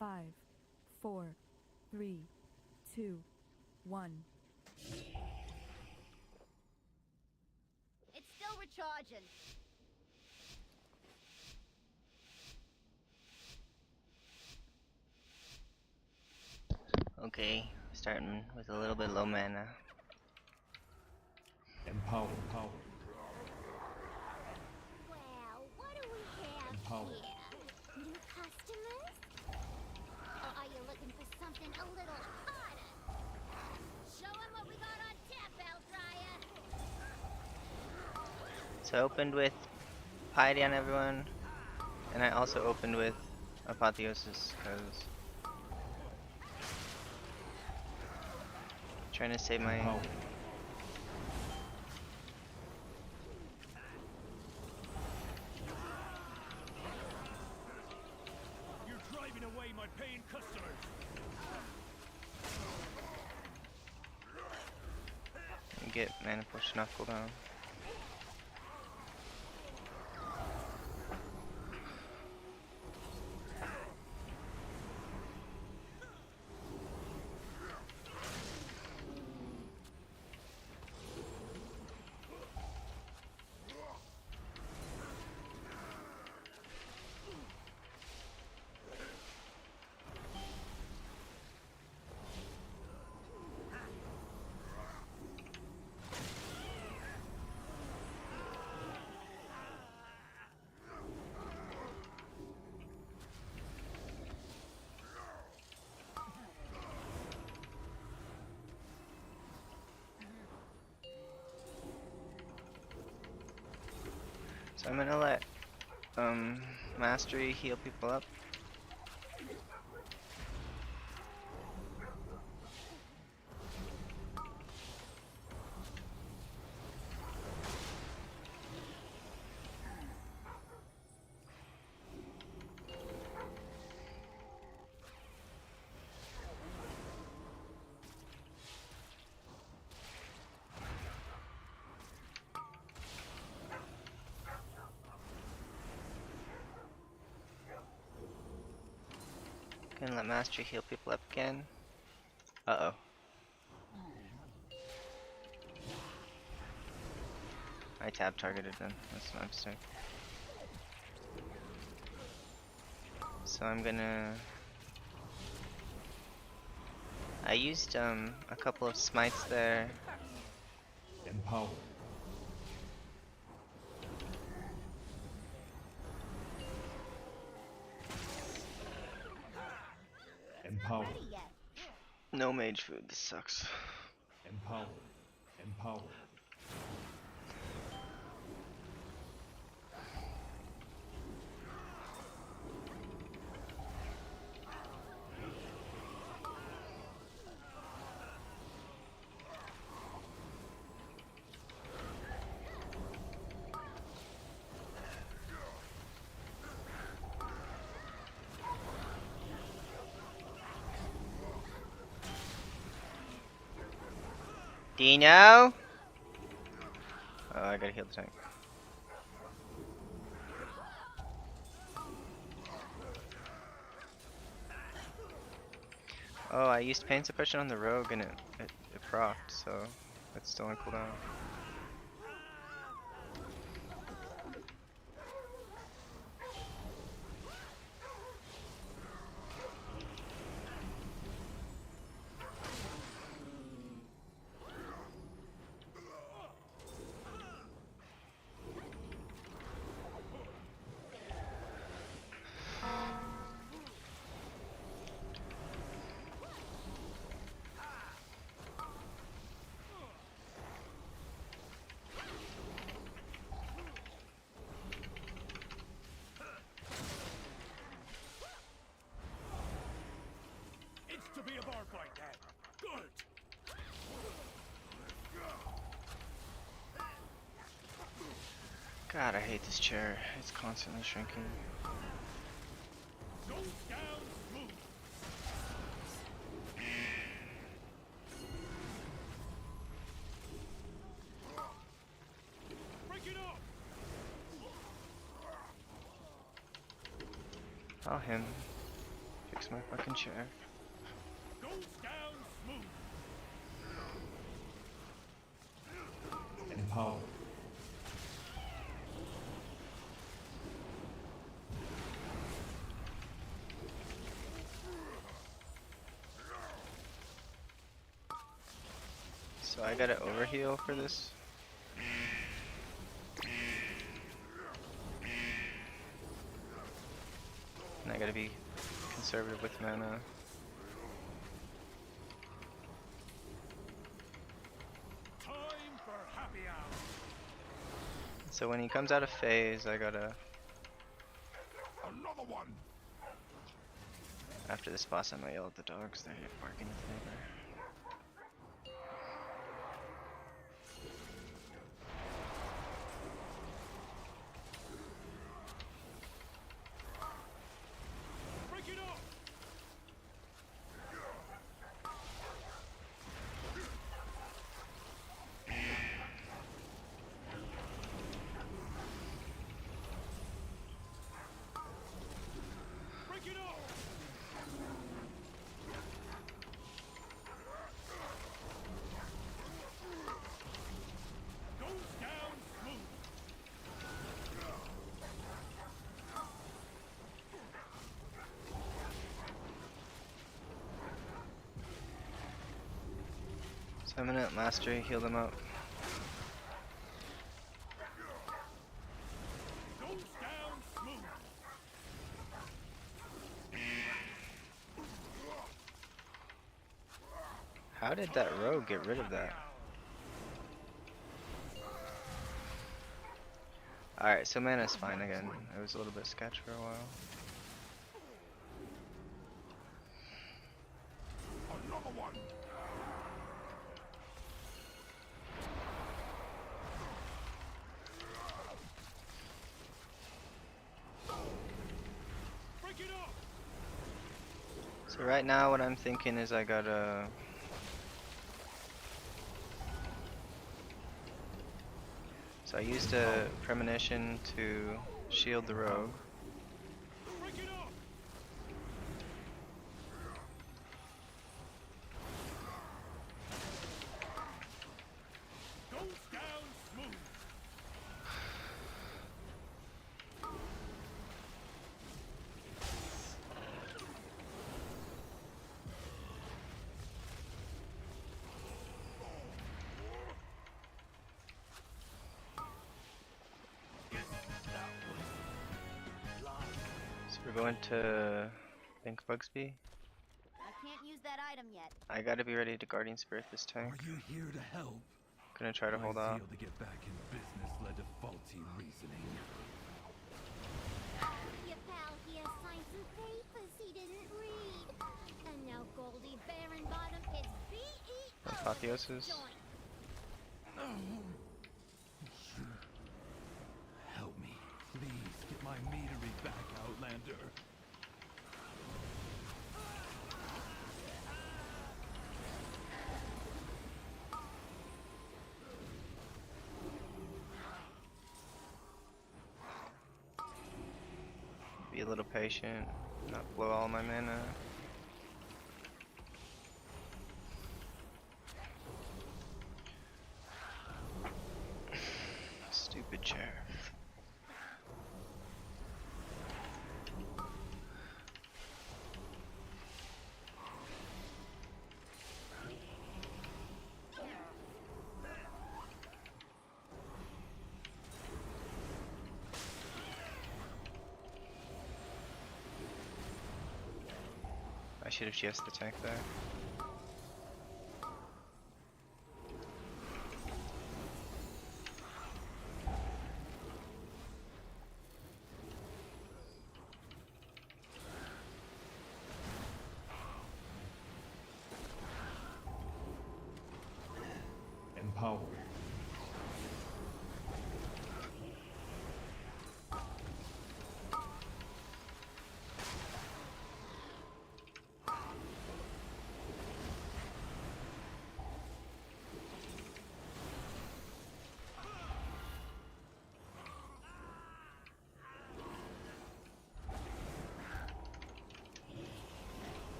5, 4, 3, 2, 1. It's still recharging. Okay, starting with a little bit low mana. Empower. Well, what do we have Empower. here? New customers? Or are you looking for something a little harder? Show 'em what we got on tap, Bell Dryer. So I opened with Piety on everyone, and I also opened with Apotheosis because trying to save my. Empower. You're driving away my paying customers. And get mana potion off cooldown. So I'm gonna let Mastery heal people up. Gonna let Mastery heal people up again. Uh-oh. I tab targeted them. That's my mistake. So I'm gonna. I used a couple of smites there. Empower. Empower. Ready yet? No mage food. This sucks. Empower. Dino. Oh, I gotta heal the tank. Oh, I used pain suppression on the rogue and it procced, so it's still on cooldown. It's to be a bar fight, Dad. Good. God, I hate this chair. It's constantly shrinking. Goes down smooth. Break it off. Oh, him. Fix my fucking chair. Goes down smooth. Empower. So I gotta overheal for this. And I gotta be conservative with mana. Time for happy hour. So when he comes out of phase, I gotta. Another one. After this boss, I might yell at the dogs. They're barking at the neighbor. Break it up. Break it up. Goes down smooth. So I'm gonna mastery, heal them up. Goes down smooth. How did that rogue get rid of that? Alright, so mana's fine again. It was a little bit sketch for a while. Another one. Break it up. So right now what I'm thinking is I gotta... So I used a premonition to shield the rogue. Break it up. Goes down smooth. So we're going to Think Bugsby. I can't use that item yet. I gotta be ready to Guardian Spirit this tank. Are you here to help? Gonna try to hold My off. zeal to get back in business led to faulty reasoning. Your pal here signed some papers he didn't read. And now Goldie Baron-Bottom is B.E.O. Apotheosis. joint. Help me, please. Get my meadery back, Outlander. Be a little patient, not blow all my mana. Stupid chair. I should have just the tank there. Empower.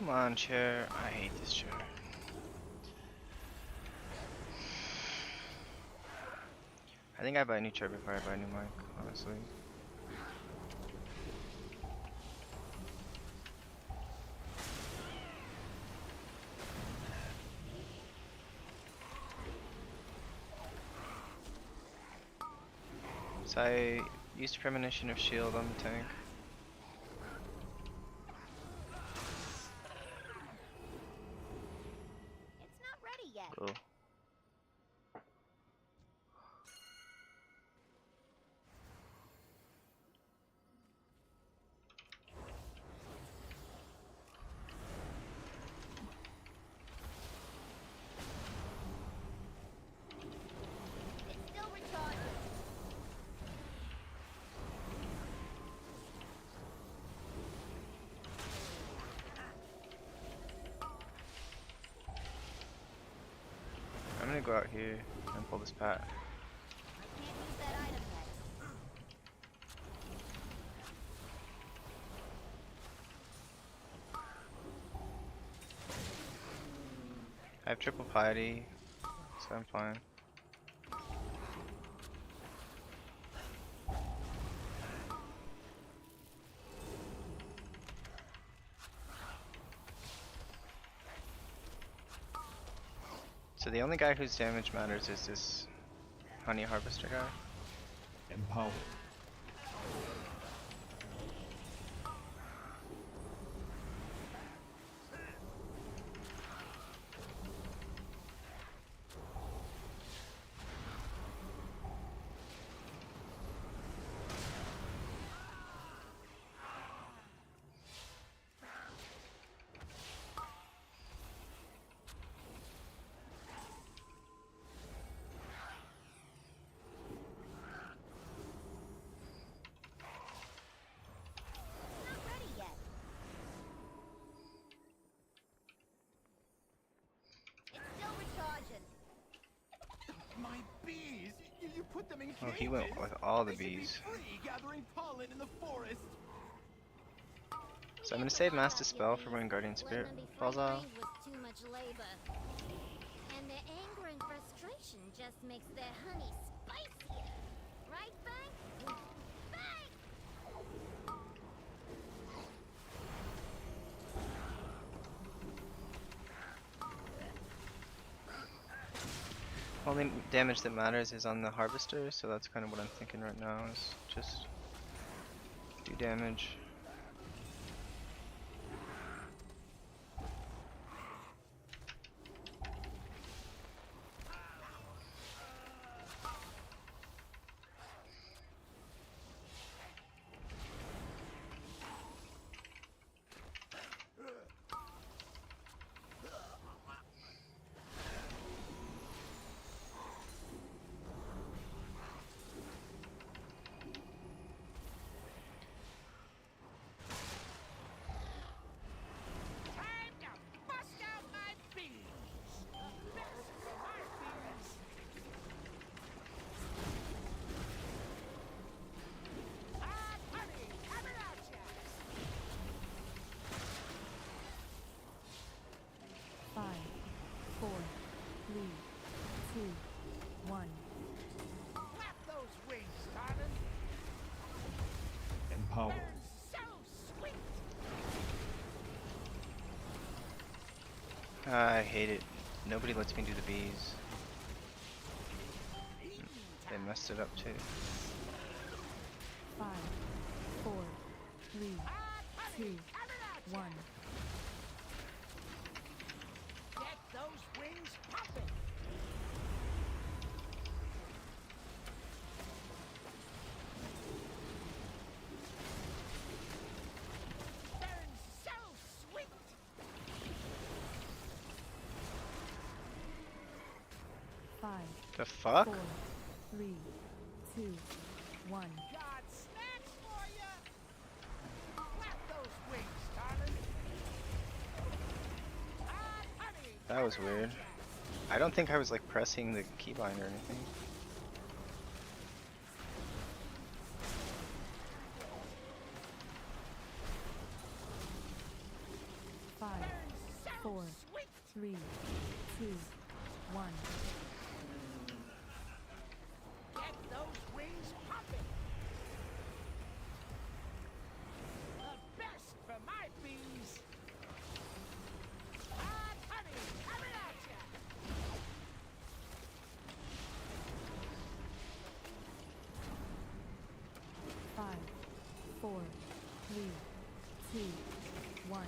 Come on, chair. I hate this chair. I think I buy a new chair before I buy a new mic, honestly. So I used Premonition of Shield on the tank. It's not ready yet. Cool. It's still recharging. I'm gonna go out here and pull this pat. I can't use that item yet. I have triple piety, so I'm fine. So the only guy whose damage matters is this honey harvester guy. Empower. Not ready yet. It's still recharging. My bees! You put them in Oh, cages. he went with all the They should be bees. free gathering pollen in the forest. So I'm gonna save Mass Dispel for when Guardian Spirit falls off. Was too much labor. And their anger and frustration just makes their honey spicier. Right, Bank? Bank! Only damage that matters is on the harvester, so that's kind of what I'm thinking right now, is just do damage. Time to bust out my bees. Best of my bees. Hot honey, coming at ya. 5, 4, 3, 2, 1. Flap those wings, darling. Empower. Burn so sweet. I hate it. Nobody lets me do the bees. They messed it up too. 5, 4, 3, Hot honey, 2, coming at ya. 1. Get those wings popping. Burn so sweet. 5, The fuck? 4, 3, 2, 1. Got snacks for ya. Flap those wings, darling. Hot honey. That was weird. I don't think I was like pressing the keybind or anything. 5, 5, Burns so 4, sweet. 3, 2, 1. Get those wings popping. The best for my bees. Hot honey, coming at ya. 5, 4, 3, 2, 1.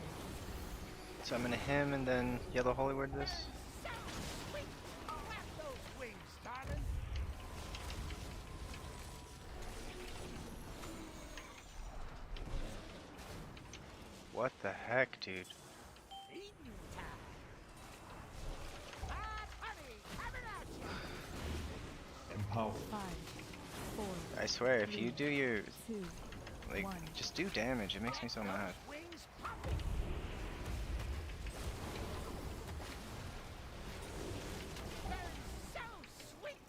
So I'm gonna him and then yellow holy word this. So sweet. Clap those wings, darling. What the heck, dude? Eating time. Hot honey, coming at ya. Empower. 5, 4, I swear, if you do your 2, like, 1. just do damage. It makes me so mad. Wings popping. Burns so sweet.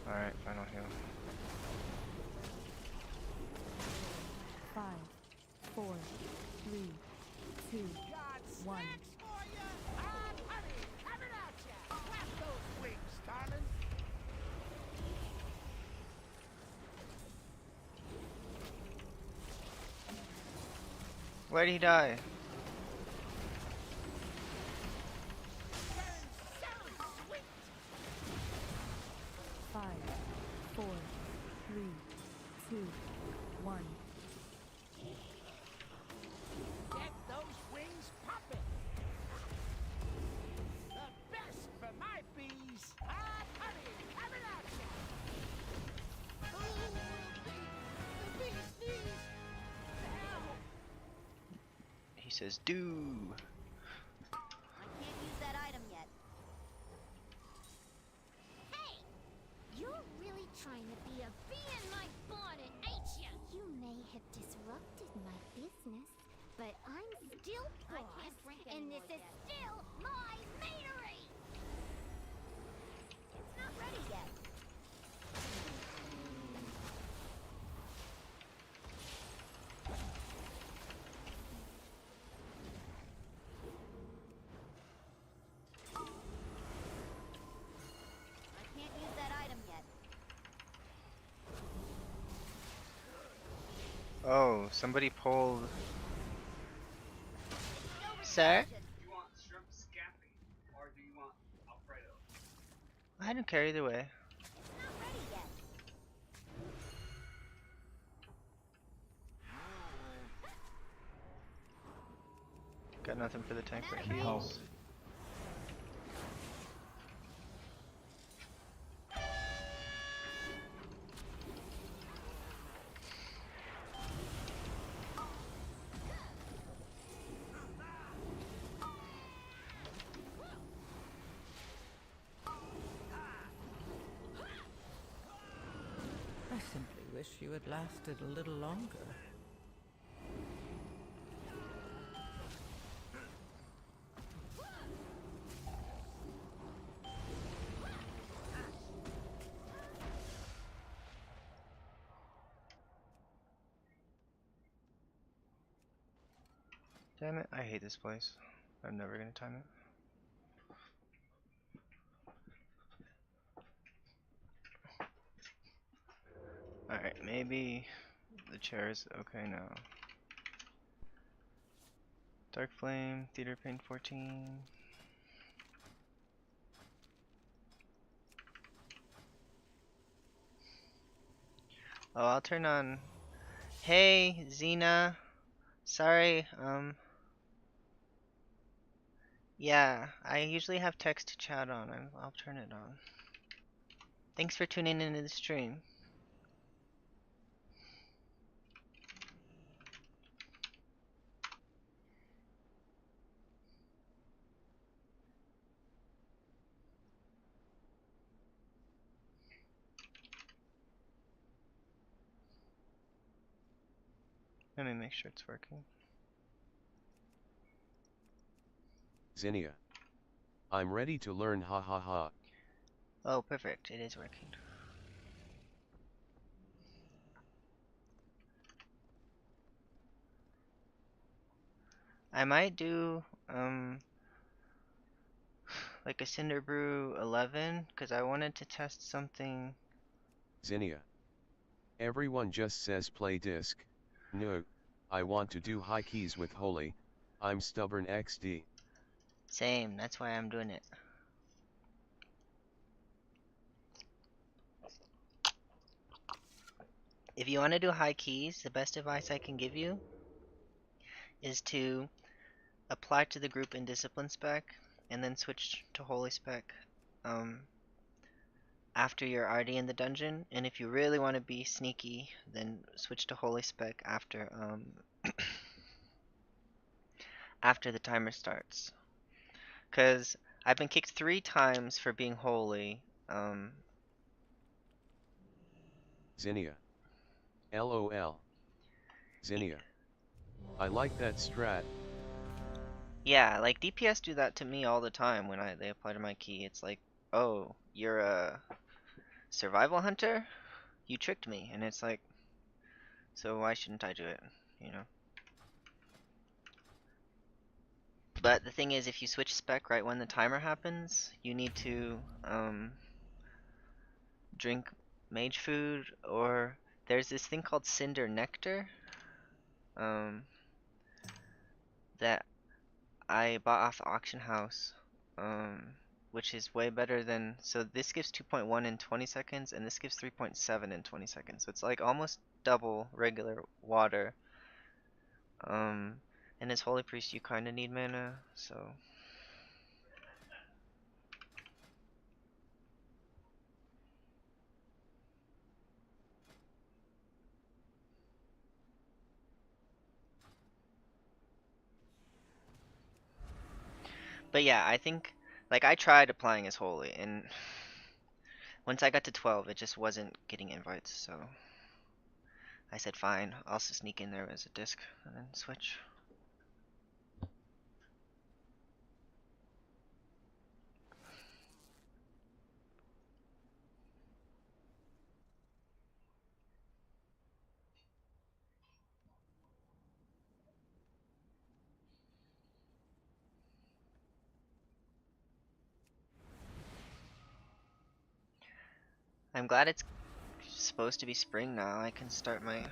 All right, final heal. 5, 4, 3, 2, Got 1. snacks for ya. Hot honey, coming at ya. Clap those wings, darling. Where'd he die? Burns so sweet. 5, 4, 3, 2, 1. Get those wings popping. The best for my bees. Hot honey, coming at ya. Ooh, the bees knees. Help. He says, "Do." I can't use that item yet. Hey! You're really trying to be a bee in my bonnet, ain't ya? You may have disrupted my business, but I'm still boss, and this is still my meadery! It's not ready yet. I can't use that item yet. Oh, somebody pulled. No Sir? reaction. Do you want shrimp scampi or do you want Alfredo? I don't care either way. It's not ready yet. Got nothing for the tank but Empower. heals. I simply wish you had lasted a little longer. Damn it, I hate this place. I'm never gonna time it. Alright, maybe the chair is okay now. Dark Flame, Theater Pain 14. Oh, I'll turn on. Hey, Xena. Sorry, yeah, I usually have text to chat on. I'll turn it on. Thanks for tuning into the stream. Let me make sure it's working. Zinnia. I'm ready to learn, ha ha ha. Oh, perfect. It is working. I might do like a Cinderbrew 11 because I wanted to test something. Zinnia. Everyone just says play disc. No, I want to do high keys with Holy. I'm stubborn XD. Same, that's why I'm doing it. If you want to do high keys, the best advice I can give you is to apply to the group in discipline spec and then switch to holy spec after you're already in the dungeon. And if you really want to be sneaky, then switch to holy spec after after the timer starts. Because I've been kicked 3 times for being holy. Zinnia. LOL. Zinnia. I like that strat. Yeah, like DPS do that to me all the time when they apply to my key. It's like, oh, you're a survival hunter? You tricked me. And it's like, so why shouldn't I do it? You know? But the thing is, if you switch spec right when the timer happens, you need to drink mage food, or there's this thing called Cinder Nectar um, that I bought off the auction house, which is way better than. So this gives 2.1 in 20 seconds, and this gives 3.7 in 20 seconds. So it's like almost double regular water. And as Holy Priest, you kind of need mana, so. But yeah, I think, like, I tried applying as Holy, and once I got to 12, it just wasn't getting invites, so I said, fine, I'll just sneak in there as a disc and then switch. I'm glad it's supposed to be spring now. I can start my.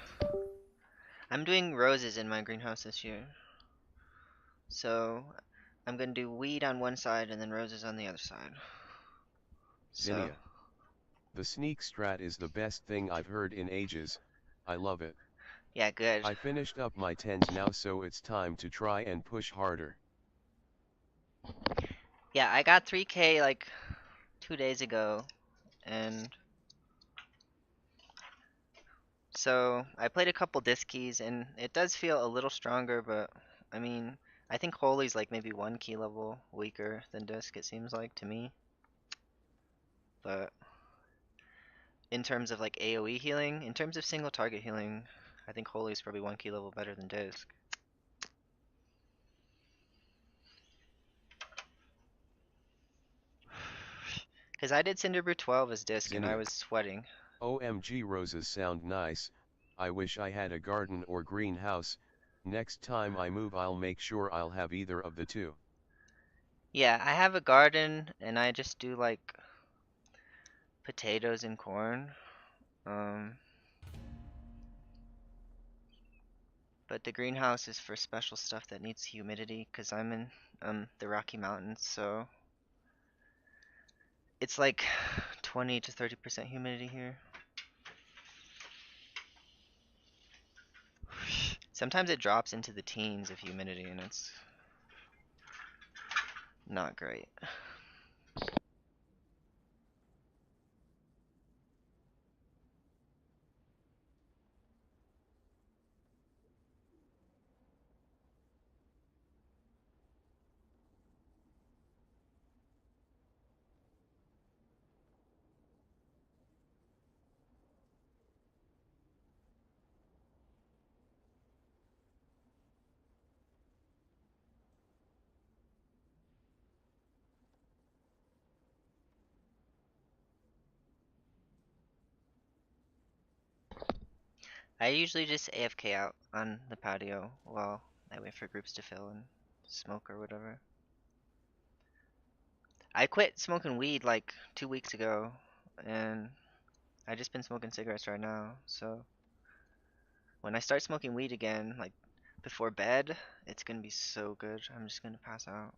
I'm doing roses in my greenhouse this year. So I'm gonna do weed on one side and then roses on the other side. So Zinnia. The sneak strat is the best thing I've heard in ages. I love it. yeah, good. I finished up my 10s now, so it's time to try and push harder. Yeah, I got 3K like 2 days ago, and so I played a couple disc keys, and it does feel a little stronger, but I mean, I think Holy's like maybe 1 key level weaker than disc, it seems like to me. But in terms of like AoE healing, in terms of single target healing, I think Holy's probably 1 key level better than disc. Because I did Cinderbrew 12 as disc, and I Zinnia. was sweating. OMG, roses sound nice. I wish I had a garden or greenhouse. Next time I move, I'll make sure I'll have either of the two. Yeah, I have a garden, and I just do like potatoes and corn. But the greenhouse is for special stuff that needs humidity, because I'm in the Rocky Mountains, so it's like 20 to 30% humidity here. Sometimes it drops into the teens of humidity, and it's not great. I usually just AFK out on the patio while I wait for groups to fill and smoke or whatever. I quit smoking weed like 2 weeks ago, and I just been smoking cigarettes right now. So when I start smoking weed again, like before bed, it's gonna be so good. I'm just gonna pass out.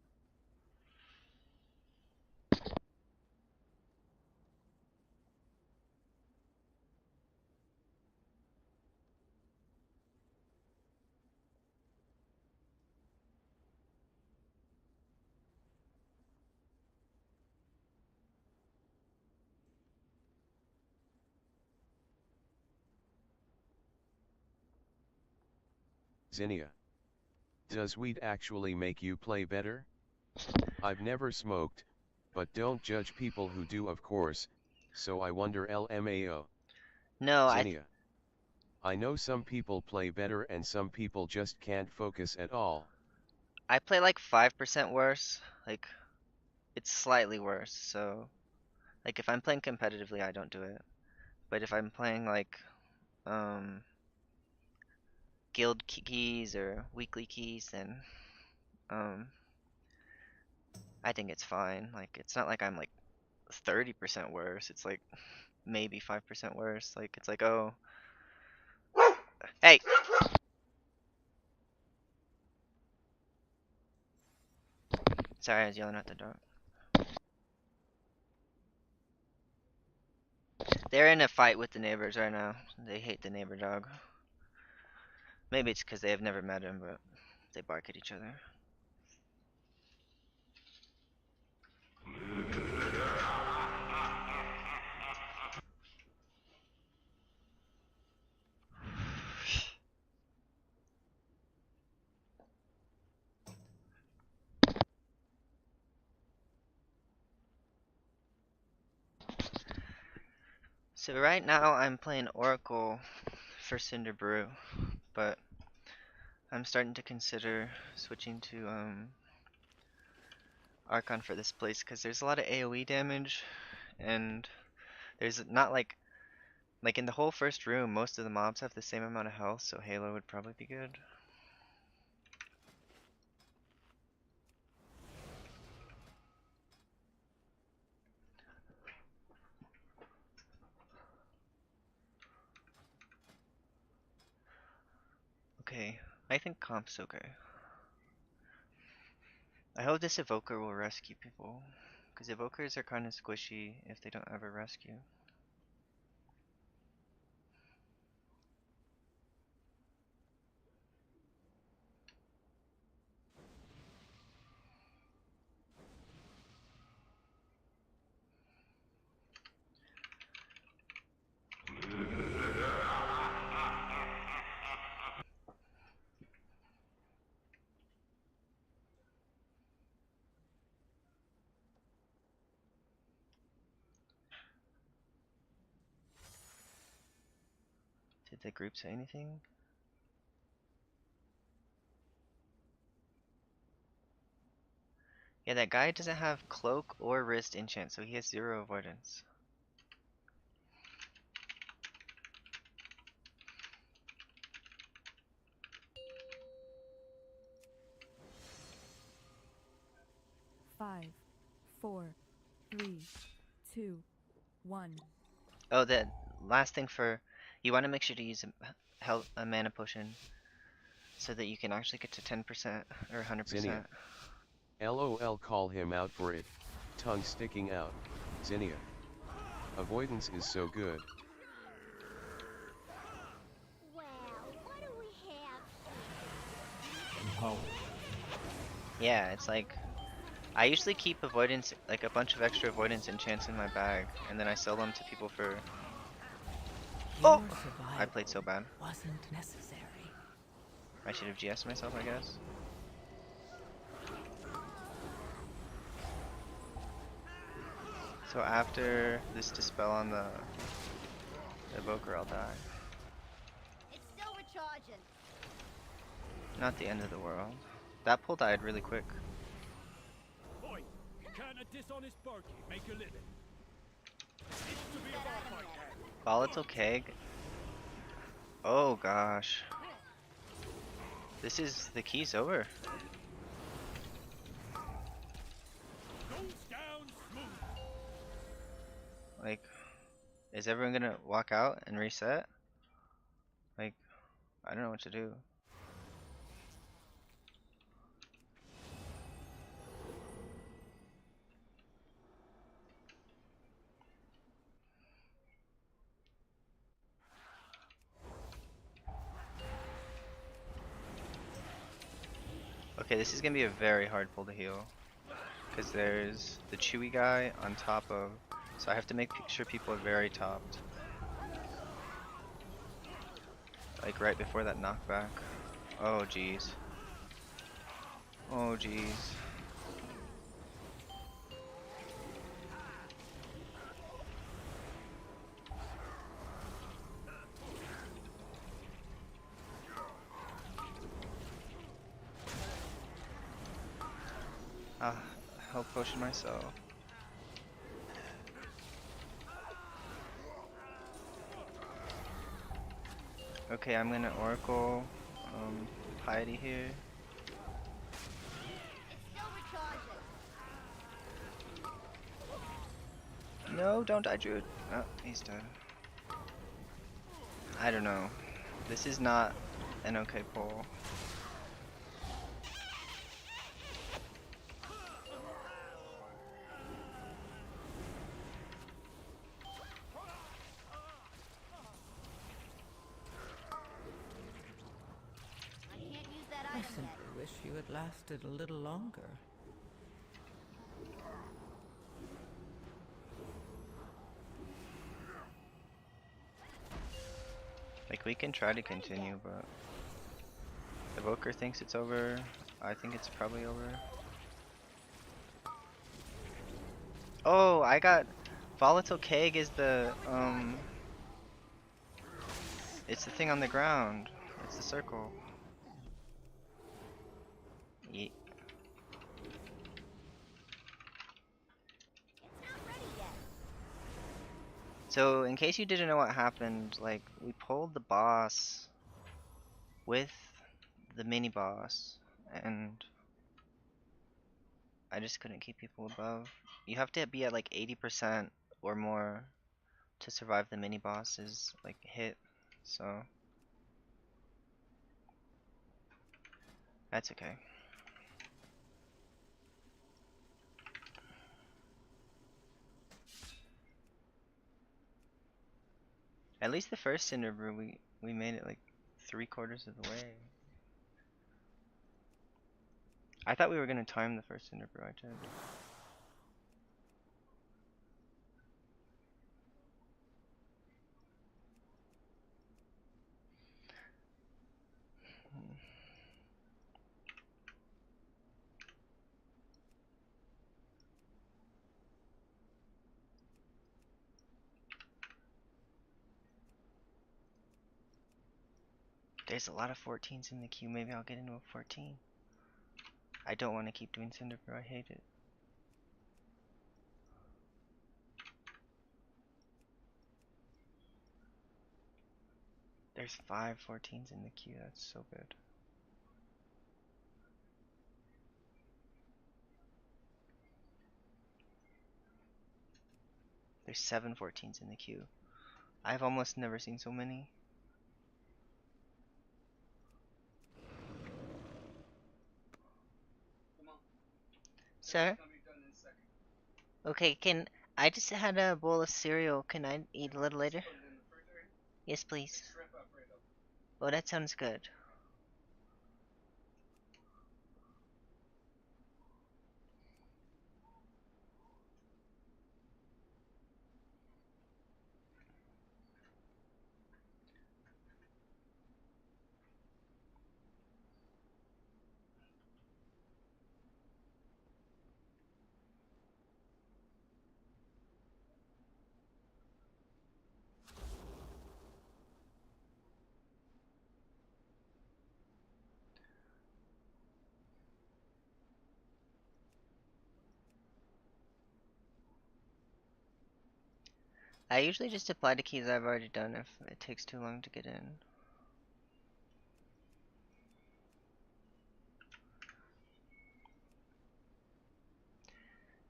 Zinnia. Does weed actually make you play better? I've never smoked, but don't judge people who do, of course, so I wonder LMAO. No, Zinnia. I know some people play better and some people just can't focus at all. I play like 5% worse. Like it's slightly worse. So like if I'm playing competitively, I don't do it. But if I'm playing like um guild keys or weekly keys, then um I think it's fine. Like it's not like I'm like 30% worse. It's like maybe 5% worse. Like it's like, oh, hey. Sorry, I was yelling at the dog. They're in a fight with the neighbors right now. They hate the neighbor dog. Maybe it's because they have never met him, but they bark at each other. So right now I'm playing Oracle for Cinderbrew, but I'm starting to consider switching to Archon for this place because there's a lot of AoE damage, and there's not like in the whole first room, most of the mobs have the same amount of health, so Halo would probably be good. Okay, I think comp's okay. I hope this evoker will rescue people, because evokers are kind of squishy if they don't ever rescue. Did the group say anything? Yeah, that guy doesn't have cloak or wrist enchant, so he has 0 avoidance. Five, four, three, two, one. Oh, the last thing for you want to make sure to use a mana potion so that you can actually get to 10% or 100%. Zinnia. LOL, call him out for it. Tongue sticking out. Zinnia. Avoidance is so good. Well, what do we have? Empower. Yeah, it's like I usually keep avoidance, like a bunch of extra avoidance enchants in my bag, and then I sell them to people for. Your Oh! I played so bad. wasn't necessary. I should have GS'd myself, I guess. So after this dispel on the evoker, I'll die. It's still recharging. Not the end of the world. That pull died really quick. Boy, can a dishonest barkeep make a living? Needs to be a bar fight there. Volatile keg. Oh gosh. This is the keys over. Goes down smooth. Like, is everyone gonna walk out and reset? Like, I don't know what to do. Okay, this is gonna be a very hard pull to heal. Because there's the chewy guy on top of... So I have to make sure people are very topped. Like right before that knockback. Oh jeez. Oh jeez. Ah, health potion myself. Okay, I'm gonna Oracle Piety here. It's still recharging. No, don't die, Druid. Oh, he's dead. I don't know. This is not an okay pull. I can't use that I item simply yet. wish you had lasted a little longer. Like, we can try to continue, but... Evoker thinks it's over. I think it's probably over. Oh, I got... Volatile Keg is the, It's the thing on the ground. It's the circle. Ye It's not ready yet. So, in case you didn't know what happened, like, we pulled the boss with the mini boss, and I just couldn't keep people above. You have to be at like 80% or more to survive the mini boss's like hit, so that's okay. At least the first Cinderbrew, we made it like 3/4 of the way. I thought we were gonna time the first Cinderbrew I did. There's a lot of 14s in the queue. Maybe I'll get into a 14. I don't want to keep doing Cinderbrew. I hate it. There's 5 14s in the queue. That's so good. There's 7 14s in the queue. I've almost never seen so many. Come on. Sir? It's gonna be done in a second. Okay, can I just had a bowl of cereal. Can I eat a little later? Put it in the refrigerator. Yes, please. Shrimp Alfredo. Oh, that sounds good. I usually just apply the keys I've already done if it takes too long to get in.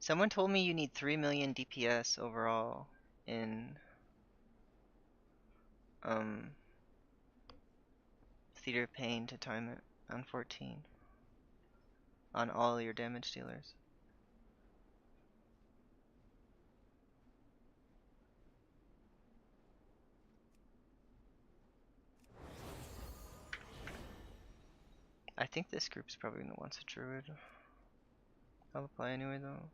Someone told me you need 3 million DPS overall in Theater of Pain to time it on 14 on all your damage dealers. I think this group's probably gonna want a druid. I'll apply anyway though.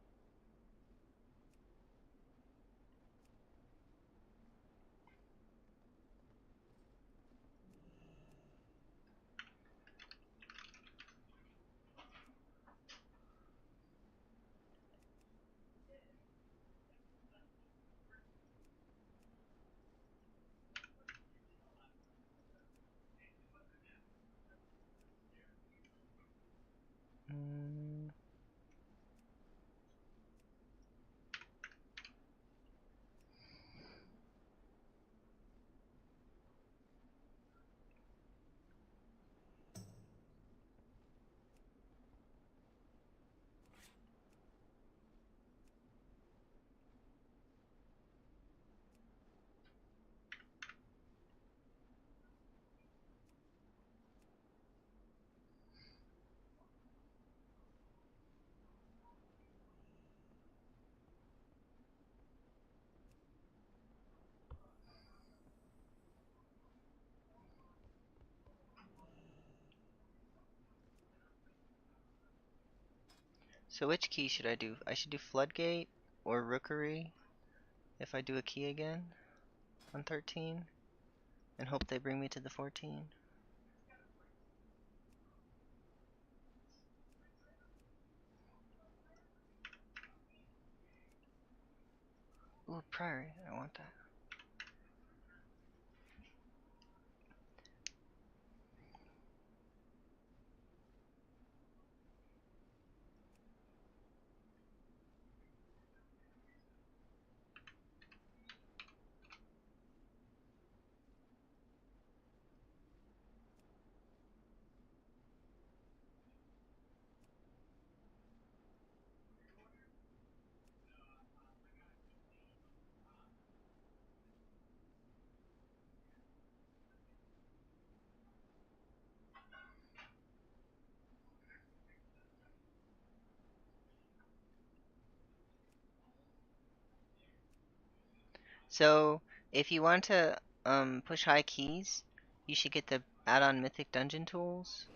Mm. So which key should I do? I should do Floodgate or Rookery if I do a key again on 13 and hope they bring me to the 14. Ooh, Priory, I want that. So if you want to push high keys, you should get the add-on Mythic dungeon tools.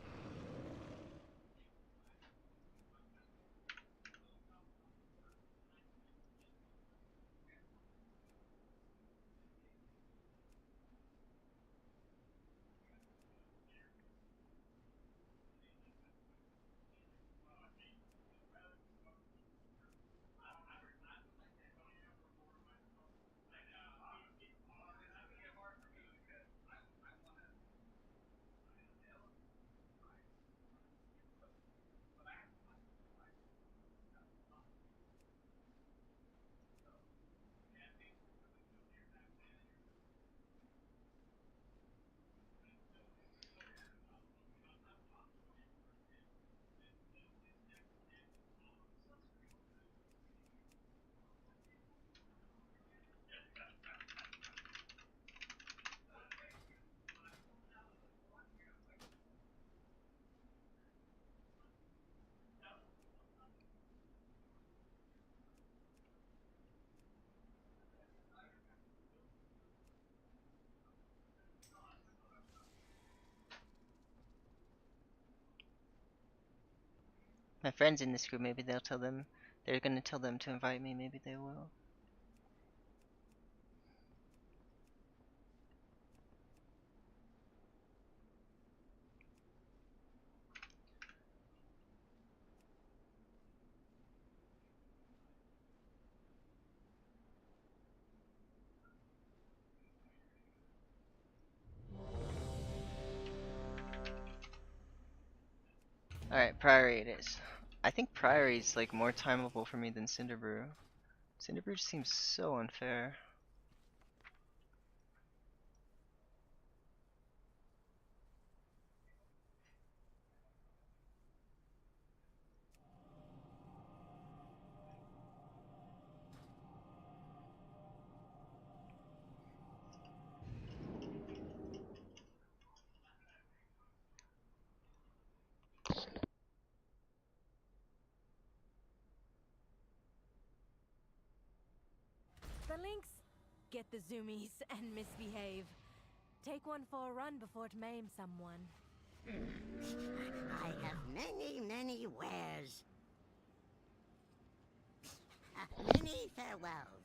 My friends in this group, maybe they'll tell them, they're gonna tell them to invite me, maybe they will. Alright, Priory it is. I think Priory is like more timeable for me than Cinderbrew. Cinderbrew just seems so unfair. The Lynx, get the zoomies and misbehave. Take one for a run before it maims someone. I have many wares. Many farewells.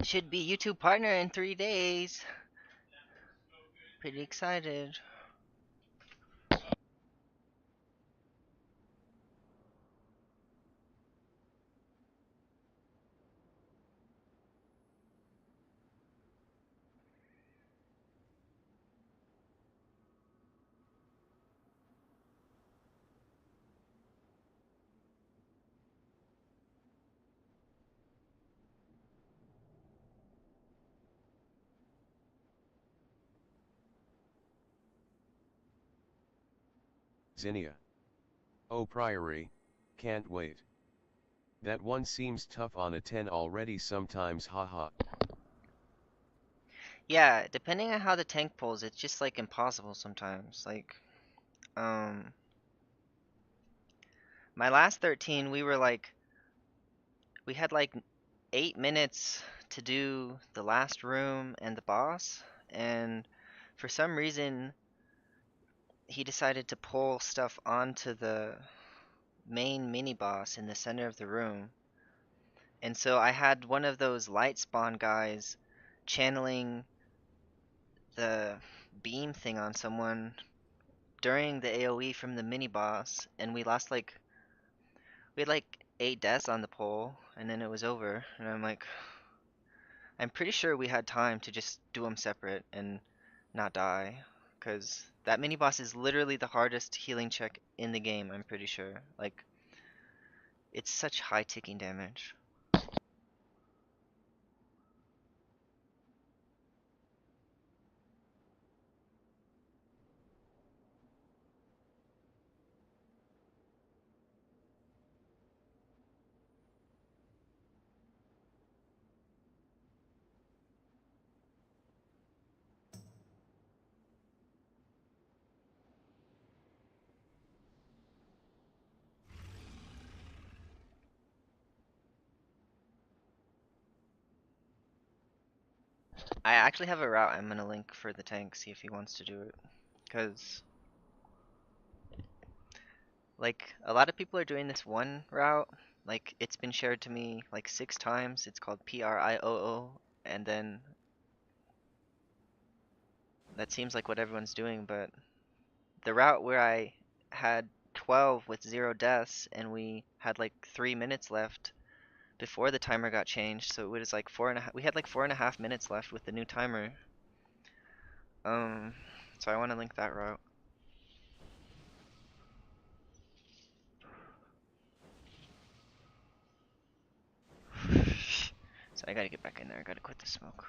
Should be YouTube partner in 3 days. Pretty excited. Zinnia. Oh Priory, can't wait. That one seems tough on a 10 already sometimes, haha. Yeah, depending on how the tank pulls, it's just like impossible sometimes. Like, my last 13, we had like 8 minutes to do the last room and the boss, and for some reason, he decided to pull stuff onto the main mini boss in the center of the room. And so I had one of those light spawn guys channeling the beam thing on someone during the AoE from the mini boss, and we had like 8 deaths on the pole, and then it was over. And I'm pretty sure we had time to just do them separate and not die, because that mini boss is literally the hardest healing check in the game. I'm pretty sure. Like, it's such high ticking damage. I actually have a route I'm gonna link for the tank, see if he wants to do it. Because, like, a lot of people are doing this one route. Like, it's been shared to me like 6 times. It's called PRIOO, and then that seems like what everyone's doing, but the route where I had 12 with 0 deaths, and we had like 3 minutes left before the timer got changed, so it was like 4.5. We had like 4.5 minutes left with the new timer. So I want to link that route. So I gotta get back in there. I gotta quit the smoke.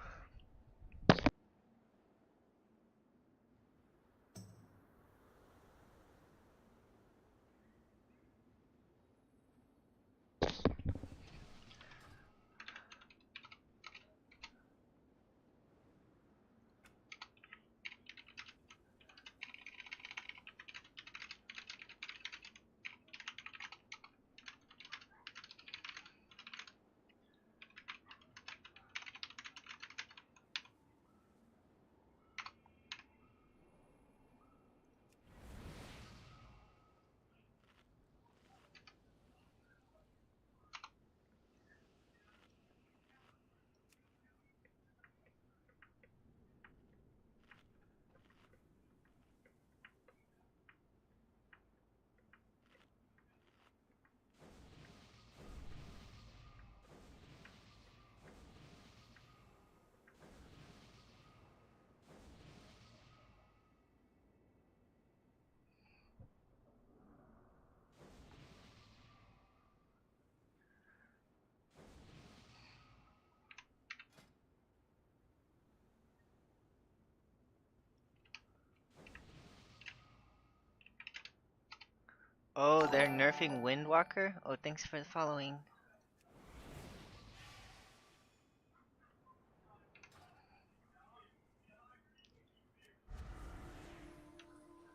Oh, they're nerfing Windwalker? Oh, thanks for the following.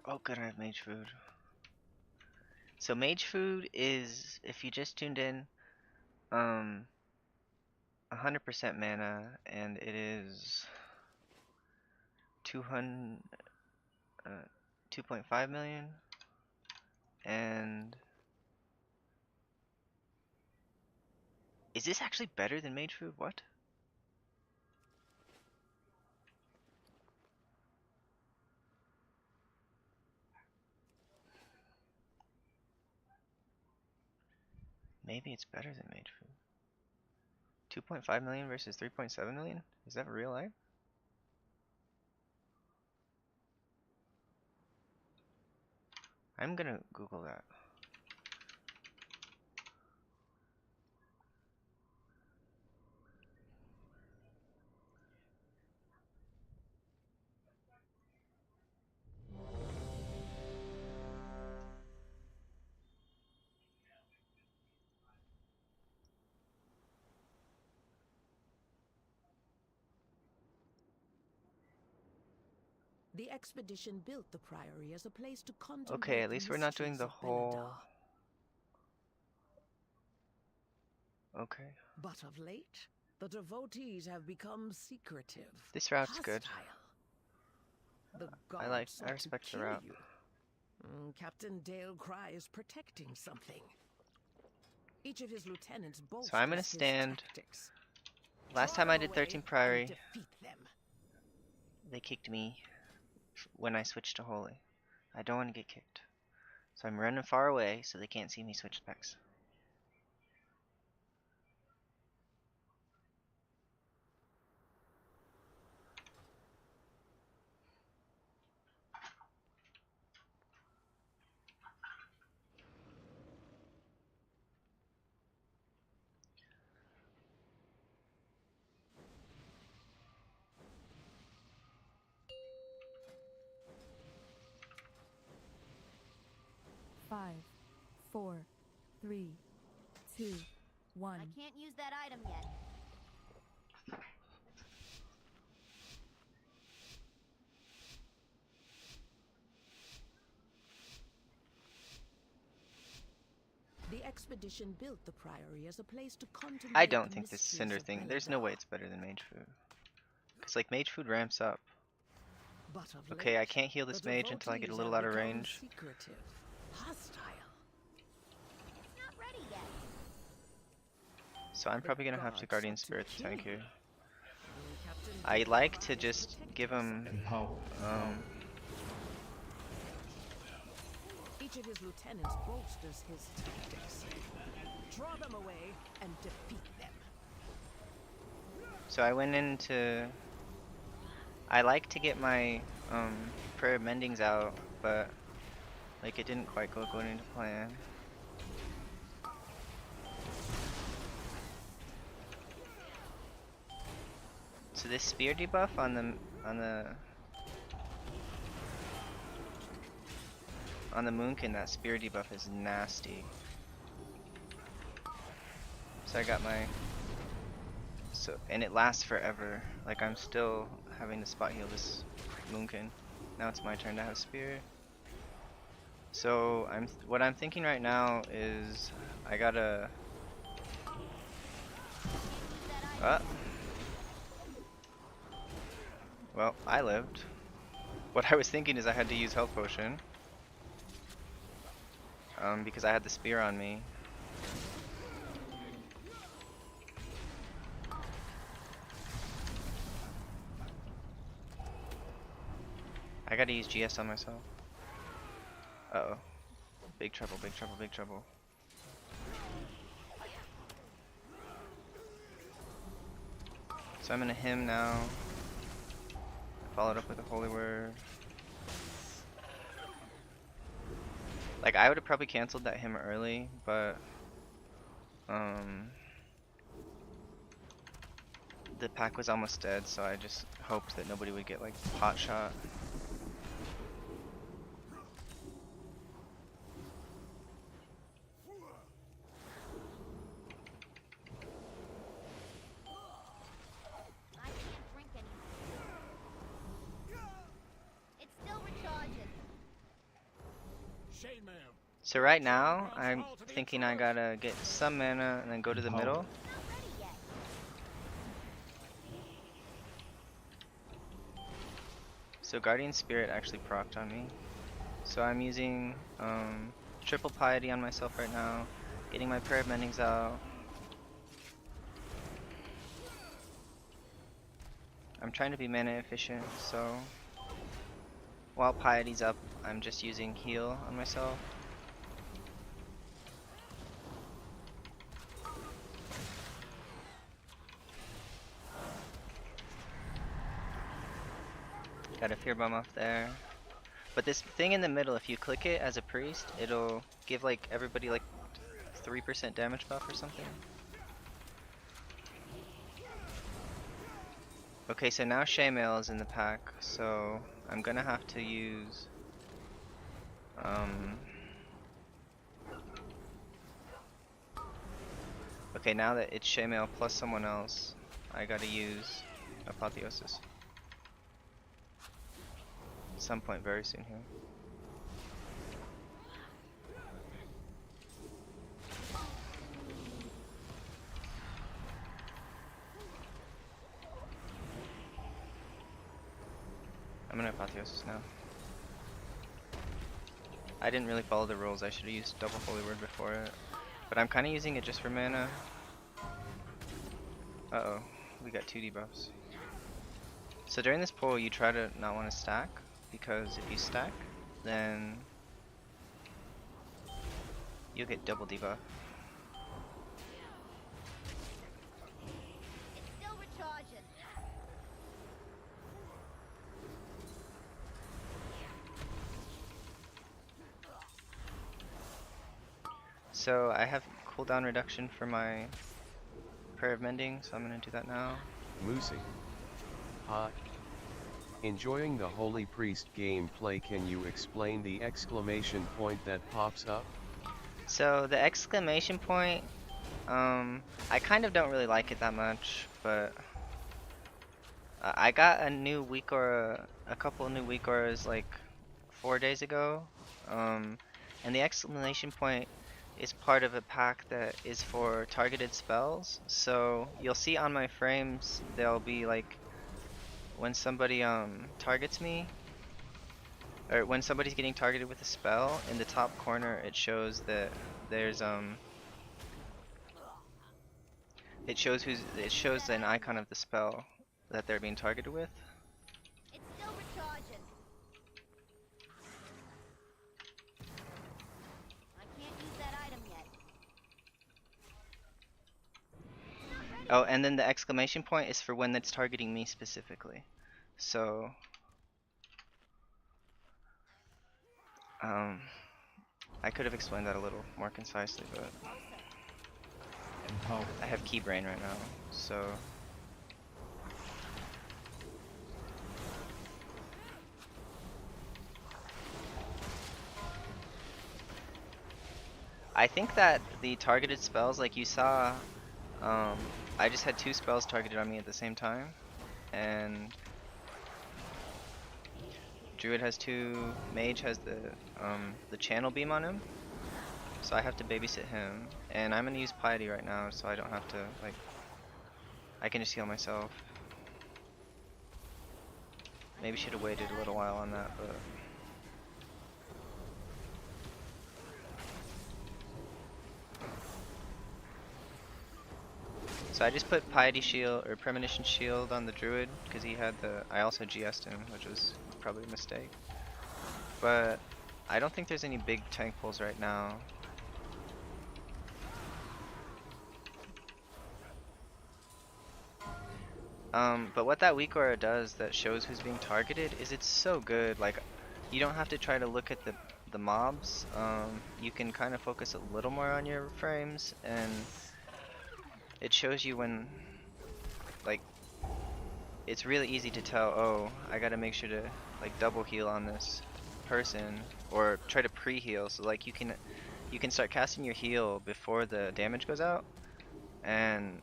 Oh, good, I have mage food. So mage food is, if you just tuned in, 100% mana, and it is 2.5 million, and is this actually better than mage food? What? Maybe it's better than mage food. 2.5 million versus 3.7 million? Is that real life? I'm gonna Google that. The expedition built the priory as a place to contemplate. Okay, at least we're not doing the whole... Okay. But of late, the devotees have become secretive. This route's good. The I respect the route. Captain Dale Cry is protecting something. Each of his lieutenants boasts. So I'm gonna stand. Last time I did 13 Priory, they kicked me when I switched to Holy. I don't want to get kicked. So I'm running far away so they can't see me switch specs. Five, 4, 3, 2, 1. I can't use that item yet. The expedition built the priory as a place to contemplate. I don't think this Cinder thing, there's no way it's better than Mage Food. Because like Mage Food ramps up. Okay, I can't heal this mage until I get a little out of range. Hostile. It's not ready yet. So I'm probably gonna have to Guardian Spirit the tank here. I like to just give him Each of his lieutenants bolsters his tactics. Draw them away and defeat them. So I went into... I like to get my prayer mendings out, but like it didn't quite go according to plan. So this spear debuff on the Moonkin, that spear debuff is nasty. So I got my and it lasts forever. Like I'm still having to spot heal this Moonkin. Now it's my turn to have spear. So what I'm thinking right now is I gotta well, I lived. What I was thinking is I had to use health potion because I had the spear on me. I gotta use GS on myself. Uh-oh. Big trouble, big trouble, big trouble. So I'm gonna hymn now. Followed up with a holy word. Like I would have probably canceled that hymn early, but the pack was almost dead, so I just hoped that nobody would get like pot shot. chainmail. So right now, I'm thinking I gotta get some mana and then go to the middle. So Guardian Spirit actually procced on me. So I'm using triple piety on myself right now, getting my prayer of mendings out. I'm trying to be mana efficient, so while piety's up, I'm just using heal on myself. Got a fear bomb off there. But this thing in the middle, if you click it as a priest, it'll give like everybody like 3% damage buff or something. Okay, so now Shaymail is in the pack, so I'm gonna have to use okay, now that it's Shaymail plus someone else, I gotta use Apotheosis. At some point very soon here. I'm gonna Apotheosis now. I didn't really follow the rules. I should have used double Holy Word before it. But I'm kind of using it just for mana. Uh-oh. We got 2 debuffs. So during this pull, you try to not want to stack. Because if you stack, then you'll get double debuff. It's still recharging. So I have cooldown reduction for my Prayer of Mending, so I'm gonna do that now. Moosey. Ha. Enjoying the Holy Priest gameplay. Can you explain the exclamation point that pops up? So the exclamation point, I kind of don't really like it that much, but I got a new weak aura, a couple new weak auras like 4 days ago, and the exclamation point is part of a pack that is for targeted spells. So you'll see on my frames there'll be like when somebody targets me, or when somebody's getting targeted with a spell, in the top corner it shows that there's it shows an icon of the spell that they're being targeted with. It's still recharging. I can't use that item yet. Oh, and then the exclamation point is for when it's targeting me specifically. So I could have explained that a little more concisely, but Empower. I have key brain right now, so I think that the targeted spells, like you saw, I just had 2 spells targeted on me at the same time, and Druid has 2, Mage has the channel beam on him, so I have to babysit him, and I'm gonna use Piety right now, so I don't have to, like, I can just heal myself. Maybe should have waited a little while on that, but so I just put Piety Shield, or Premonition Shield on the Druid, because he had the, I also GS'd him, which was probably a mistake. But I don't think there's any big tank pulls right now. But what that weak aura does that shows who's being targeted is it's so good. Like, you don't have to try to look at the mobs. You can kind of focus a little more on your frames, and it shows you when, like, it's really easy to tell, oh, I gotta make sure to like double heal on this person, or try to pre-heal. So like you can start casting your heal before the damage goes out, and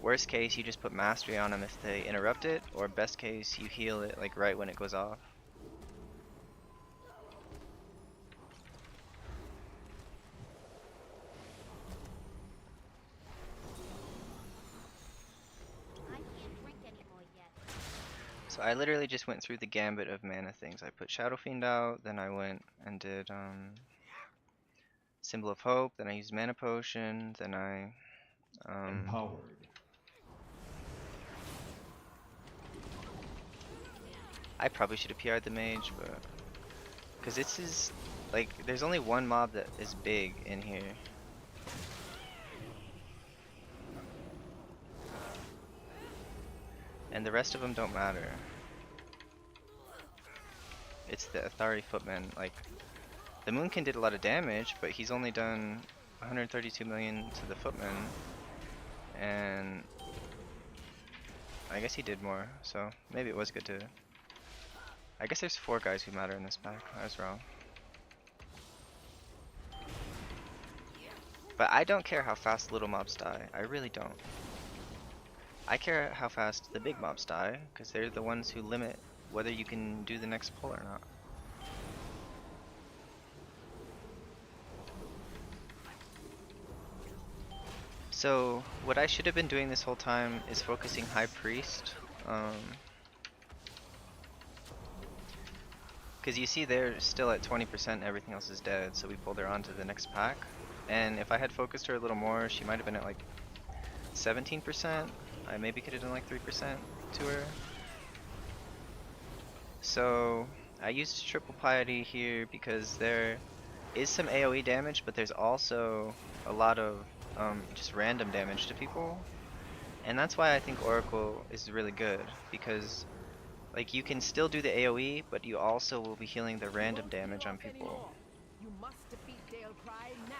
worst case you just put mastery on them if they interrupt it, or best case you heal it like right when it goes off. So I literally just went through the gambit of mana things. I put Shadow Fiend out, then I went and did Symbol of Hope, then I used Mana Potion, then I Empowered. I probably should have PR'd the mage, but because this is like there's only one mob that is big in here. And the rest of them don't matter. It's the Athari Footman. Like, the Moonkin did a lot of damage, but he's only done 132 million to the Footman. And I guess he did more, so maybe it was good to... I guess there's 4 guys who matter in this pack. I was wrong. But I don't care how fast little mobs die. I really don't. I care how fast the big mobs die, because they're the ones who limit whether you can do the next pull or not. So, what I should have been doing this whole time is focusing High Priest. Because you see they're still at 20%, everything else is dead, so we pulled her on to the next pack. And if I had focused her a little more, she might have been at like 17%. I maybe could have done like 3% to her. So I used Triple Piety here because there is some AoE damage, but there's also a lot of just random damage to people. And that's why I think Oracle is really good, because like you can still do the AoE, but you also will be healing the random damage on people. You must defeat Dalecry now.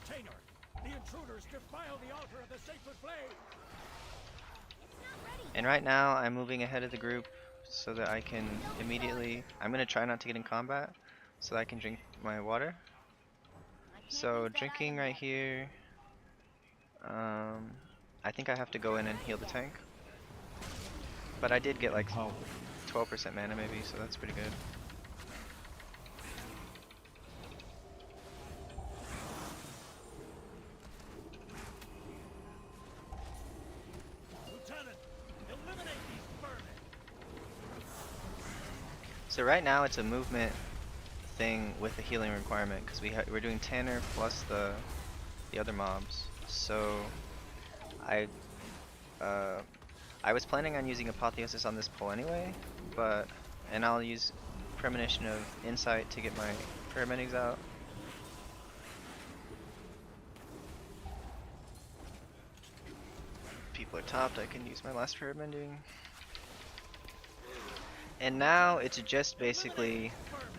Tainor, the intruders defile the altar of the sacred flame. And right now I'm moving ahead of the group so that I can immediately... I'm going to try not to get in combat so that I can drink my water. So drinking right here... I think I have to go in and heal the tank. But I did get like 12% mana maybe, so that's pretty good. So right now it's a movement thing with a healing requirement because we're doing Tanner plus the other mobs. So I was planning on using Apotheosis on this pull anyway, and I'll use Premonition of Insight to get my paramedics out. People are topped, I can use my last paramending. And now it's just basically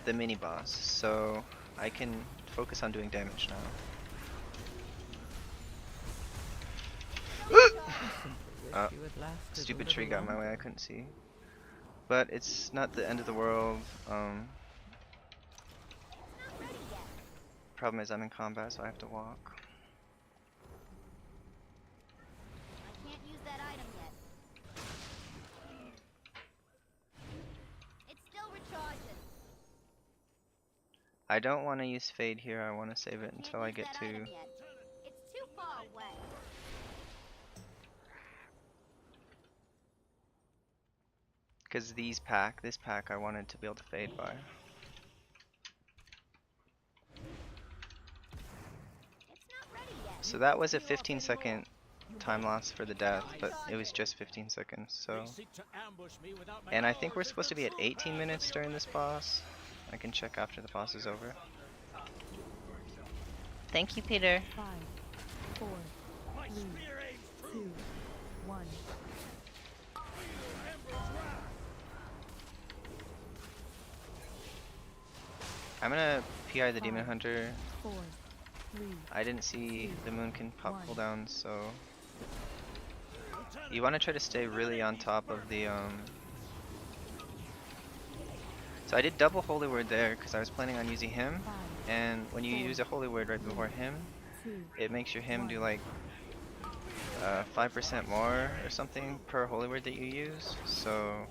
the mini boss, so I can focus on doing damage now. Stupid tree got in my way, I couldn't see. But it's not the end of the world. Problem is I'm in combat, so I have to walk. I can't use that item yet. It still recharges. I don't want to use Fade here, I want to save it until I get to... It's too far away. Because this pack I wanted to be able to Fade by. So that was a 15-second time loss for the death, but it was just 15 seconds, so... And I think we're supposed to be at 18 minutes during this boss. I can check after the boss is over. Thank you, Peter. 5, 4, 3, 2, 1. I'm gonna PI the Demon Hunter. 4, 3, I didn't see the Moonkin pop cooldown, so... You want to try to stay really on top of the... So I did double Holy Word there because I was planning on using him, and when you use a Holy Word right before him, it makes your him do like 5% more or something per Holy Word that you use, so...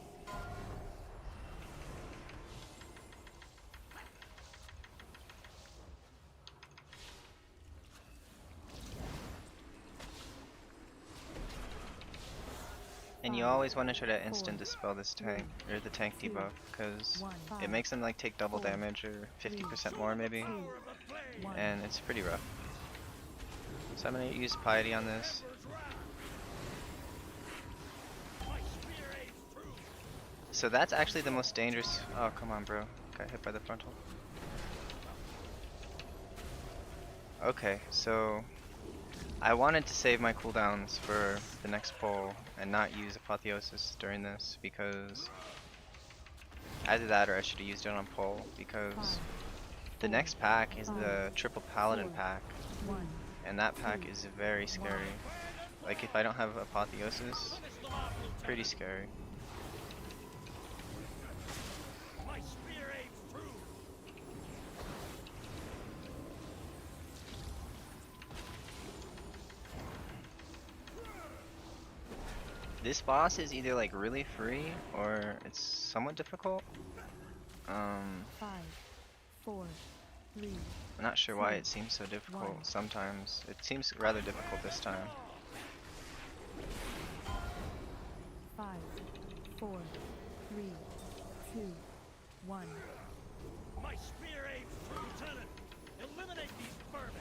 And And you always want to try to instant dispel this tank, or the tank debuff, because it makes them like take double damage or 50% more maybe, and it's pretty rough. So I'm gonna use Piety on this. So that's actually the most dangerous. Oh, come on, bro. Got hit by the frontal. Okay, so I wanted to save my cooldowns for the next pull and not use Apotheosis during this because either that or I should have used it on pull because the next pack is the triple paladin pack, and that pack is very scary. Like if I don't have Apotheosis, pretty scary. This boss is either like really free or it's somewhat difficult. 5, 4, 3. I'm not sure why it seems so difficult sometimes. It seems rather difficult this time. 5, 4, 3, 2, 1. My spear aims true, Lieutenant. Eliminate these vermin.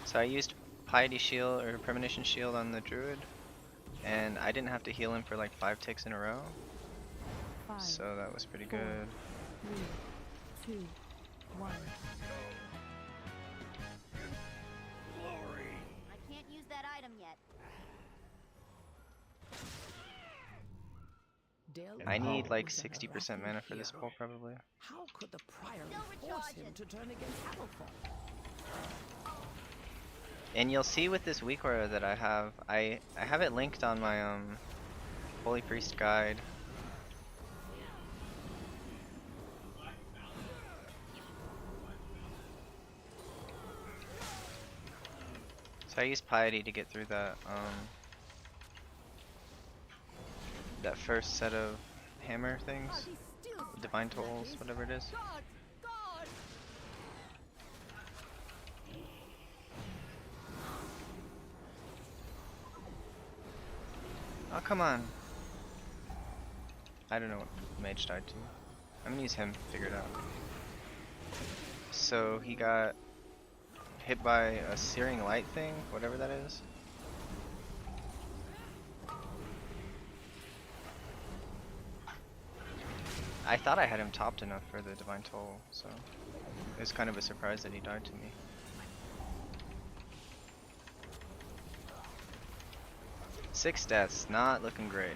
So I used Piety Shield or Premonition Shield on the Druid, and I didn't have to heal him for like 5 ticks in a row. 5, So that was pretty 4, good. 3, 2, 1. Glory. I can't use that item yet. Dale I need Crow like was an 60% Arathi mana for this hero. pull probably. How could the Priory Still force him recharging. to turn against Applefall? And you'll see with this weak aura that I have it linked on my Holy Priest guide. So I used Piety to get through that that first set of hammer things, divine tolls, whatever it is. Oh, come on. I don't know what mage died to. I'm gonna use him, figure it out. So he got hit by a searing light thing, whatever that is. I thought I had him topped enough for the divine toll, so it was kind of a surprise that he died to me. Six deaths, not looking great.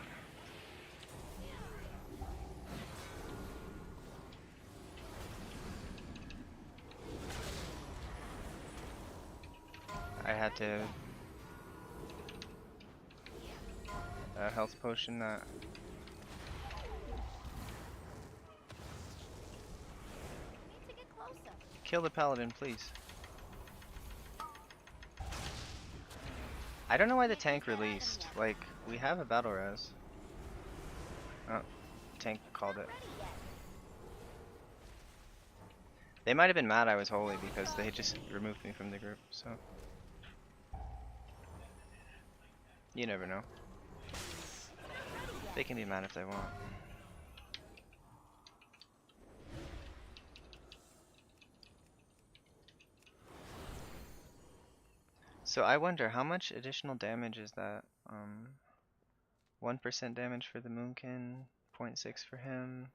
I had to health potion that. Need to get closer. Kill the paladin, please. I don't know why the tank released. Like, we have a battle res. Oh, tank called it. They might have been mad I was holy because they just removed me from the group, so. You never know. They can be mad if they want. So I wonder how much additional damage is that? 1% damage for the Moonkin, 0.6 for him.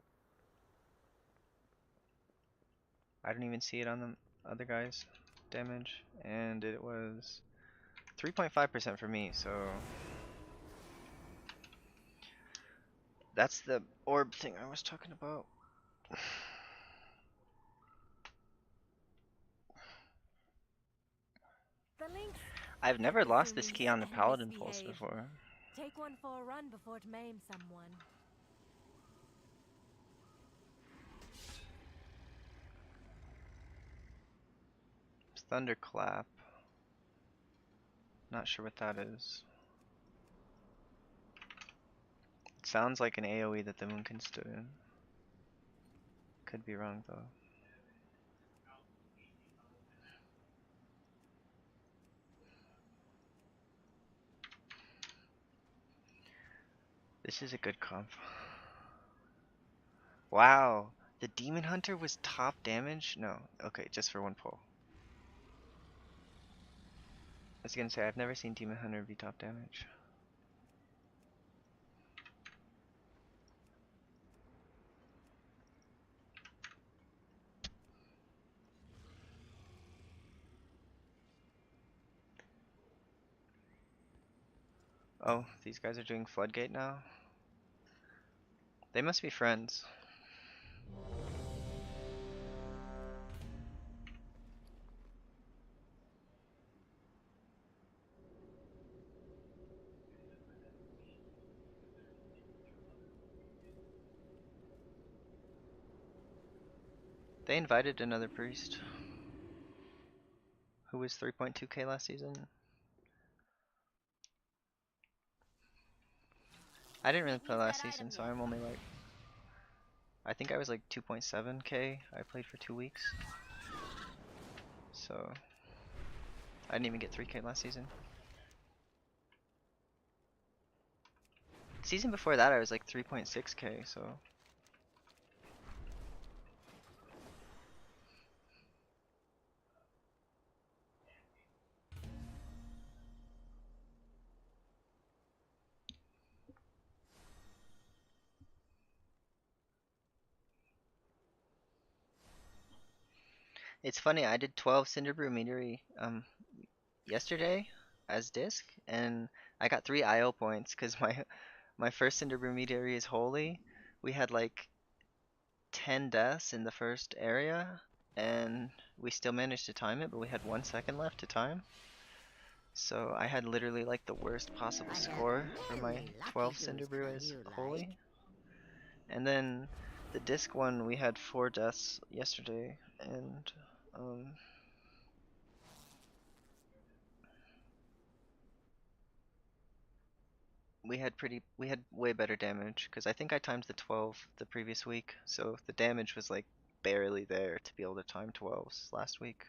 I don't even see it on the other guy's damage, and it was 3.5% for me, so that's the orb thing I was talking about. The links. I've never Get the lost this zoomies key on the and Paladin Pulse misbehave. before. Take one for a run before it maims someone. Thunderclap. Not sure what that is. It sounds like an AoE that the Moonkin stood in. Could be wrong though. This is a good comp. Wow, the Demon Hunter was top damage? No, okay, just for one pull. I was gonna say, I've never seen Demon Hunter be top damage. Oh, these guys are doing Floodgate now? They must be friends. They invited another priest who was 3.2k last season. I didn't really play last season, so I'm only like, I think I was like 2.7k. I played for 2 weeks. So I didn't even get 3k last season. Season before that I was like 3.6k, so it's funny, I did 12 Cinderbrew metery yesterday as disc, and I got 3 IO points because my first Cinderbrew metery is holy. We had like 10 deaths in the first area, and we still managed to time it, but we had 1 second left to time. So I had literally like the worst possible score for my 12 Cinderbrew as holy. And then the disc one, we had 4 deaths yesterday, and we had way better damage because I think I timed the 12 the previous week, so the damage was like barely there to be able to time 12s last week.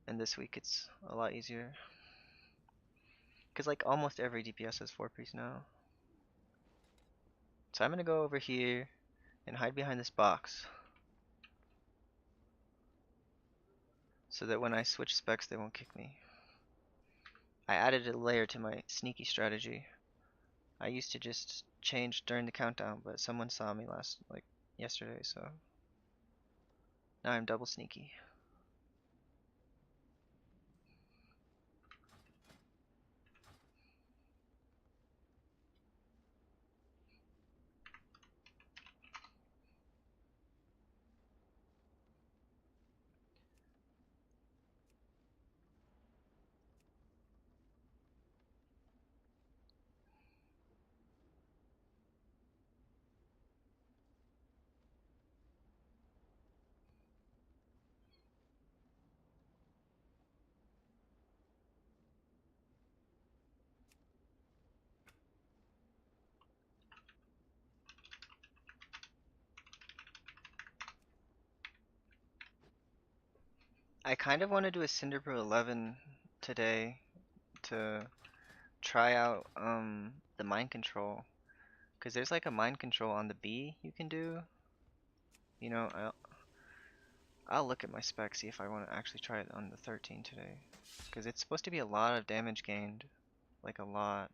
And this week it's a lot easier because like almost every DPS has 4 priest now. So I'm gonna go over here and hide behind this box so that when I switch specs they won't kick me. I added a layer to my sneaky strategy. I used to just change during the countdown, but someone saw me yesterday, so now I'm double sneaky. I kind of want to do a Cinderbrew 11 today to try out the mind control, because there's like a mind control on the B you can do. You know, I'll look at my spec, see if I want to actually try it on the 13 today, because it's supposed to be a lot of damage gained, like a lot.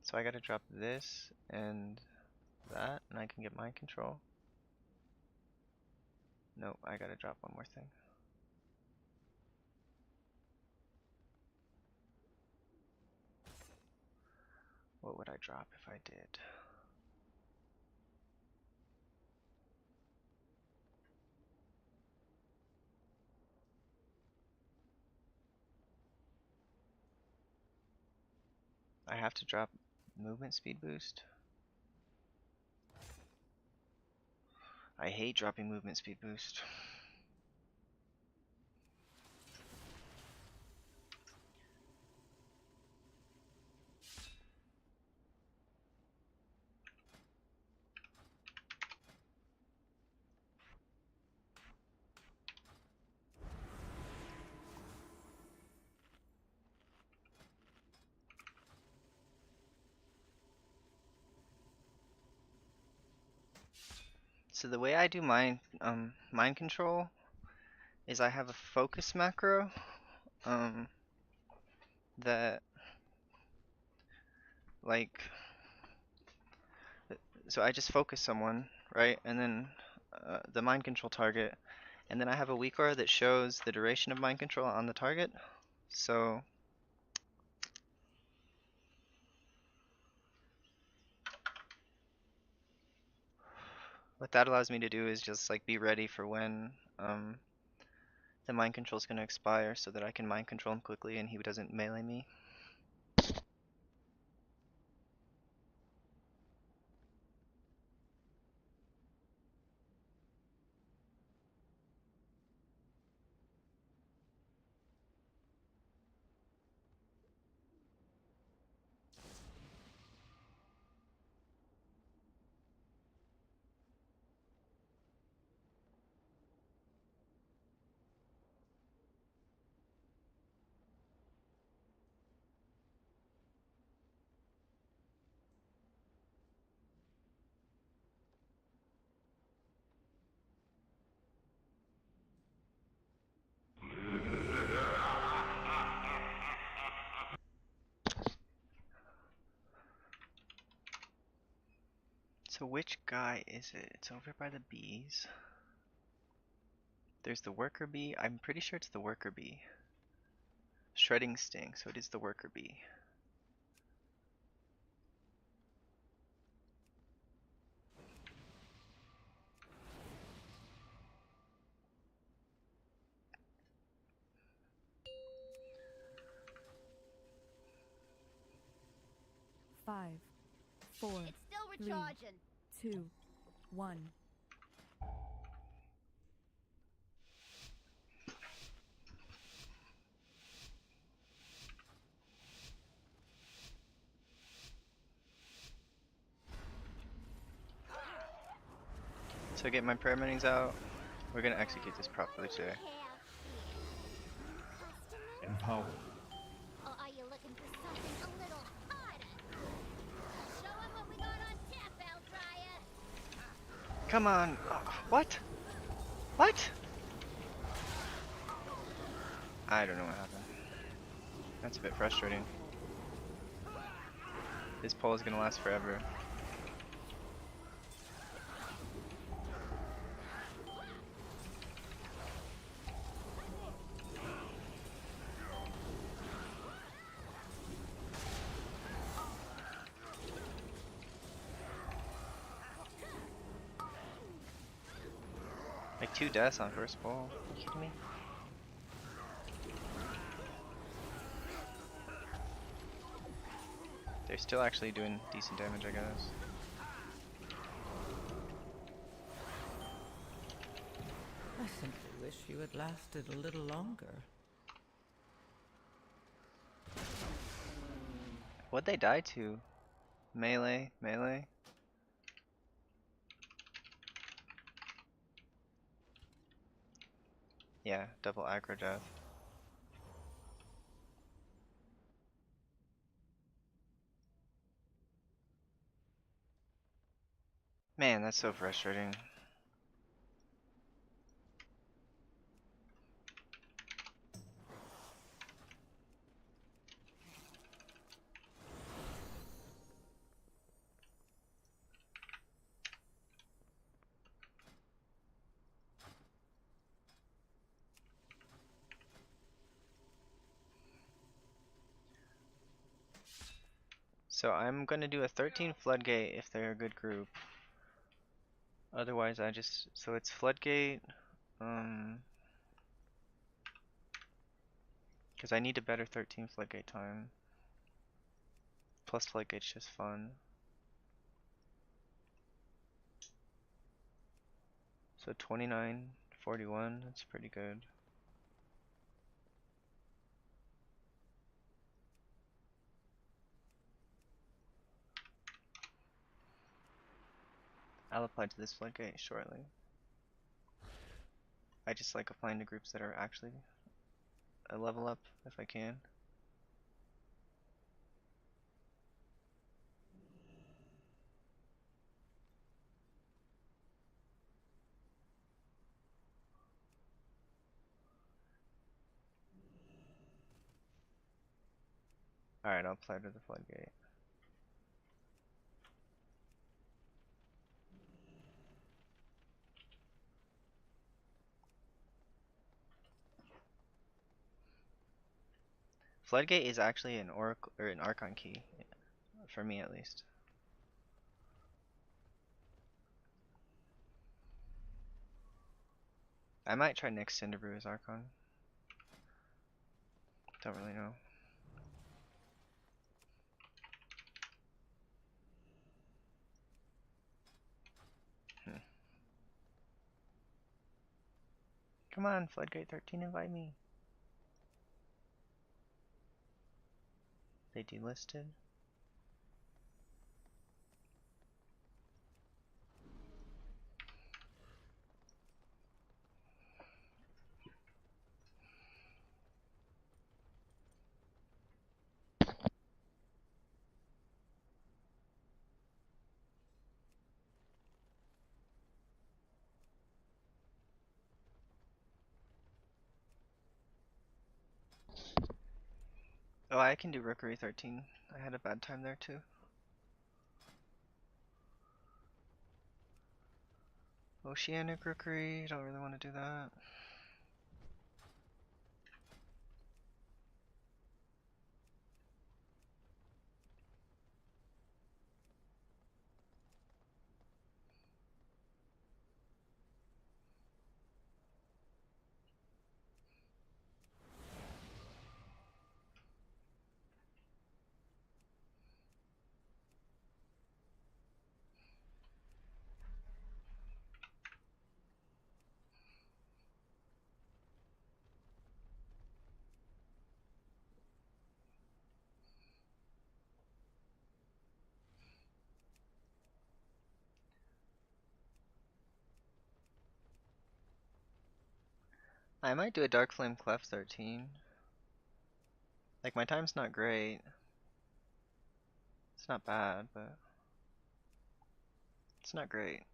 So I gotta drop this and that, and I can get mind control. Nope, I gotta drop one more thing. What would I drop if I did? I have to drop movement speed boost. I hate dropping movement speed boost. So the way I do mind control is I have a focus macro that like so I just focus someone, right? And then the mind control target, and then I have a weak aura that shows the duration of mind control on the target. So what that allows me to do is just like be ready for when the mind control is going to expire so that I can mind control him quickly and he doesn't melee me. So which guy is it? It's over by the bees. There's the worker bee. I'm pretty sure it's the worker bee. Shredding sting, so it is the worker bee. Five, four, It's still three, recharging. 2, 1. So get my paramedics out. We're gonna execute this properly today. Empower. Or are you looking for something a little harder? Show 'em what we got on tap, Alfryer. Come on. What? What? I don't know what happened. That's a bit frustrating. This poll is gonna last forever. Like 2 deaths on first poll. Are you kidding me? They're still actually doing decent damage, I guess. I simply wish you had lasted a little longer. What'd they die to? Melee? Melee? Yeah, double aggro death. Man, that's so frustrating. So I'm gonna do a 13 floodgate if they're a good group. Otherwise so it's floodgate, because I need a better 13 floodgate time. Plus floodgate's just fun. So 29, 41, that's pretty good. I'll apply to this floodgate shortly. I just like applying to groups that are actually a level up if I can. Alright, I'll play to the floodgate. Floodgate is actually an oracle or an archon key, for me at least. I might try next Cinderbrew as archon. Don't really know. Come on, Floodgate 13, invite me. They delisted. Oh, I can do Rookery 13. I had a bad time there too. Oceanic Rookery, don't really want to do that. I might do a Dark Flame Clef 13. Like, my time's not great. It's not bad, but it's not great.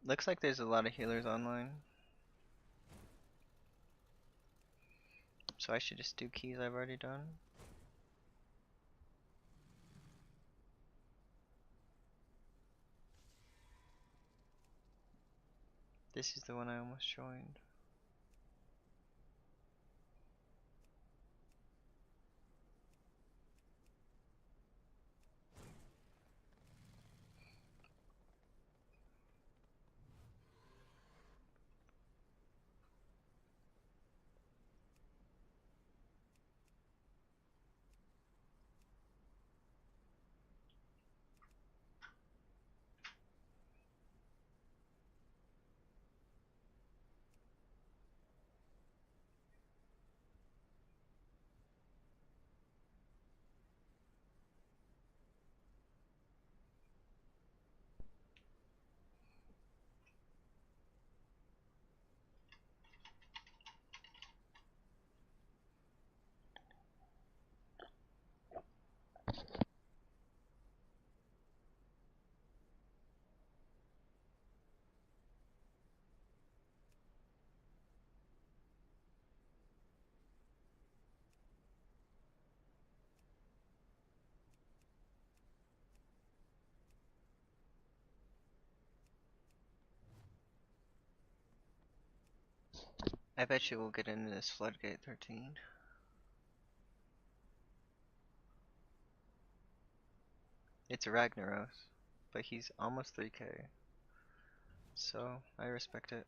Looks like there's a lot of healers online. So I should just do keys I've already done. This is the one I almost joined. I bet you we'll get into this Floodgate 13. It's Ragnaros, but he's almost 3k. So, I respect it.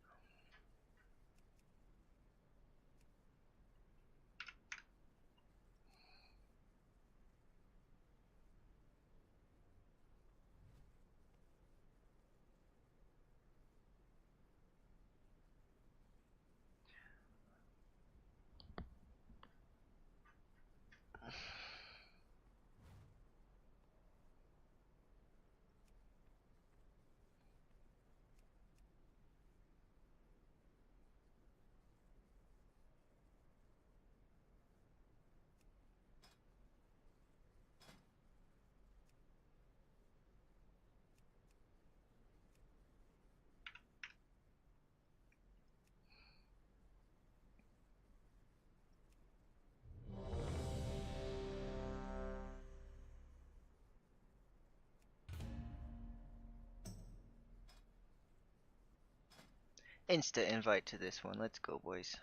Insta invite to this one. Let's go, boys.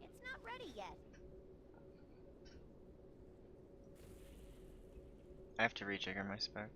It's not ready yet. I have to rejigger my spec.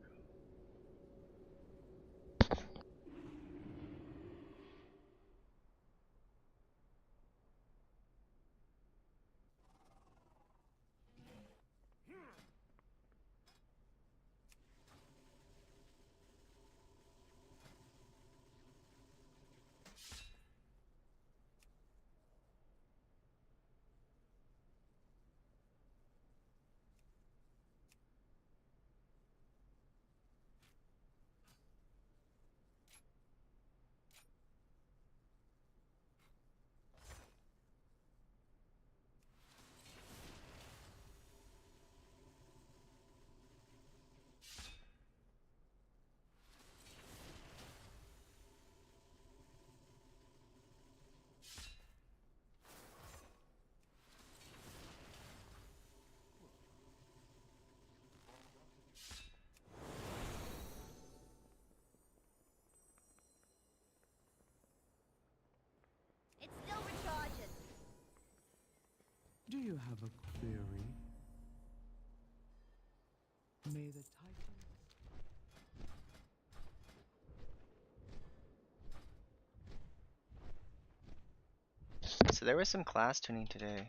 It's still recharging. Do you have a query? May the Titan... So there was some class tuning today.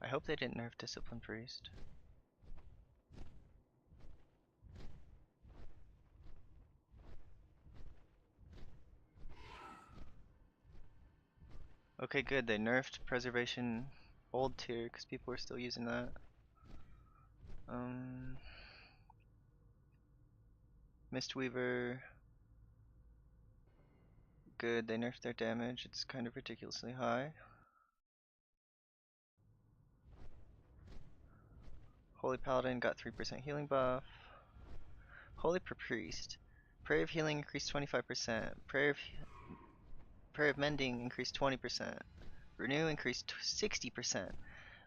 I hope they didn't nerf Discipline Priest. Okay, good. They nerfed Preservation old tier because people were still using that. Mistweaver. Good. They nerfed their damage. It's kind of ridiculously high. Holy Paladin got 3% healing buff. Holy Priest. Prayer of Healing increased 25%. Prayer of Mending increased 20%. Renew increased 60%.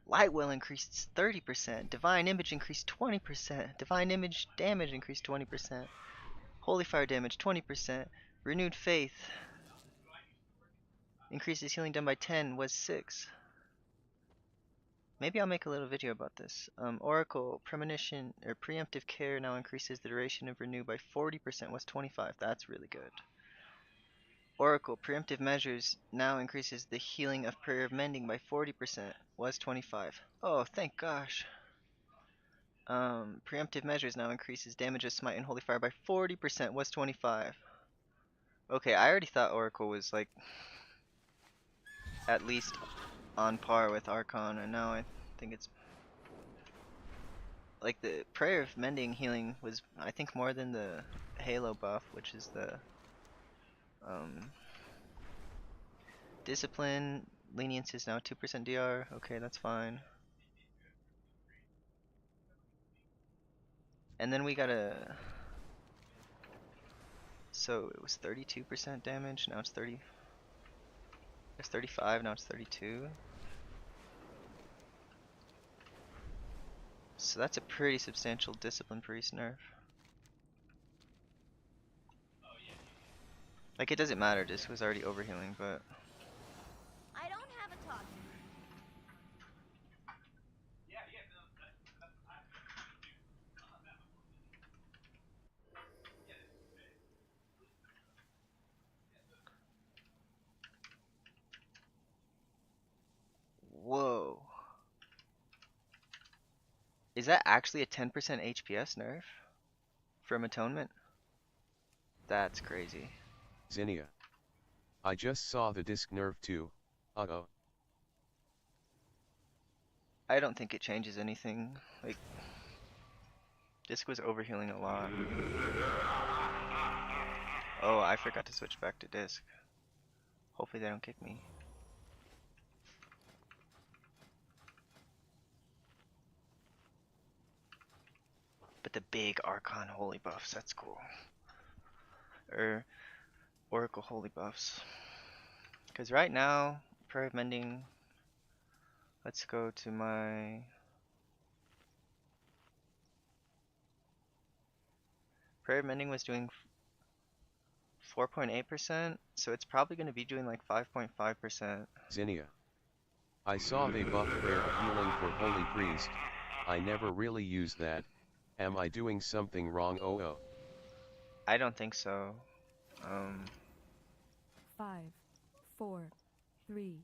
Light Will increased 30%. Divine Image increased 20%. Divine Image damage increased 20%. Holy Fire damage 20%. Renewed Faith increases healing done by 10 was 6. Maybe I'll make a little video about this. Oracle Premonition or Preemptive Care now increases the duration of Renew by 40% was 25. That's really good. Oracle Preemptive Measures now increases the healing of Prayer of Mending by 40% was 25. Oh, thank gosh. Preemptive Measures now increases damage of Smite and Holy Fire by 40% was 25. Okay, I already thought Oracle was like at least on par with Archon, and now I think it's like the Prayer of Mending healing was I think more than the Halo buff, which is the Discipline lenience is now 2% DR. Okay, that's fine. And then we got a so it was 32% damage, now it's 30. It's 35, now it's 32. So that's a pretty substantial Discipline Priest nerf. Like, it doesn't matter, Disc was already overhealing, but... I don't have a talk. Whoa. Is that actually a 10% HPS nerf? From Atonement? That's crazy. Zinnia. I just saw the disc nerf too. Uh-oh. I don't think it changes anything. Like, Disc was overhealing a lot. Oh, I forgot to switch back to Disc. Hopefully they don't kick me. But the big Archon holy buffs, that's cool. Oracle holy buffs. Because right now, prayer of mending. Let's go to my. Prayer of mending was doing 4.8%, so it's probably going to be doing like 5.5%. Zinnia. I saw they buffed Prayer of Healing for Holy Priest. I never really used that. Am I doing something wrong? Oh. I don't think so. 5, 4, 3, 2,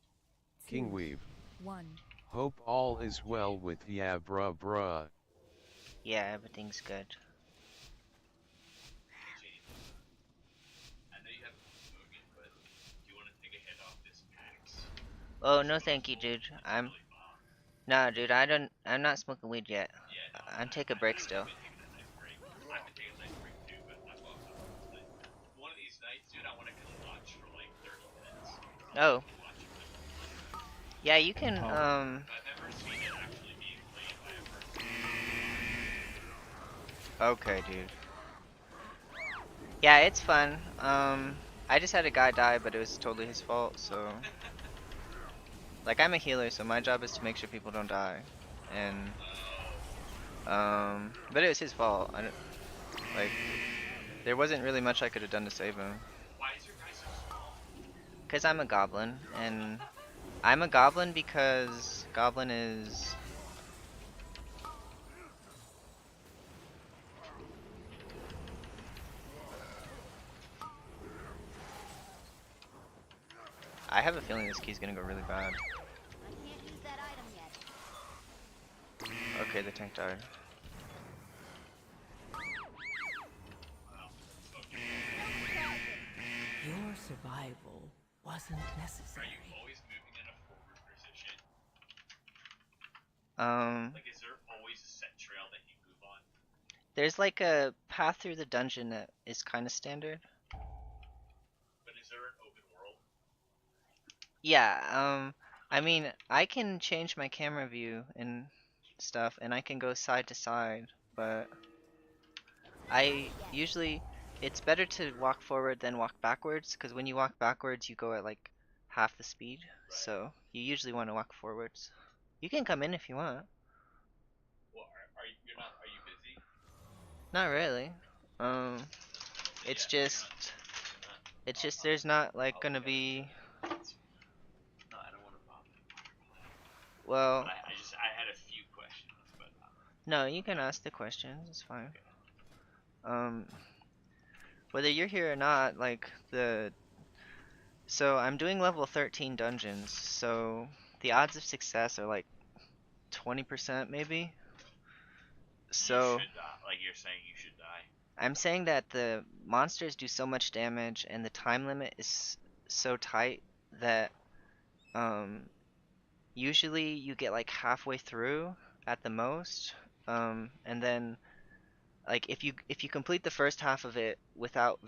King Weave. 1. Hope all is well with ya bruh. Yeah, everything's good. I know you haven't been smoking, but do you want to take a hit off this axe? Oh, no thank you, dude. Nah, dude, I'm not smoking weed yet. Yeah, no, I'm taking a break still. I've been taking a nice break. I've been taking a nice break too, but I love it. One of these nights, dude, I want to come watch for like 30 minutes. Oh. Yeah, you can, I've never seen it actually being played by a person. Okay, dude. Yeah, it's fun. I just had a guy die, but it was totally his fault, so... Like, I'm a healer, so my job is to make sure people don't die. And... But it was his fault. I don't... Like... There wasn't really much I could have done to save him. Why is your guy so small? Because I'm a goblin, and... I'm a goblin because... Goblin is... I have a feeling this key's gonna go really bad. I can't use that item yet. Okay, the tank died. Your survival wasn't necessary. Are you always moving in a forward position? Like, is there always a set trail that you move on? There's like a path through the dungeon that is kind of standard. But is there an open world? Yeah, I mean, I can change my camera view and stuff, and I can go side to side, but I usually, it's better to walk forward than walk backwards, because when you walk backwards, you go at like half the speed, so you usually want to walk forwards. You can come in if you want. Well, are you busy? Not really. It's just there's not like gonna be. No, I don't want to bother. Well, I had a few questions, but no, you can ask the questions. It's fine. Whether you're here or not, like so I'm doing level 13 dungeons, so the odds of success are like 20% maybe. So you should die. Like, you're saying you should die. I'm saying that the monsters do so much damage and the time limit is so tight that usually you get like halfway through at the most, and then like if you complete the first half of it without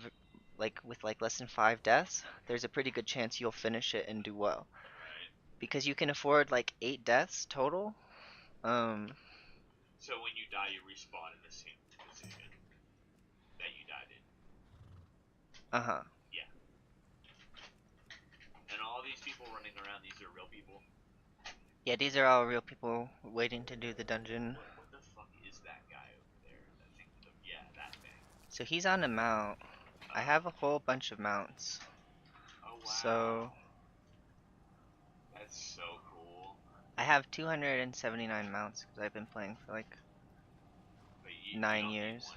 with like less than 5 deaths, there's a pretty good chance you'll finish it and do well. Right. Because you can afford like 8 deaths total. So when you die, you respawn in the same position that you died in. Uh-huh. Yeah. And all these people running around, these are real people? Yeah, these are all real people waiting to do the dungeon. What the fuck is that guy over there? That thing with the, yeah, that thing. So he's on a mount. I have a whole bunch of mounts. Oh, wow. So That's so cool. I have 279 mounts because I've been playing for like 9 years.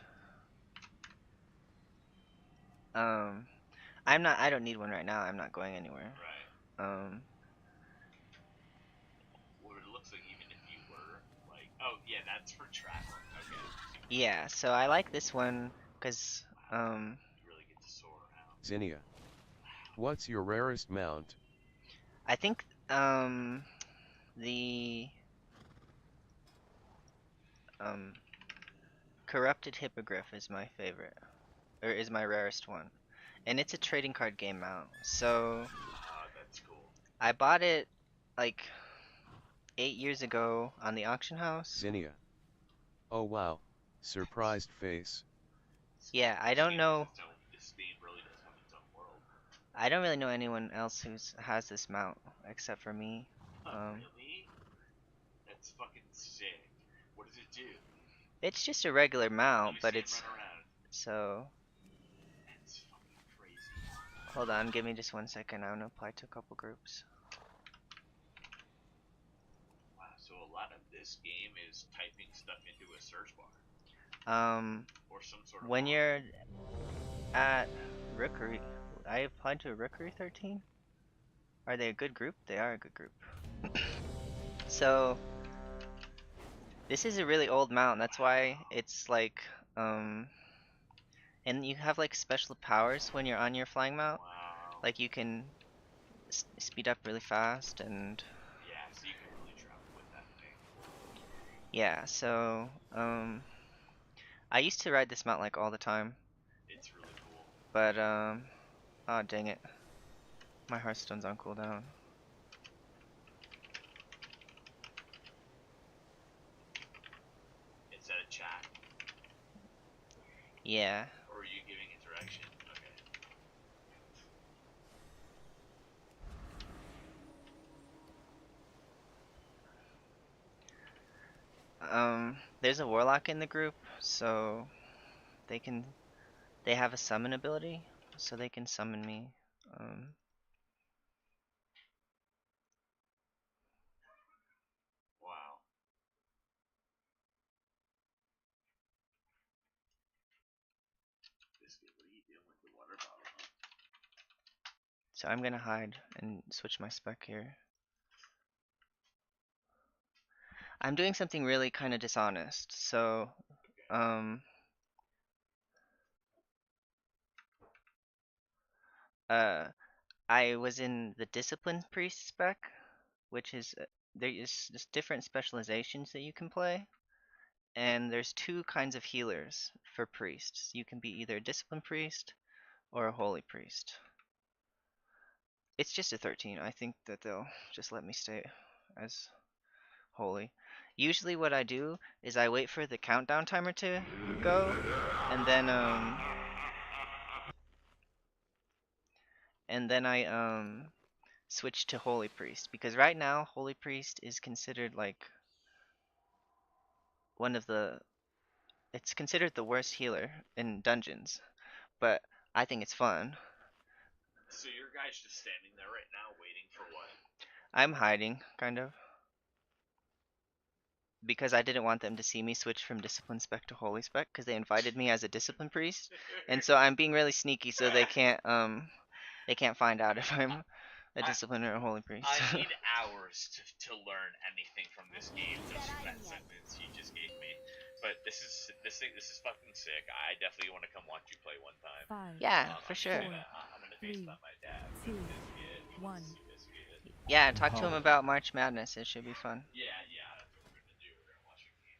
I don't need one right now. I'm not going anywhere. Right. Well, it looks like even if you were, like, oh, yeah, that's for travel. Okay. Yeah, so I like this one because, You really get to soar around. Zinnia. What's your rarest mount? I think, the, Corrupted Hippogriff is my favorite, or is my rarest one. And it's a trading card game mount, so That's cool. I bought it like 8 years ago on the auction house. Zinnia. Oh wow, surprised face. Yeah, I don't know. This game really does have its own world. I don't really know anyone else who has this mount except for me. Really? That's fucking sick. What does it do? It's just a regular mount, Let me but see him it's run around. so. That's fucking crazy. Hold on, give me just 1 second. I'm gonna apply to a couple groups. Wow, so a lot of this game is typing stuff into a search bar. Or some sort of when you're at Rookery, I applied to Rookery 13. Are they a good group? They are a good group. So this is a really old mount. That's why it's like and you have like special powers when you're on your flying mount. Wow. Like you can speed up really fast and Yeah, so you can really travel with that thing. yeah. So I used to ride this mount like all the time. It's really cool. But oh dang it, my Hearthstone's on cooldown. Is that a chat? Yeah. Or are you giving it direction? Okay. There's a warlock in the group, so they have a summon ability, so they can summon me. Wow. Biscuit, what are you doing with the water bottle? So I'm gonna hide and switch my spec here. I'm doing something really kind of dishonest. So, I was in the Discipline Priest spec, which is there is just different specializations that you can play, and there's two kinds of healers for priests. You can be either a Discipline Priest or a Holy Priest. It's just a 13. I think that they'll just let me stay as Holy. Usually what I do is I wait for the countdown timer to go, and then I switch to Holy Priest, because right now Holy Priest is considered like one of the it's considered the worst healer in dungeons, but I think it's fun. So your guy's just standing there right now waiting for what? I'm hiding, kind of. Because I didn't want them to see me switch from Discipline Spec to Holy Spec, because they invited me as a Discipline Priest, and so I'm being really sneaky so they can't find out if I'm a Discipline or a Holy Priest. I need hours to learn anything from this game just from that sentence you just gave me. But this is fucking sick. I definitely want to come watch you play one time. 5. Yeah, for sure. I'm gonna FaceTime my dad. 2, 1. Yeah, talk to him about March Madness. It should be fun. Yeah, that's what we're gonna do. We're gonna watch a game.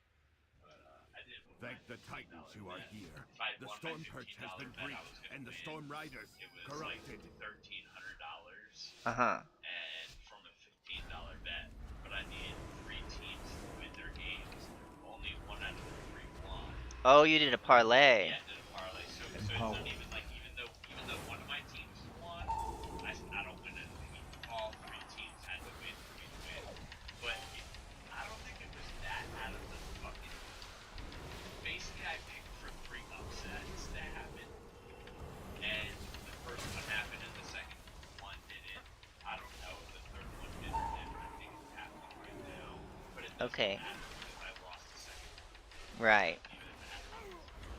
But I did. Thank the Titans you are here. The Storm Perch has been breached, and the Storm Riders corrupted. $1,300. Uh-huh. And from a $15 bet, but I needed 3 teams to win their games. Only 1 out of the 3 won. Oh, you did a parlay. Yeah, I did a parlay. So it's not even like even though one of my teams won, I don't win it. All 3 teams had to win for me to win. But I don't think it was that out of the fucking. Basically, I picked for 3 upsets that happened, and the first one happened, and the second one didn't. I don't know if the third one did or didn't. I think it's happening right now, but it doesn't Okay. matter because I lost the second one. Right.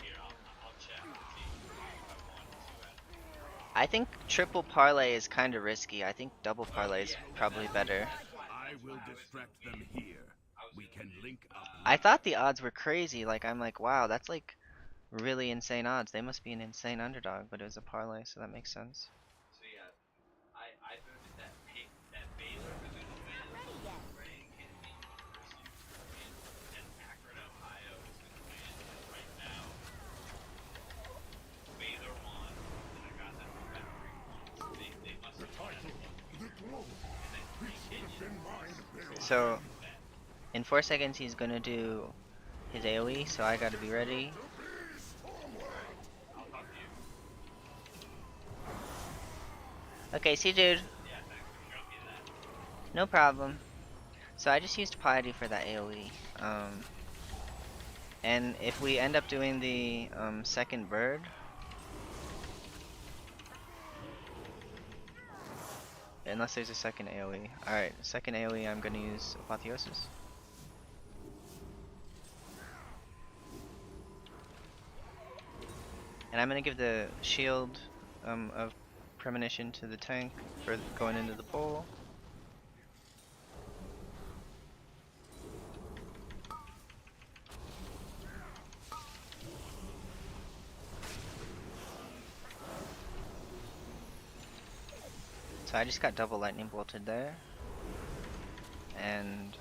Here, I'll check and see if I won 2 out of 3. I think triple parlay is kind of risky. I think double parlay is probably better. I will distract them here. We can link up. I thought the odds were crazy. Like, I'm like, wow, that's like really insane odds. They must be an insane underdog, but it was a parlay, so that makes sense. So yeah, I voted that Baylor was gonna win. Reading Kennedy University was gonna win, and Akron, Ohio was gonna win. And right now, Baylor won, and I got them for that 3 points. They must have won. And then Reading Kennedy. So, in 4 seconds, he's gonna do his AoE, so I gotta be ready. I'll talk to you. Okay, see, dude. No problem. So I just used Piety for that AoE. And if we end up doing the second bird, unless there's a second AoE. Alright, second AoE, I'm gonna use Apotheosis. And I'm gonna give the shield of premonition to the tank for going into the pole. So I just got double lightning bolted there. And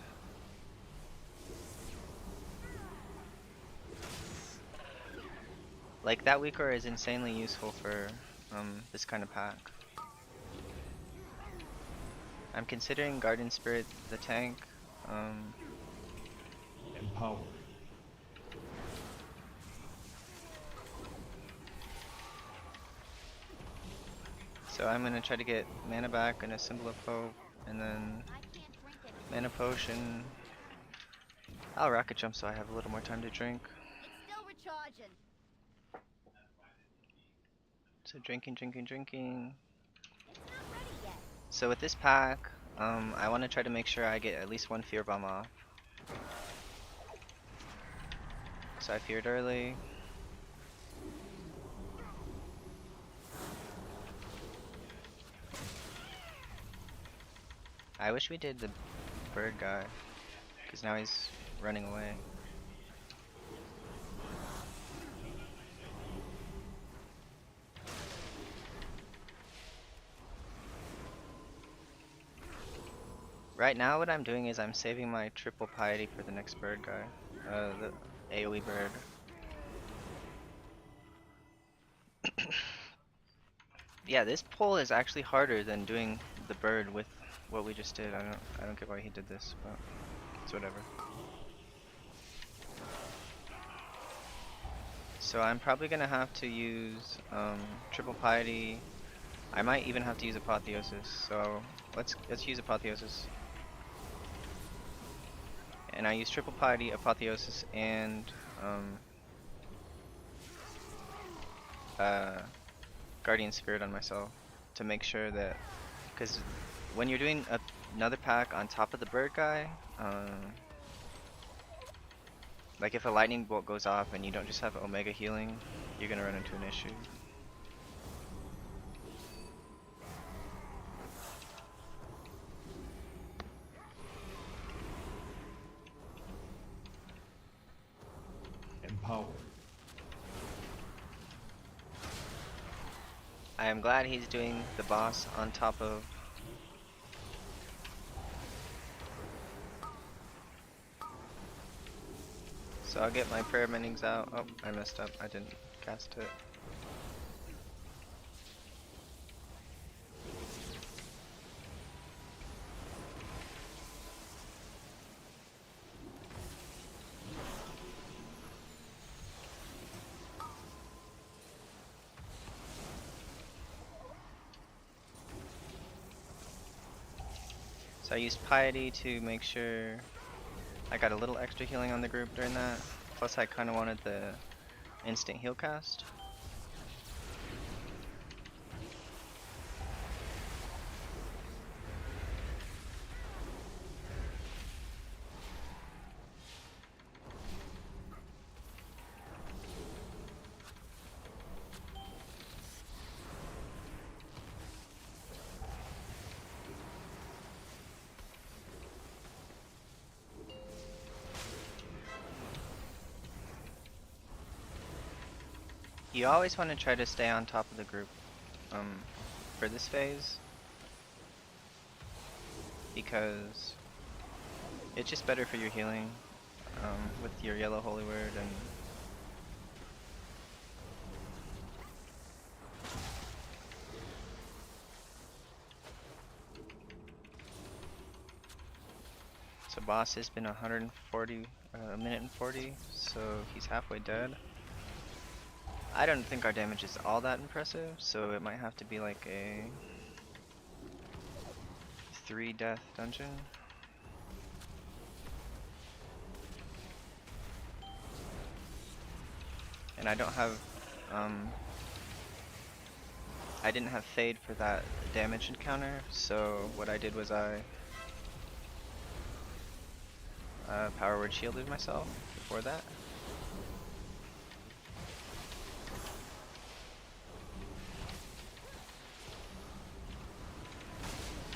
like that weaker is insanely useful for this kind of pack. I'm considering Guardian Spirit the tank. Empowered. So I'm gonna try to get mana back and a symbol of hope, and then mana potion. I'll rocket jump so I have a little more time to drink. It's still recharging. So drinking. It's not ready yet. So with this pack, I want to try to make sure I get at least one fear bomb off. So I feared early. I wish we did the bird guy, because now he's running away. Right now what I'm doing is I'm saving my triple piety for the next bird guy. The AoE bird. Yeah, this pull is actually harder than doing the bird with what we just did. I don't get why he did this, but it's whatever. So I'm probably gonna have to use triple piety. I might even have to use apotheosis. So let's use apotheosis. And I use triple piety, apotheosis, and guardian spirit on myself to make sure that, because when you're doing another pack on top of the bird guy, like if a lightning bolt goes off and you don't just have omega healing, you're gonna run into an issue. Empowered. I am glad he's doing the boss on top of. So I'll get my prayer mendings out. Oh, I messed up. I didn't cast it. So I used piety to make sure I got a little extra healing on the group during that. Plus I kind of wanted the instant heal cast. You always want to try to stay on top of the group for this phase, because it's just better for your healing with your yellow holy word. And so boss has been 140, a minute and 40, so he's halfway dead. I don't think our damage is all that impressive, so it might have to be like a 3 death dungeon. And I don't have, I didn't have fade for that damage encounter, so what I did was I power word shielded myself before that.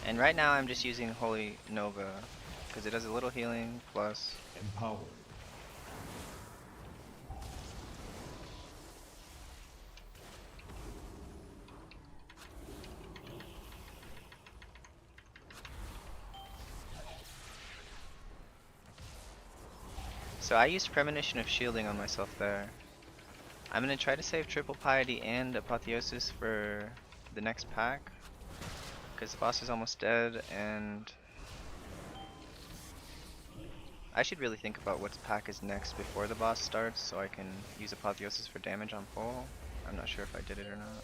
And right now I'm just using Holy Nova because it does a little healing plus Empowered. So I used Premonition of Shielding on myself there. I'm gonna try to save Triple Piety and Apotheosis for the next pack, because the boss is almost dead, and I should really think about what pack is next before the boss starts, so I can use Apotheosis for damage on full. I'm not sure if I did it or not.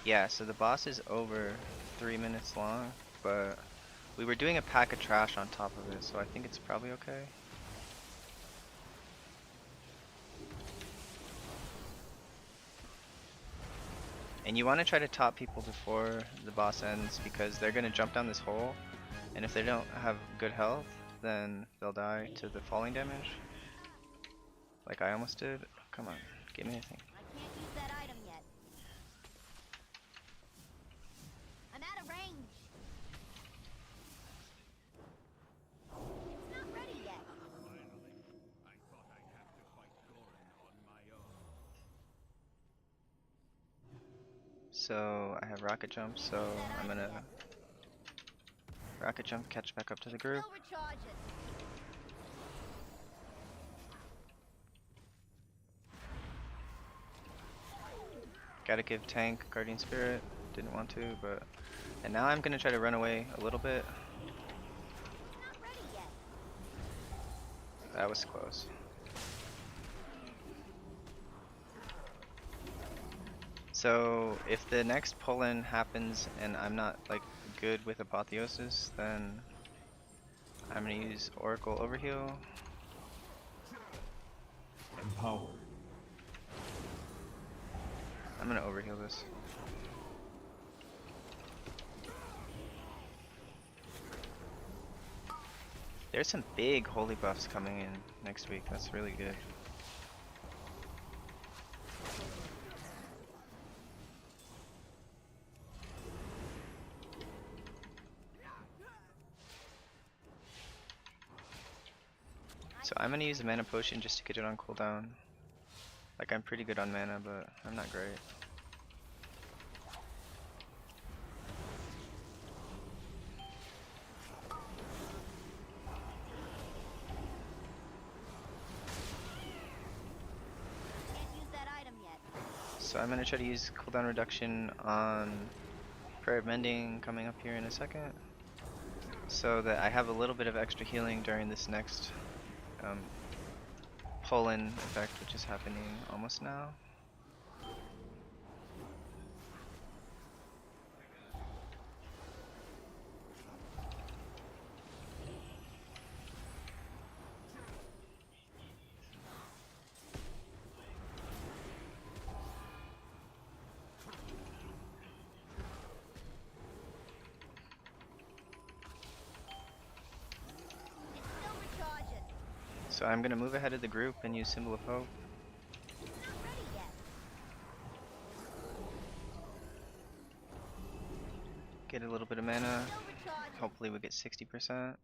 Yeah, so the boss is over 3 minutes long, but we were doing a pack of trash on top of it, so I think it's probably okay. And you want to try to top people before the boss ends, because they're going to jump down this hole, and if they don't have good health, then they'll die to the falling damage. Like I almost did. Come on, give me anything. I can't use that item yet. I'm out of range. It's not ready yet. I thought I'd have to fight Gorin on my own. So I have rocket jump, so I'm gonna rocket jump, catch back up to the group. Still recharging. Gotta give tank Guardian Spirit. Didn't want to, but and now I'm gonna try to run away a little bit. Not ready yet. That was close. So if the next pull-in happens and I'm not like good with Apotheosis, then I'm gonna use Oracle Overheal. Empowered. I'm gonna overheal this. There's some big holy buffs coming in next week. That's really good. So I'm gonna use a mana potion just to get it on cooldown. Like I'm pretty good on mana, but I'm not great. Can't use that item yet. So I'm gonna try to use cooldown reduction on Prayer of Mending coming up here in a second, so that I have a little bit of extra healing during this next pull-in effect, which is happening almost now. It's still recharging. So I'm gonna move ahead of the group and use Symbol of Hope. It's not ready yet. Get a little bit of mana. Still recharging. Hopefully we get 60%.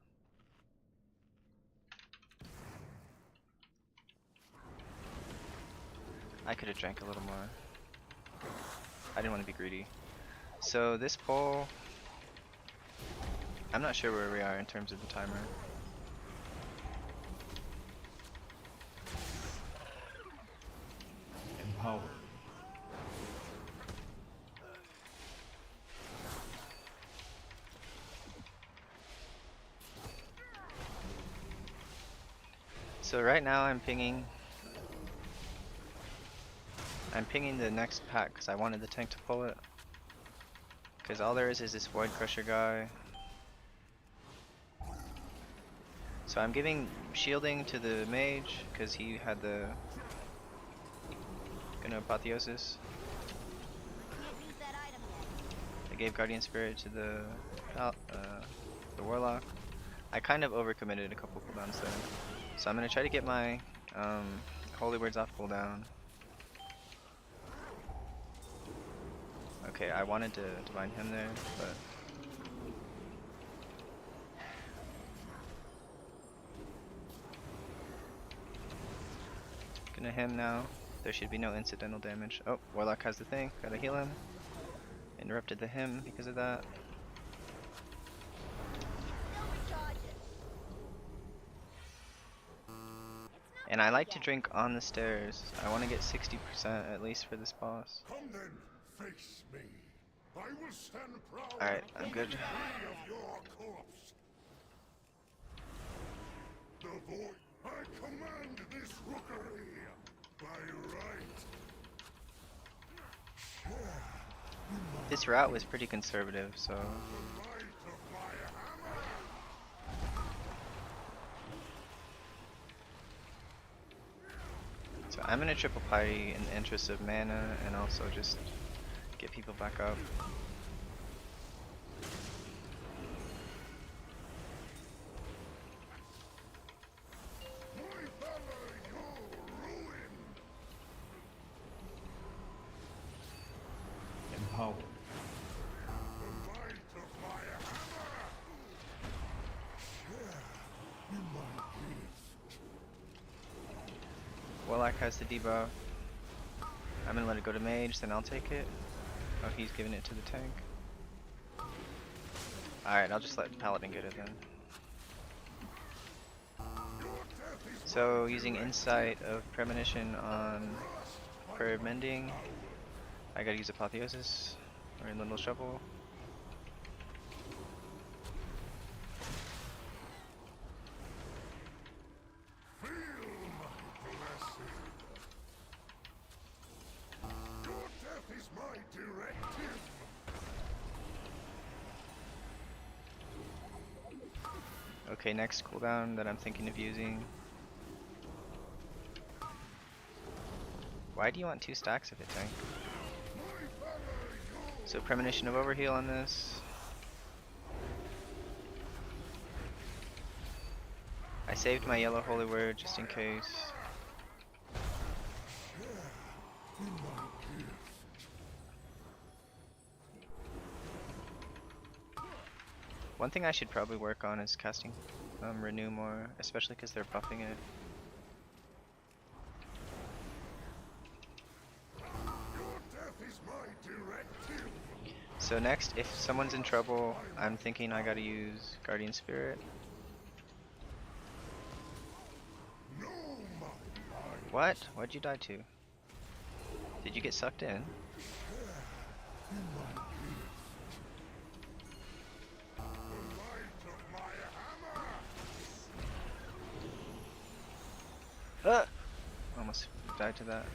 I could have drank a little more. I didn't want to be greedy. So this pull, I'm not sure where we are in terms of the timer. Empowered. So right now I'm pinging. I'm pinging the next pack because I wanted the tank to pull it. Because all there is this Void Crusher guy. So I'm giving shielding to the mage because he had the Apotheosis. I gave Guardian Spirit to the Warlock. I kind of overcommitted a couple cooldowns there. So I'm going to try to get my Holy Words off cooldown. Okay, I wanted to divine him there, but... Gonna him now. There should be no incidental damage. Oh, Warlock has the thing. Gotta heal him. Interrupted the him because of that. And I like to drink on the stairs. I want to get 60% at least for this boss. Come then, face me. I will stand proud. Alright, I'm good. Of your corpse. The void. I command this rookery by right. This route was pretty conservative, so... So I'm gonna triple party in the interest of mana and also just get people back up. Empowered. Warlock has the debuff. I'm gonna let it go to mage, then I'll take it. Oh, he's giving it to the tank. Alright, I'll just let Paladin get it then. So, using Insight of Premonition on Prayer of Mending, I gotta use Apotheosis, or in Little Shovel. Okay, next cooldown that I'm thinking of using. Why do you want 2 stacks of it, tank? So Premonition of Overheal on this. I saved my yellow holy word just in case. One thing I should probably work on is casting Renew more, especially because they're buffing it. So next, if someone's in trouble, I'm thinking I gotta use Guardian Spirit. What? What'd you die to? Did you get sucked in? Almost died to that.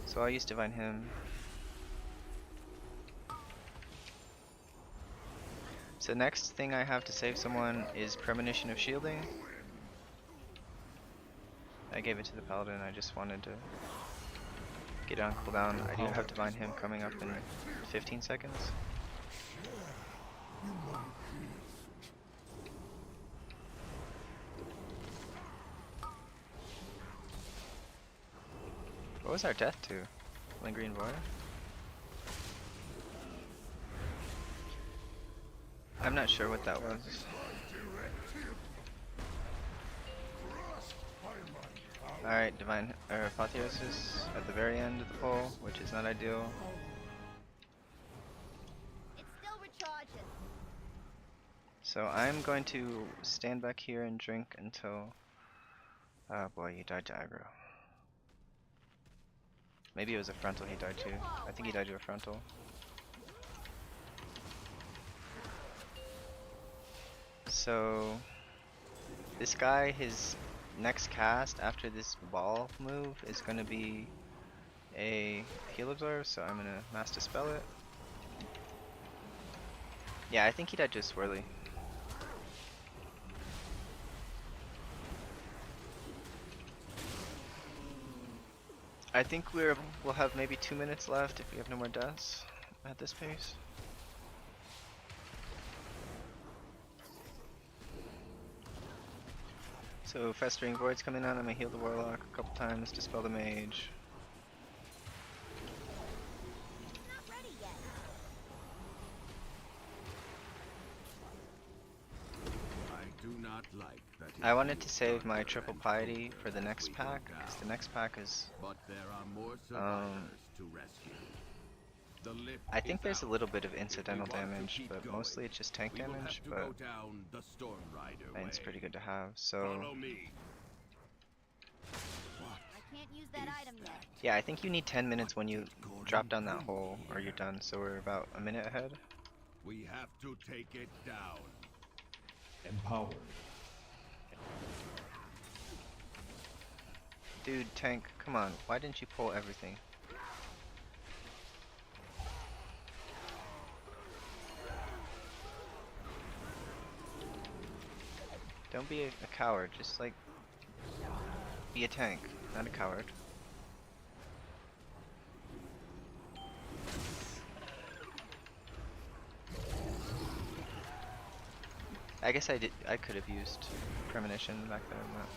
So I'll use Divine Hymn. So next thing I have to save someone is Premonition of Shielding. I gave it to the Paladin, I just wanted to get it on cooldown. I do have Divine Hymn coming up in 15 seconds. What was our death to? Lingering Void? I'm not sure what that was. Alright, Divine Apotheosis at the very end of the pull, which is not ideal. It still recharges. So I'm going to stand back here and drink until... Oh boy, he died to aggro. Maybe it was a frontal he died to. I think he died to a frontal. So this guy, his next cast after this ball move is going to be a heal absorb, so I'm gonna mass dispel it. Yeah, I think he died just swirly. I think we'll have maybe 2 minutes left if we have no more deaths at this pace. So Festering Void's coming out, I'm gonna heal the Warlock a couple times, dispel the Mage. I do not like that. I wanted to save my triple piety for the next pack, because the next pack is But there are more survivors to rescue. The lift I think is there's a out. little bit of If we incidental want to damage, keep but going, mostly it's just tank we will have damage, to but go down the Storm Rider I think it's way. pretty good to have, so Follow me. I can't use that item yet. yeah, I think you need 10 minutes when you drop down that hole, or you're done, so we're about a minute ahead. We have to take it down. Empowered. Dude, tank, come on, why didn't you pull everything? Don't be a coward, just like be a tank, not a coward. I guess I could have used premonition back there, but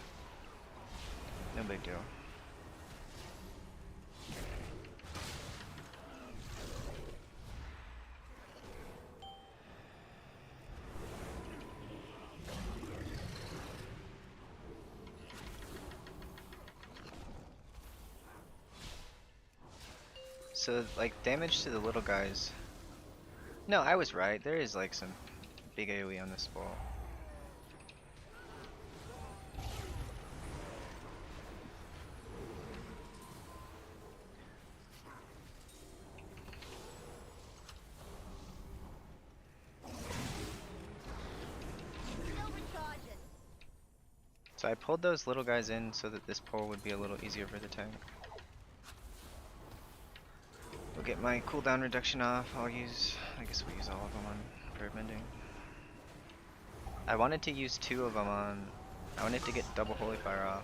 no big deal. So, like, damage to the little guys. No, I was right. There is, like, some big AoE on this ball. So I pulled those little guys in so that this pull would be a little easier for the tank. We'll get my cooldown reduction off. I guess we'll use all of them on Verb Mending. I wanted to use 2 of them on, I wanted to get double Holy Fire off.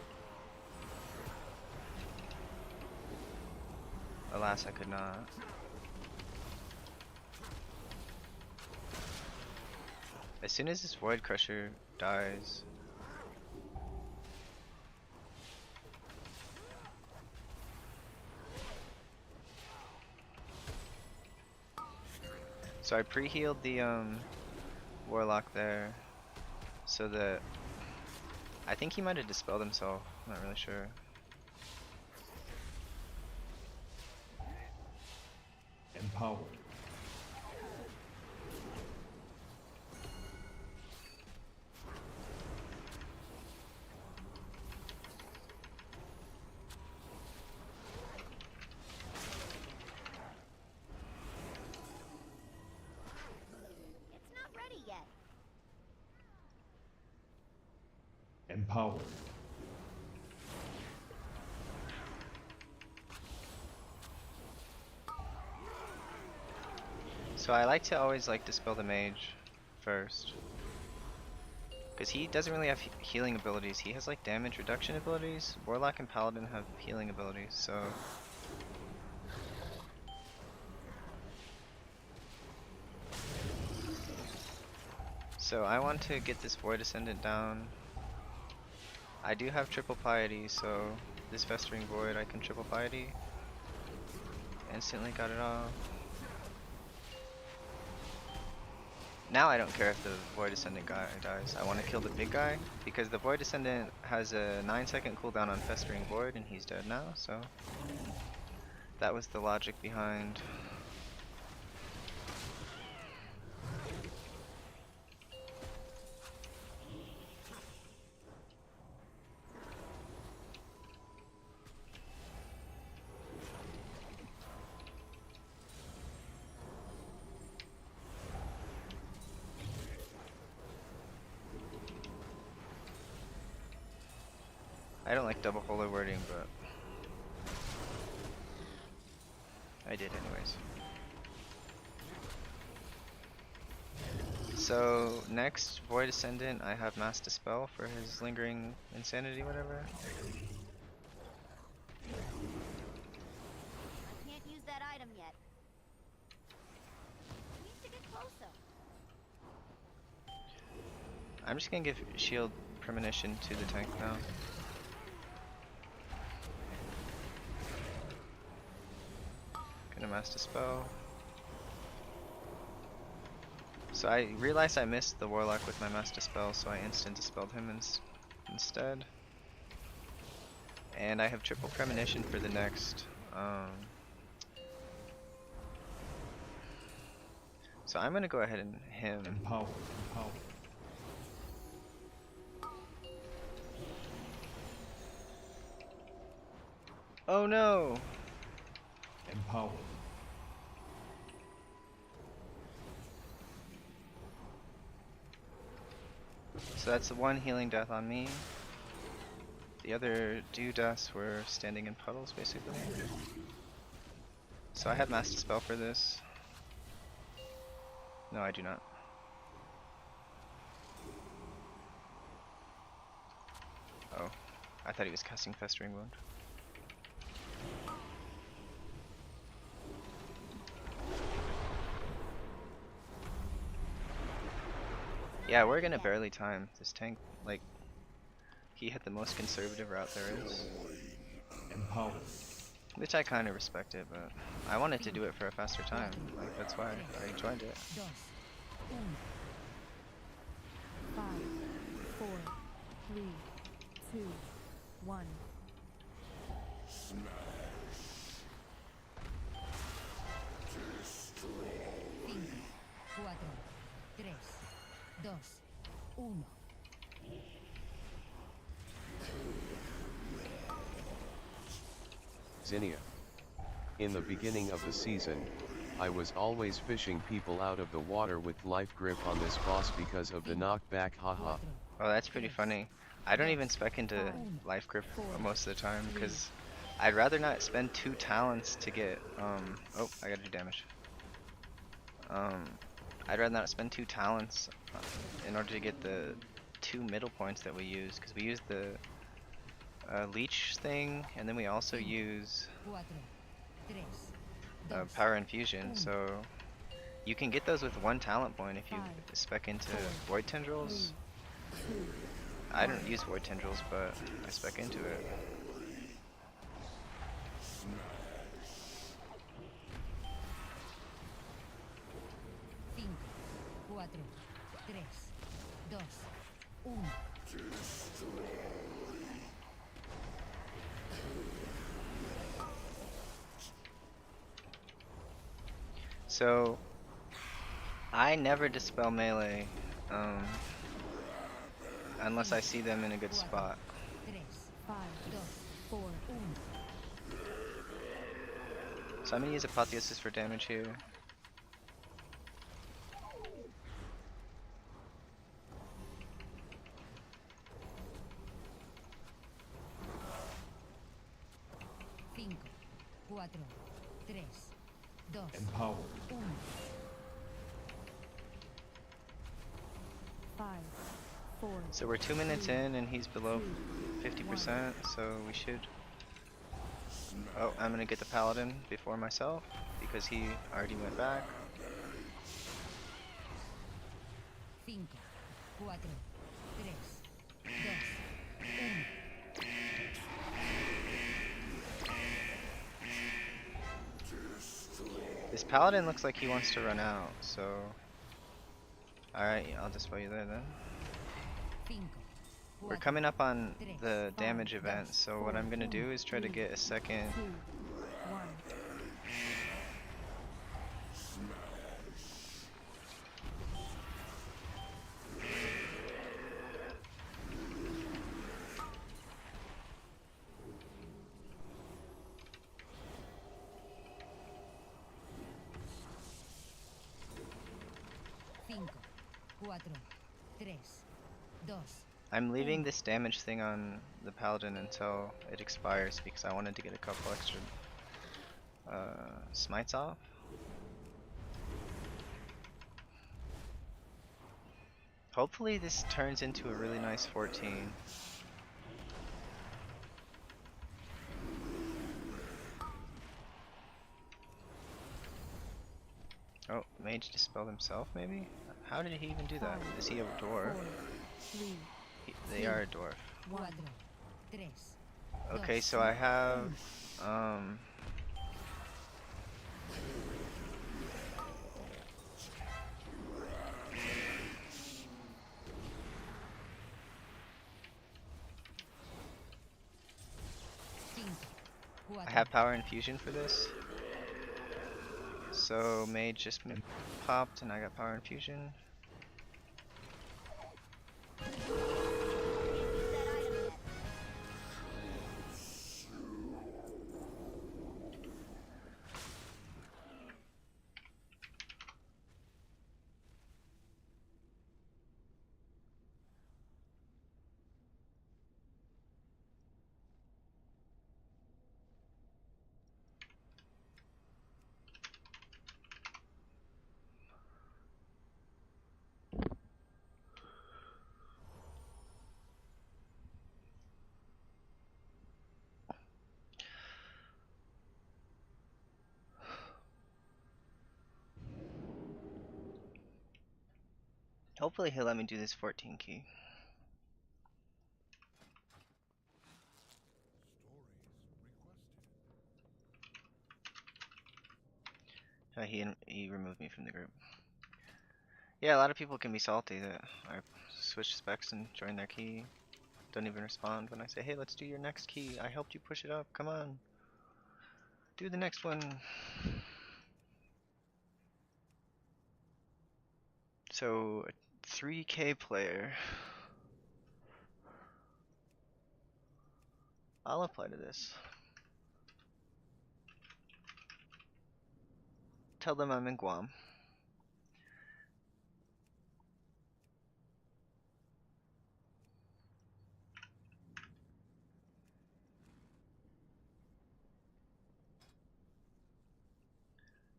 Alas, I could not. As soon as this Void Crusher dies, so I pre-healed the Warlock there, so that I think he might have dispelled himself. I'm not really sure. Empowered. It's not ready yet. Empowered. So I like to always dispel the mage first, because he doesn't really have healing abilities. He has like damage reduction abilities. Warlock and Paladin have healing abilities, so I want to get this Void Ascendant down. I do have triple piety, so this Festering Void I can triple piety. Instantly got it off. Now I don't care if the Void Ascendant guy dies. I want to kill the big guy, because the Void Ascendant has a 9-second cooldown on Festering Void, and he's dead now, so that was the logic behind. I don't like double holy wording, but I did anyways. So next, Void Ascendant, I have Mass Dispel for his lingering insanity, whatever. I can't use that item yet. Needs to get closer. I'm just gonna give shield premonition to the tank now. Gonna Mass Dispel. So I realized I missed the Warlock with my Mass Dispel, so I instant dispelled him instead. And I have triple premonition for the next. So I'm gonna go ahead and him. Empower. Oh no! Empower. So that's the one healing death on me. The other 2 deaths were standing in puddles, basically. So I have Mass Dispel for this. No, I do not. Oh, I thought he was casting Festering Wound. Yeah, we're gonna barely time this tank. Like, he hit the most conservative route there is. Empower. Which I kind of respect it, but I wanted to do it for a faster time. Like, that's why I joined it. 5, 4, 3, 2, 1. 4, 3, 2, 1. Zinnia. In the beginning of the season, I was always fishing people out of the water with life grip on this boss because of the knockback, haha. Oh, that's pretty funny. I don't even spec into life grip most of the time because I'd rather not spend 2 talents to get oh, I gotta do damage. I'd rather not spend 2 talents in order to get the 2 middle points that we use, because we use the leech thing, and then we also use power infusion. So you can get those with 1 talent point if you spec into void tendrils. I don't use void tendrils, but I spec into it. 4, 3, 2, 1. So I never dispel melee unless I see them in a good spot. 5, 4, 1. So I'm gonna use Apotheosis for damage here. Empower. 5, 4. So we're 2 minutes in and he's below 50%, so we should... Oh, I'm gonna get the Paladin before myself because he already went back. 5, 4, 3, 2, 1. This Paladin looks like he wants to run out, so... Alright, I'll dispel you there then. We're coming up on the damage event, so what I'm gonna do is try to get a second... I'm leaving this damage thing on the Paladin until it expires because I wanted to get a couple extra smites off. Hopefully this turns into a really nice 14. Oh, mage dispelled himself maybe? How did he even do that? Is he a dwarf? They are a dwarf. Okay, so I have I have power infusion for this. So mage just popped and I got power infusion. Hopefully he'll let me do this 14 key. He removed me from the group. Yeah, a lot of people can be salty that I switch specs and join their key. Don't even respond when I say, hey, let's do your next key. I helped you push it up. Come on. Do the next one. So, a 3K player. I'll apply to this. Tell them I'm in Guam.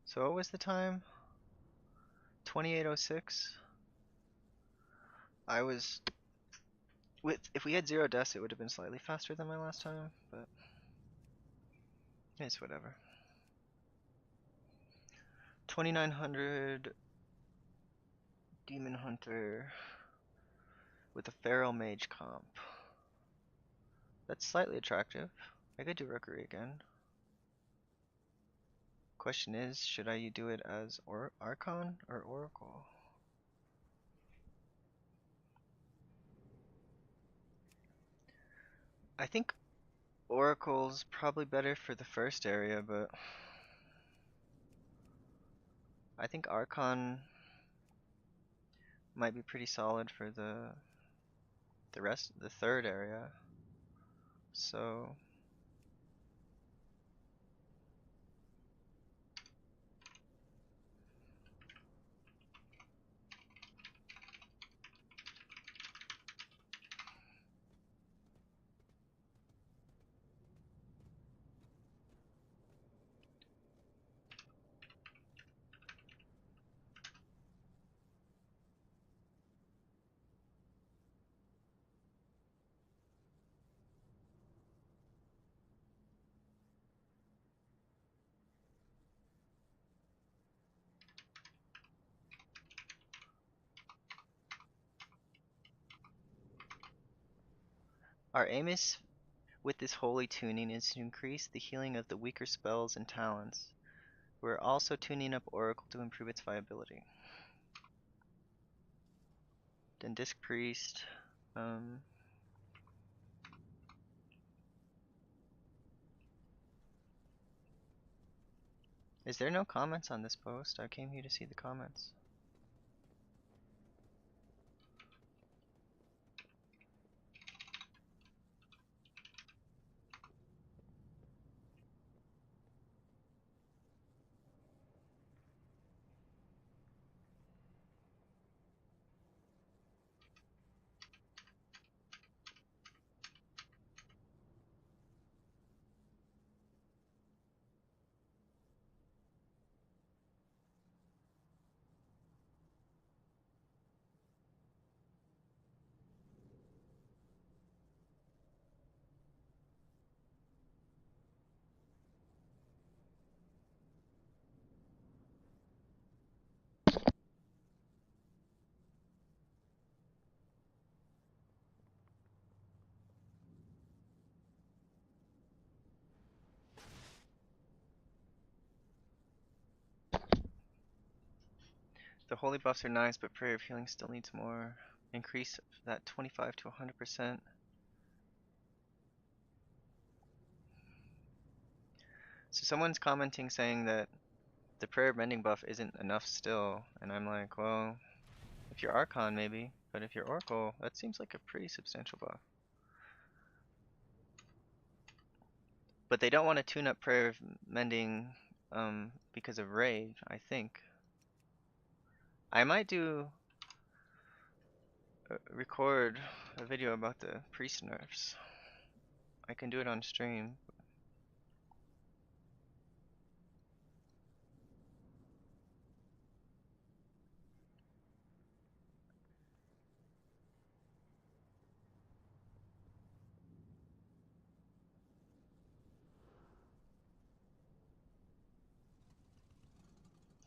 So what was the time? 28:06. I was if we had 0 deaths, it would have been slightly faster than my last time, but it's whatever. 2900 Demon Hunter with a Feral Mage comp. That's slightly attractive. I could do Rookery again. Question is, should I do it as Archon or Oracle? I think Oracle's probably better for the first area, but I think Archon might be pretty solid for the third area. So our aim is with this holy tuning is to increase the healing of the weaker spells and talents. We're also tuning up Oracle to improve its viability. Then Disc Priest. Is there no comments on this post? I came here to see the comments. The holy buffs are nice, but prayer of healing still needs more. Increase that 25 to 100%. So someone's commenting saying that the prayer of mending buff isn't enough still, and I'm like, well, if you're Archon maybe, but if you're Oracle, that seems like a pretty substantial buff. But they don't want to tune up prayer of mending because of rage, I think. I might record a video about the priest nerfs. I can do it on stream.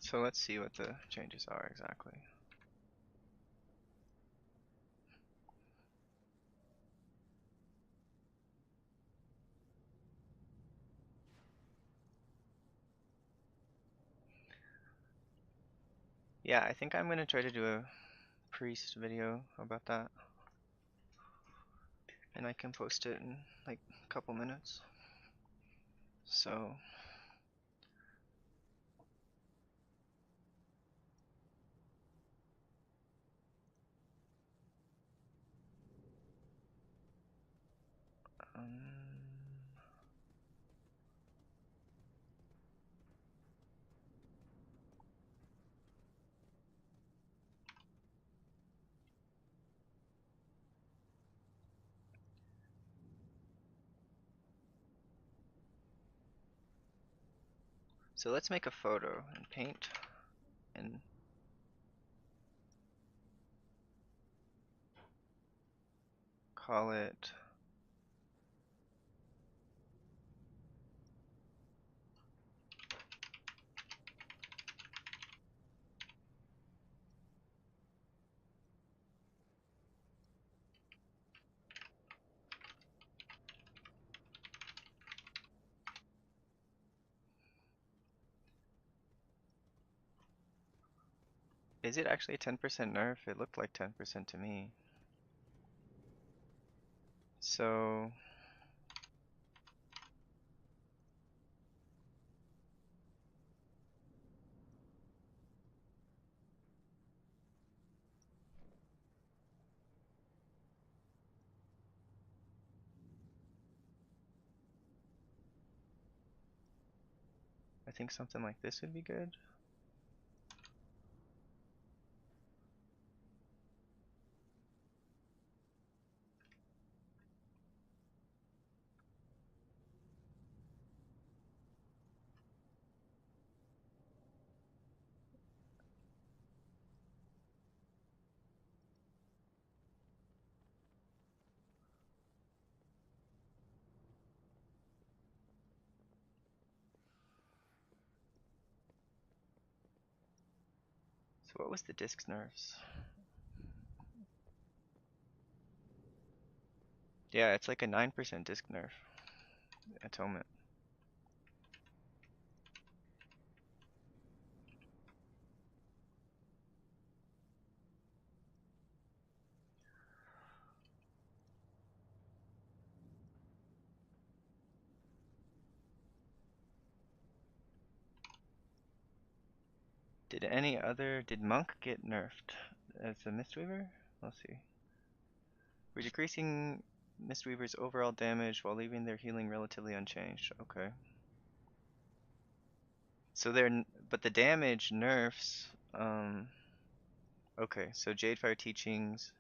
So let's see what the changes are exactly. Yeah, I think I'm gonna try to do a priest video about that. And I can post it in like a couple minutes. So so let's make a photo and paint and call it is it actually a 10% nerf? It looked like 10% to me. So I think something like this would be good. So what was the disc nerfs? Yeah, it's like a 9% disc nerf. Atonement. Did Monk get nerfed as a Mistweaver? Let's see. We're decreasing Mistweaver's overall damage while leaving their healing relatively unchanged. Okay. So but the damage nerfs, okay, so Jadefire Teachings.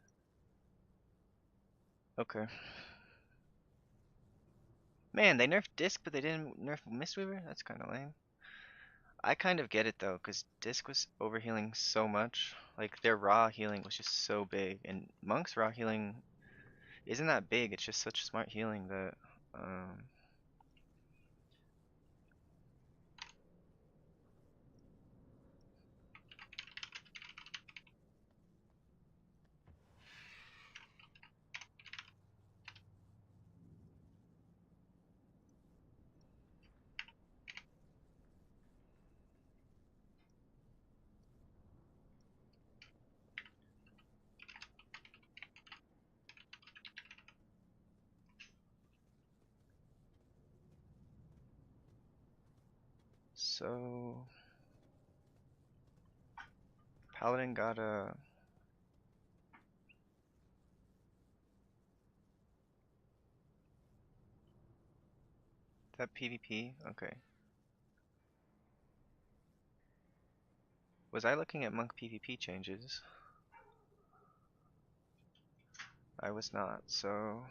Okay. Man, they nerfed Disc, but they didn't nerf Mistweaver? That's kind of lame. I kind of get it though, because Disc was overhealing so much. Like, their raw healing was just so big, and Monk's raw healing isn't that big, it's just such smart healing that, So Paladin got a that PvP? Okay. Was I looking at monk PvP changes? I was not, so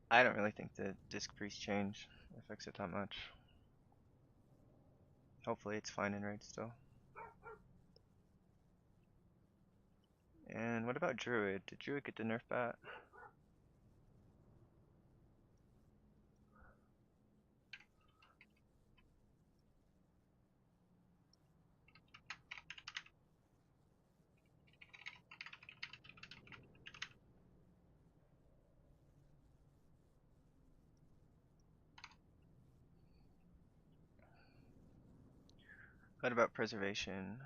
I don't really think the disc priest change affects it that much. Hopefully it's fine in raid still. And what about Druid? Did Druid get the nerf bat? What about preservation?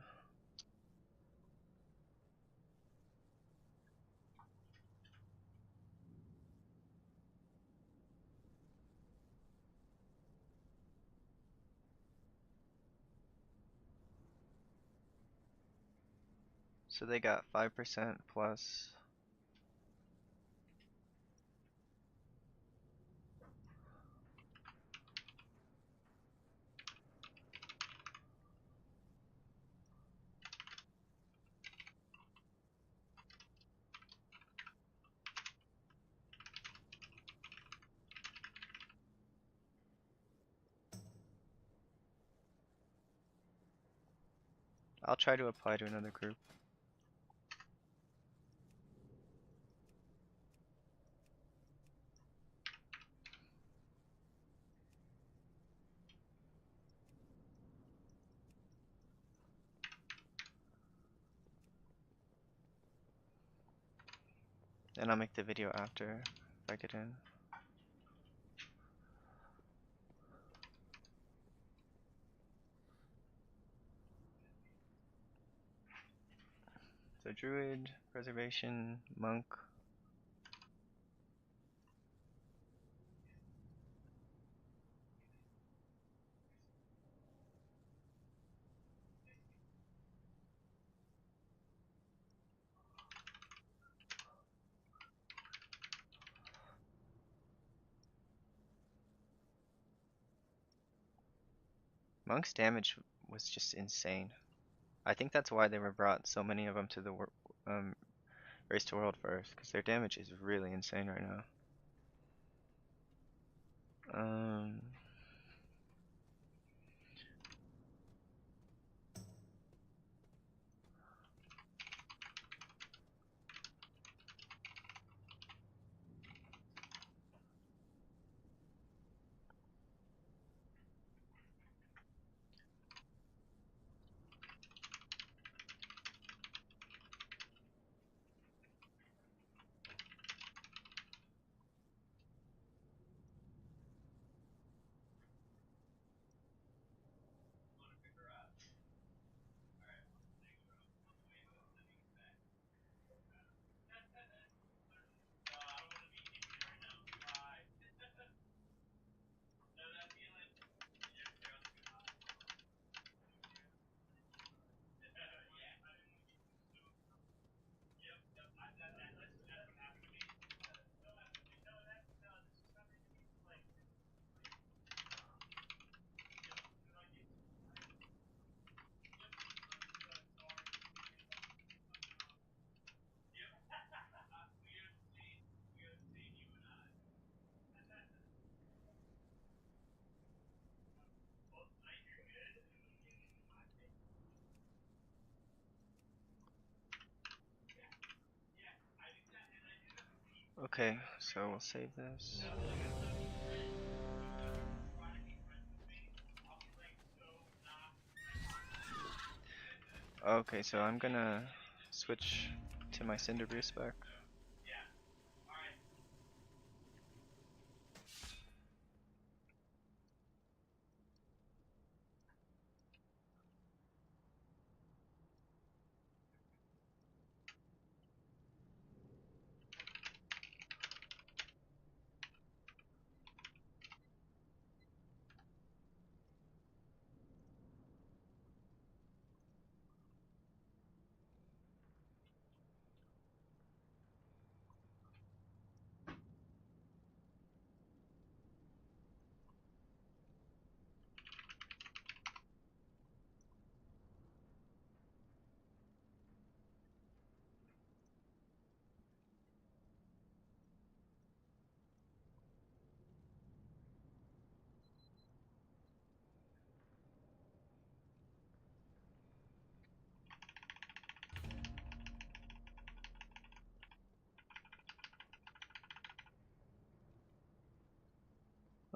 So they got 5% plus. I'll try to apply to another group. And I'll make the video after if I get in. So Druid, preservation, monk. Monk's damage was just insane. I think that's why they were brought so many of them to the race to world first, because their damage is really insane right now. Okay, so we'll save this. Okay, so I'm gonna switch to my Cinderbrew spec.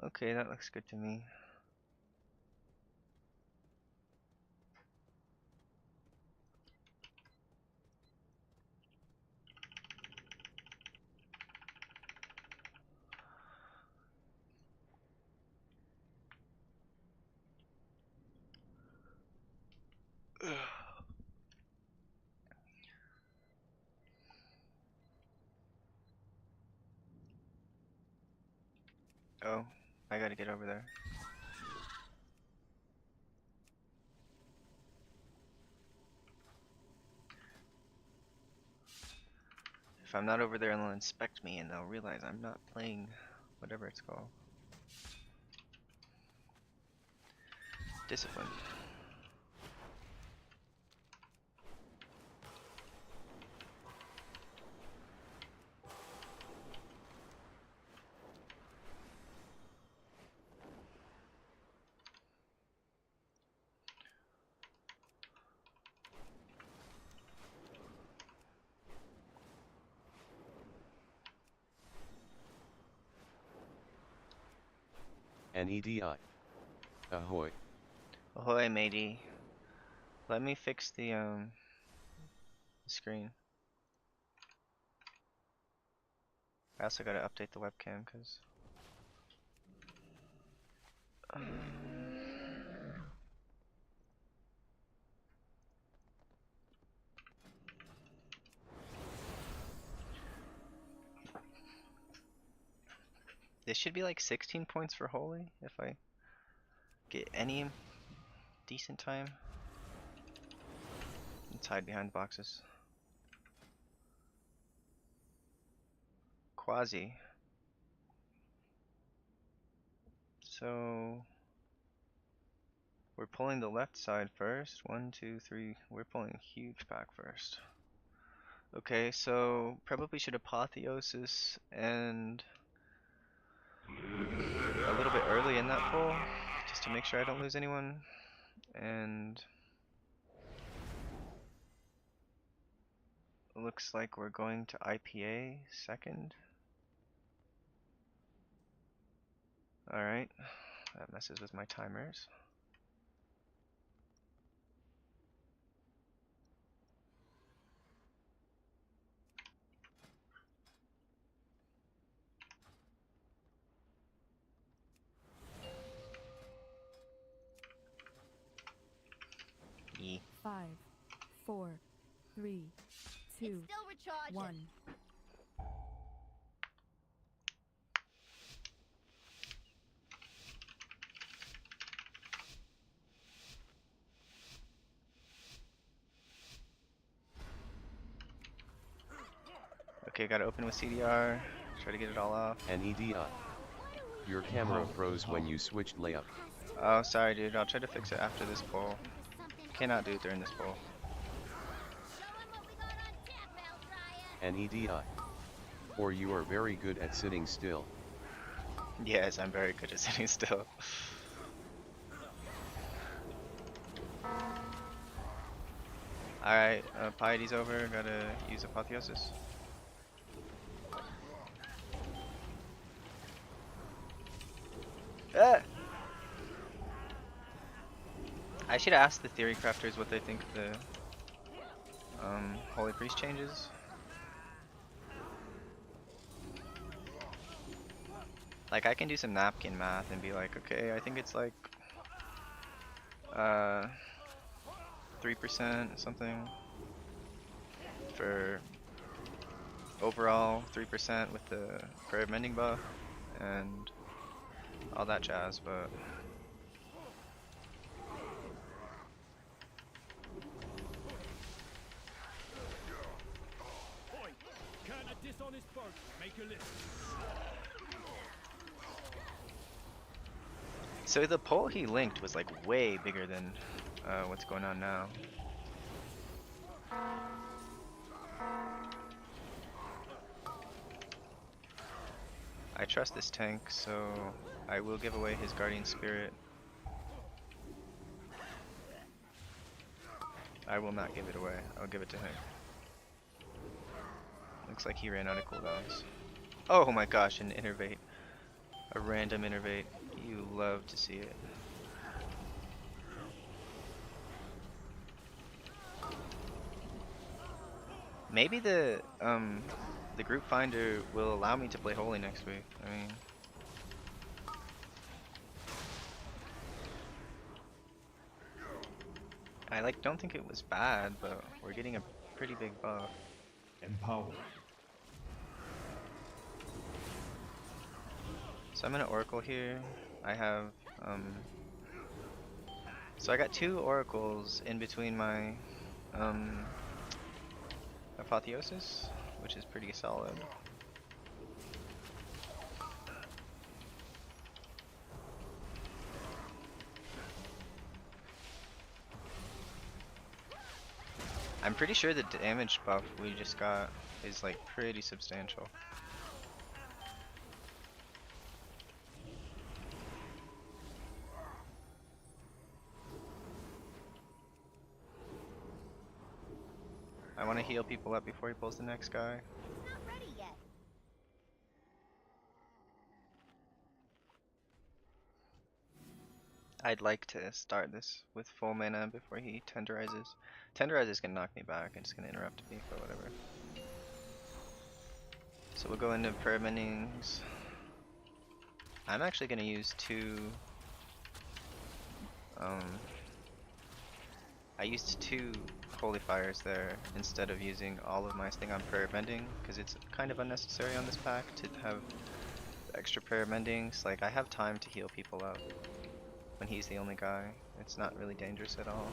Okay, that looks good to me. Oh, I gotta get over there. If I'm not over there, they'll inspect me and they'll realize I'm not playing whatever it's called. Discipline. NEDI. Ahoy. Ahoy, matey. Let me fix the screen. I also gotta update the webcam because this should be like 16 points for holy if I get any decent time. Let's hide behind the boxes. Quasi. So we're pulling the left side first. 1, 2, 3. We're pulling a huge pack first. Okay, so probably should apotheosis and a little bit early in that pull, just to make sure I don't lose anyone. And looks like we're going to IPA second. Alright, that messes with my timers. E. 5, 4, 3, 2, It's still recharging. 1. Okay, gotta open with CDR. Try to get it all off. NEDI. Your camera froze when you switched layup. Oh, sorry, dude. I'll try to fix it after this pull. Cannot do it during this pull. NEDI. Or you are very good at sitting still. Yes, I'm very good at sitting still. Alright, piety's over. Gotta use apotheosis. Ah! I should ask the theory crafters what they think the Holy Priest changes. Like, I can do some napkin math and be like, okay, I think it's like 3% something for overall, 3% with the Prayer of Mending buff and all that jazz, but Oi! Can a dishonest bargain make a living? so the pole he linked was like way bigger than what's going on now. I trust this tank, so I will give away his Guardian Spirit. I will not give it away. I'll give it to him. Looks like he ran out of cooldowns. Oh my gosh, an innervate. A random innervate. You love to see it. Maybe the group finder will allow me to play Holy next week. I mean, I like don't think it was bad, but we're getting a pretty big buff. Empowered. So I'm gonna Oracle here. I have so I got 2 Oracles in between my Apotheosis, which is pretty solid. I'm pretty sure the damage buff we just got is like pretty substantial. I want to heal people up before he pulls the next guy. It's not ready yet. I'd like to start this with full mana before he tenderizes. Tenderizes can knock me back, it's gonna interrupt me for whatever. So we'll go into prayer bendings. I'm actually gonna use 2 I used 2 holy fires there instead of using all of my thing on prayer bending, because it's kind of unnecessary on this pack to have extra prayer bendings. Like, I have time to heal people up when he's the only guy. It's not really dangerous at all.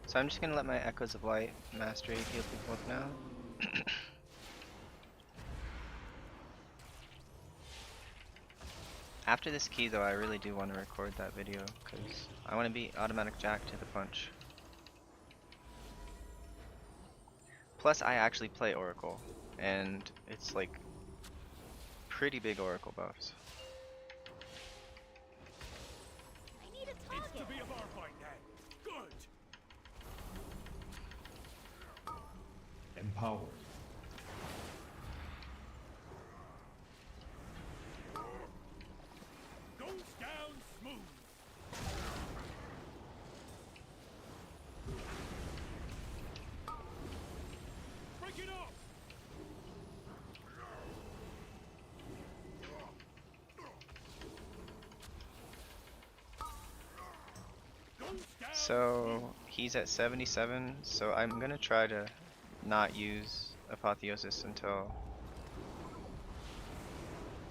So I'm just gonna let my Echoes of Light Mastery heal people up now. After this key though, I really do want to record that video, because I want to be automatic jack to the punch. Plus I actually play Oracle, and it's like pretty big Oracle buffs. I need a It's to target. be a bar fight then. Good. Empowered. Goes down smooth. Break it off. So he's at 77, so I'm gonna try to not use Apotheosis until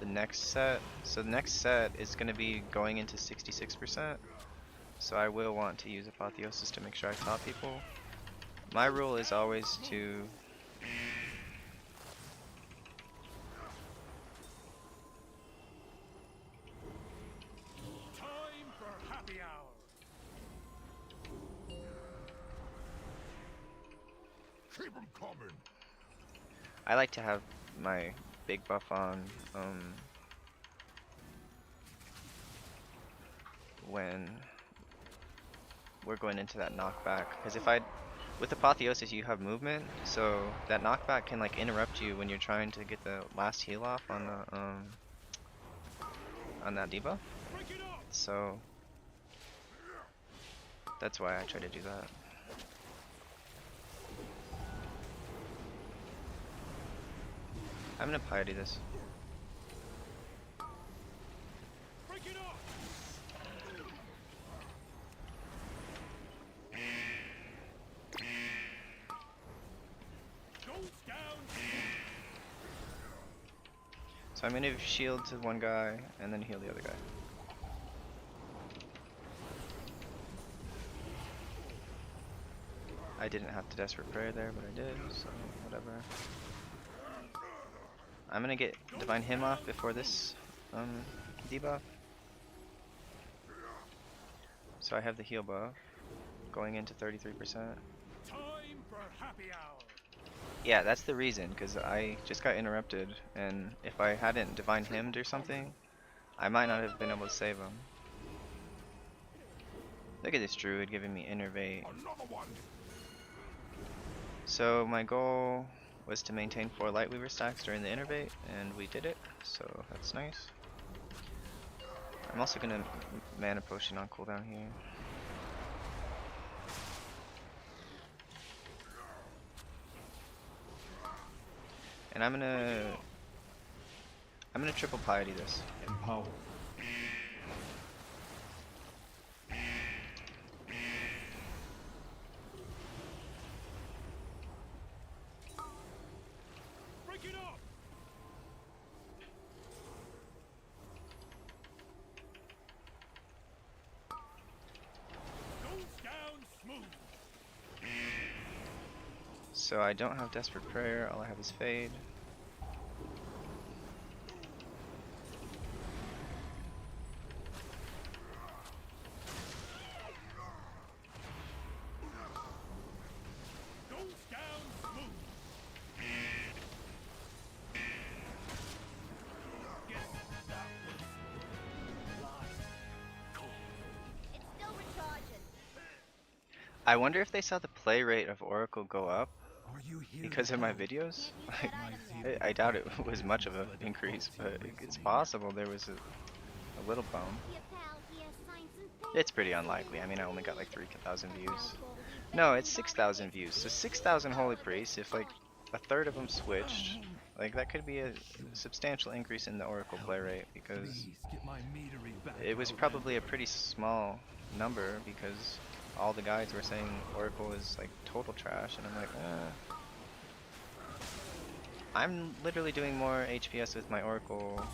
the next set. So the next set is gonna be going into 66%, so I will want to use Apotheosis to make sure I top people. My rule is always to Time for happy hour. Keep 'em coming. I like to have my big buff on when we're going into that knockback, because if I with Apotheosis you have movement, so that knockback can like interrupt you when you're trying to get the last heal off on the on that debuff. So that's why I try to do that. I'm gonna piety this. So I'm gonna shield to one guy and then heal the other guy. I didn't have to Desperate Prayer there, but I did, so whatever. I'm gonna get Divine Hymn off before this debuff. So I have the heal buff going into 33%. Time for happy hour. Yeah, that's the reason, because I just got interrupted, and if I hadn't Divine Hymned or something, I might not have been able to save him. Look at this druid giving me Innervate. So my goal was to maintain 4 Lightweaver stacks during the Innervate, and we did it, so that's nice. I'm also gonna Mana Potion on cooldown here. And I'm gonna triple piety this. Empower. Break it up. Goes down smooth. So I don't have Desperate Prayer, all I have is Fade. Goes down smooth. Guess that was last call. It's still recharging. I wonder if they saw the play rate of Oracle go up because of my videos. I doubt it was much of an increase, but it's possible there was a little bump. It's pretty unlikely. I mean, I only got like 3,000 views. No, it's 6,000 views. So 6,000 Holy Priests, if like a third of them switched, like that could be a substantial increase in the Oracle play rate, because it was probably a pretty small number because all the guides were saying Oracle is like total trash, and I'm like, I'm literally doing more HPS with my Oracle,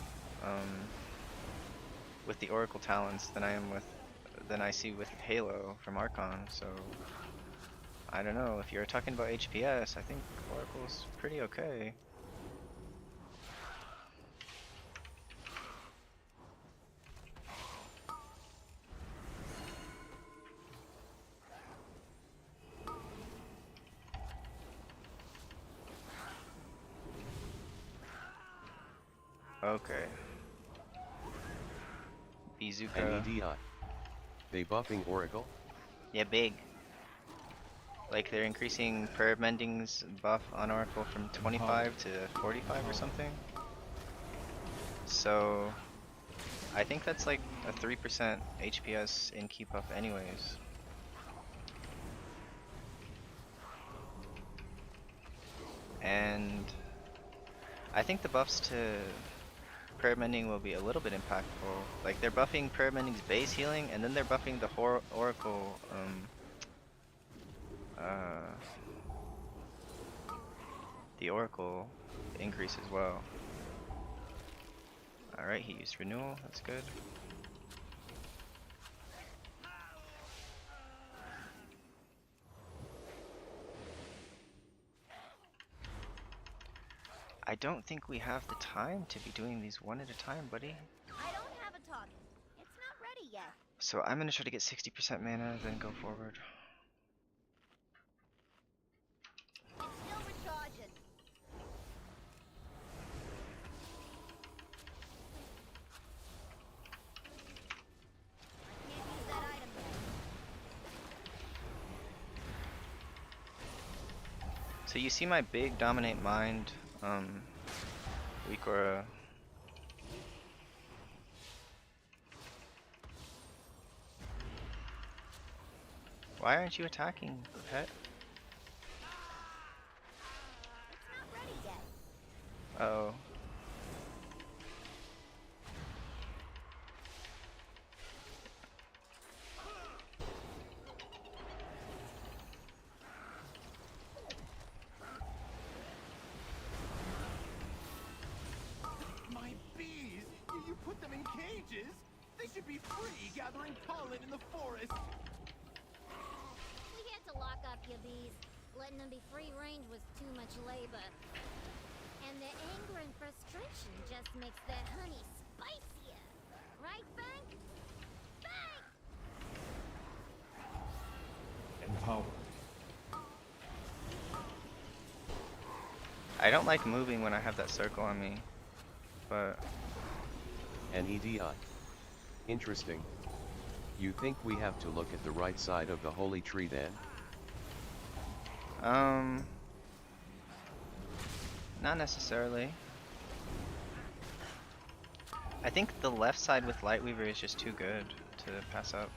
with the Oracle talents than I see with Halo from Archon. So I don't know, if you're talking about HPS, I think Oracle's pretty okay. Okay. Izuka. NEDI. They buffing Oracle? Yeah, big. Like they're increasing Prayer Mending's buff on Oracle from 25 to 45 or something. So I think that's like a 3% HPS in keep up anyways. And I think the buffs to Prayer Mending will be a little bit impactful. Like they're buffing Prayer Mending's base healing, and then they're buffing the Oracle the Oracle increase as well. Alright, he used Renewal, that's good. I don't think we have the time to be doing these one at a time, buddy. I don't have a target. It's not ready yet. So I'm gonna try to get 60% mana, then go forward. It's still recharging. I can't use that item yet. So you see my big dominate mind, weak aura. Why aren't you attacking, pet? It's not ready yet. Uh-oh. My bees! You put them in cages? They should be free gathering pollen in the forest. We had to lock up your bees. Letting them be free range was too much labor. And their anger and frustration just makes their honey spicier. Right, Bank? Bank! Empowered. I don't like moving when I have that circle on me, but... NEDI. Interesting. You think we have to look at the right side of the holy tree then? Not necessarily. I think the left side with Lightweaver is just too good to pass up.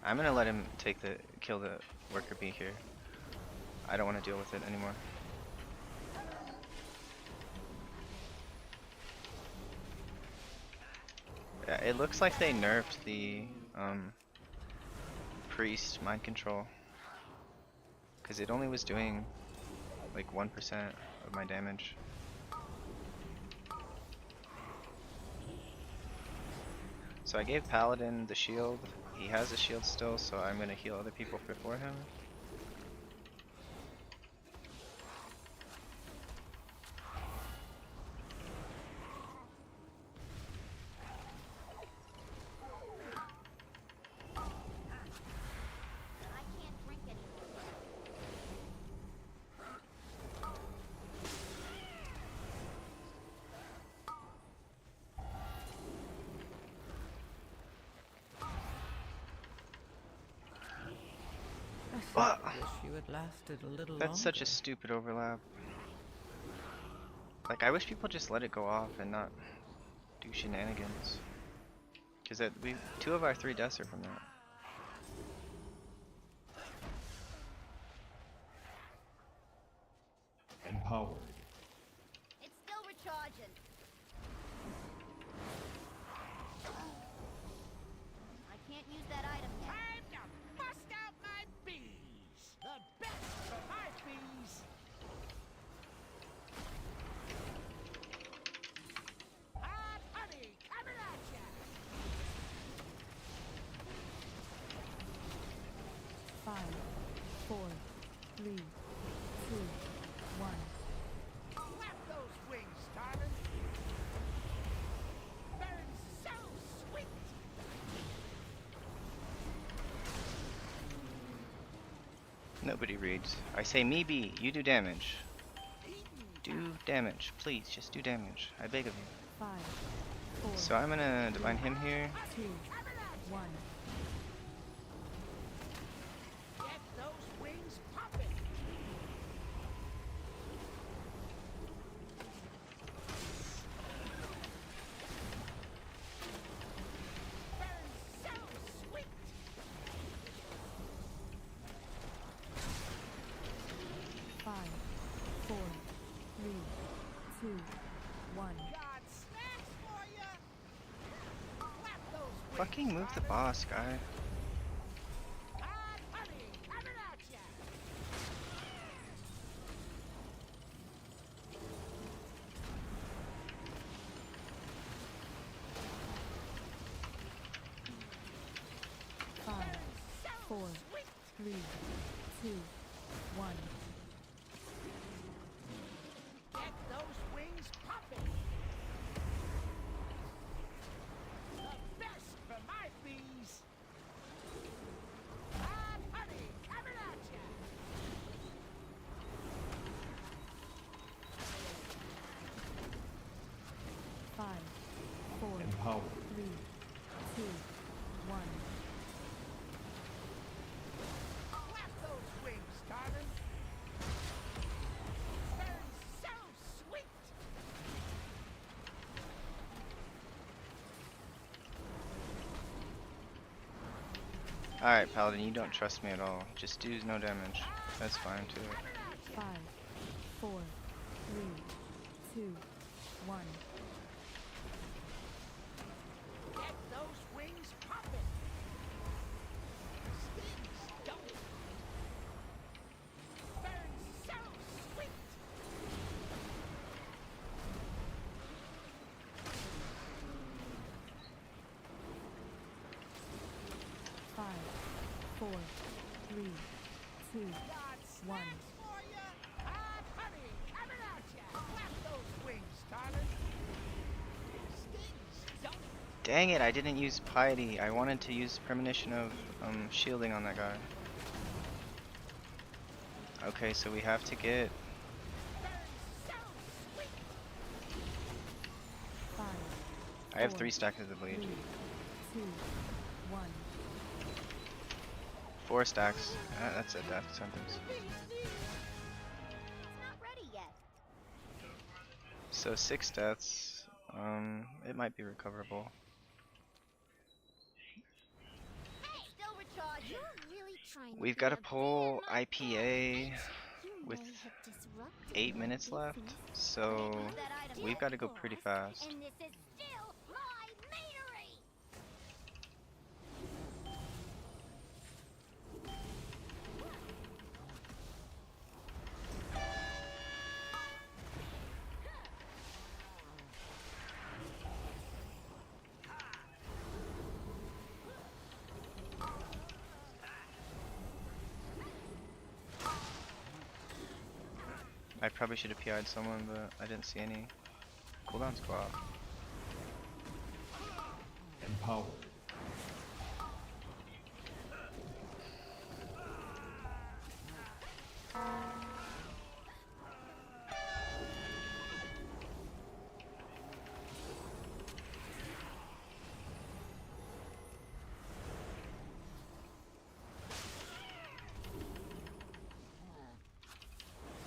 I'm gonna let him kill the worker bee here. I don't want to deal with it anymore. Yeah, it looks like they nerfed the priest mind control, because it only was doing like 1% of my damage. So I gave Paladin the shield. He has a shield still, so I'm gonna heal other people before him. I can't drink anymore. I simply wish you had lasted a little That's longer. such a stupid overlap. Like, I wish people just let it go off and not do shenanigans. Because two of our 3 deaths are from that. Empowered. It's still recharging. I can't use that item yet. Time to bust out my bees! The best for my bees! Hot honey coming at ya! 5, 4, 3, 2, 1. Flap those wings, darling! Burns so sweet! Nobody reads. I say, Meebe, you do damage. Do damage. Please, just do damage. I beg of you. 5, 4, So I'm gonna divine him here. 2, 1. Get those wings popping! Burns so sweet! 5, 4, 3, 2, 1. Got snacks for ya! Flap those wings, Fucking move the boss, guy. Hot honey coming at ya! 5, 4, 3, 2, 1. Get those wings popping! The best for my bees! Hot honey coming at ya! Alright, Paladin, you don't trust me at all. Just do no damage. That's fine too. 5, 4, 3, 2, 1. Get those wings popping. Stings don't. Burn so sweet. 5, 4, 3, 2, Got 1. snacks for ya. Hot honey coming at ya. Clap those wings, darling. Stings don't. Dang it, I didn't use Piety. I wanted to use Premonition of shielding on that guy. Okay, so we have to get... Burn so sweet. 5, I have 4, 3 stacks of the bleed. 3, 2, 1. 4 stacks. That's a death sentence. It's not ready yet. So 6 deaths. It might be recoverable. Hey, still recharging. You're really trying to We've be got to a pull being like IPA You with may have disrupted 8 my minutes left, business, so but that item we've is got to go for pretty us, fast. And this is still my meadery. I probably should have PI'd someone, but I didn't see any. Cooldown's go off. Empowered.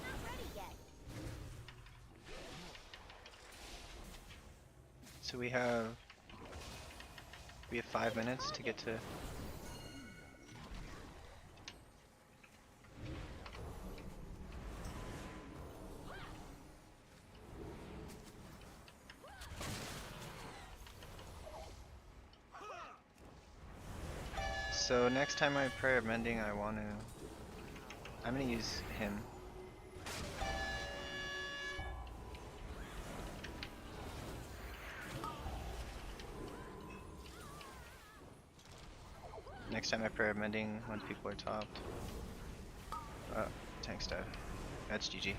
Not ready yet. So we have 5 minutes to get to... So next time I Prayer of Mending, I'm gonna use him. Next time I Prayer of Mending, once people are topped. Tank's dead. That's GG. It's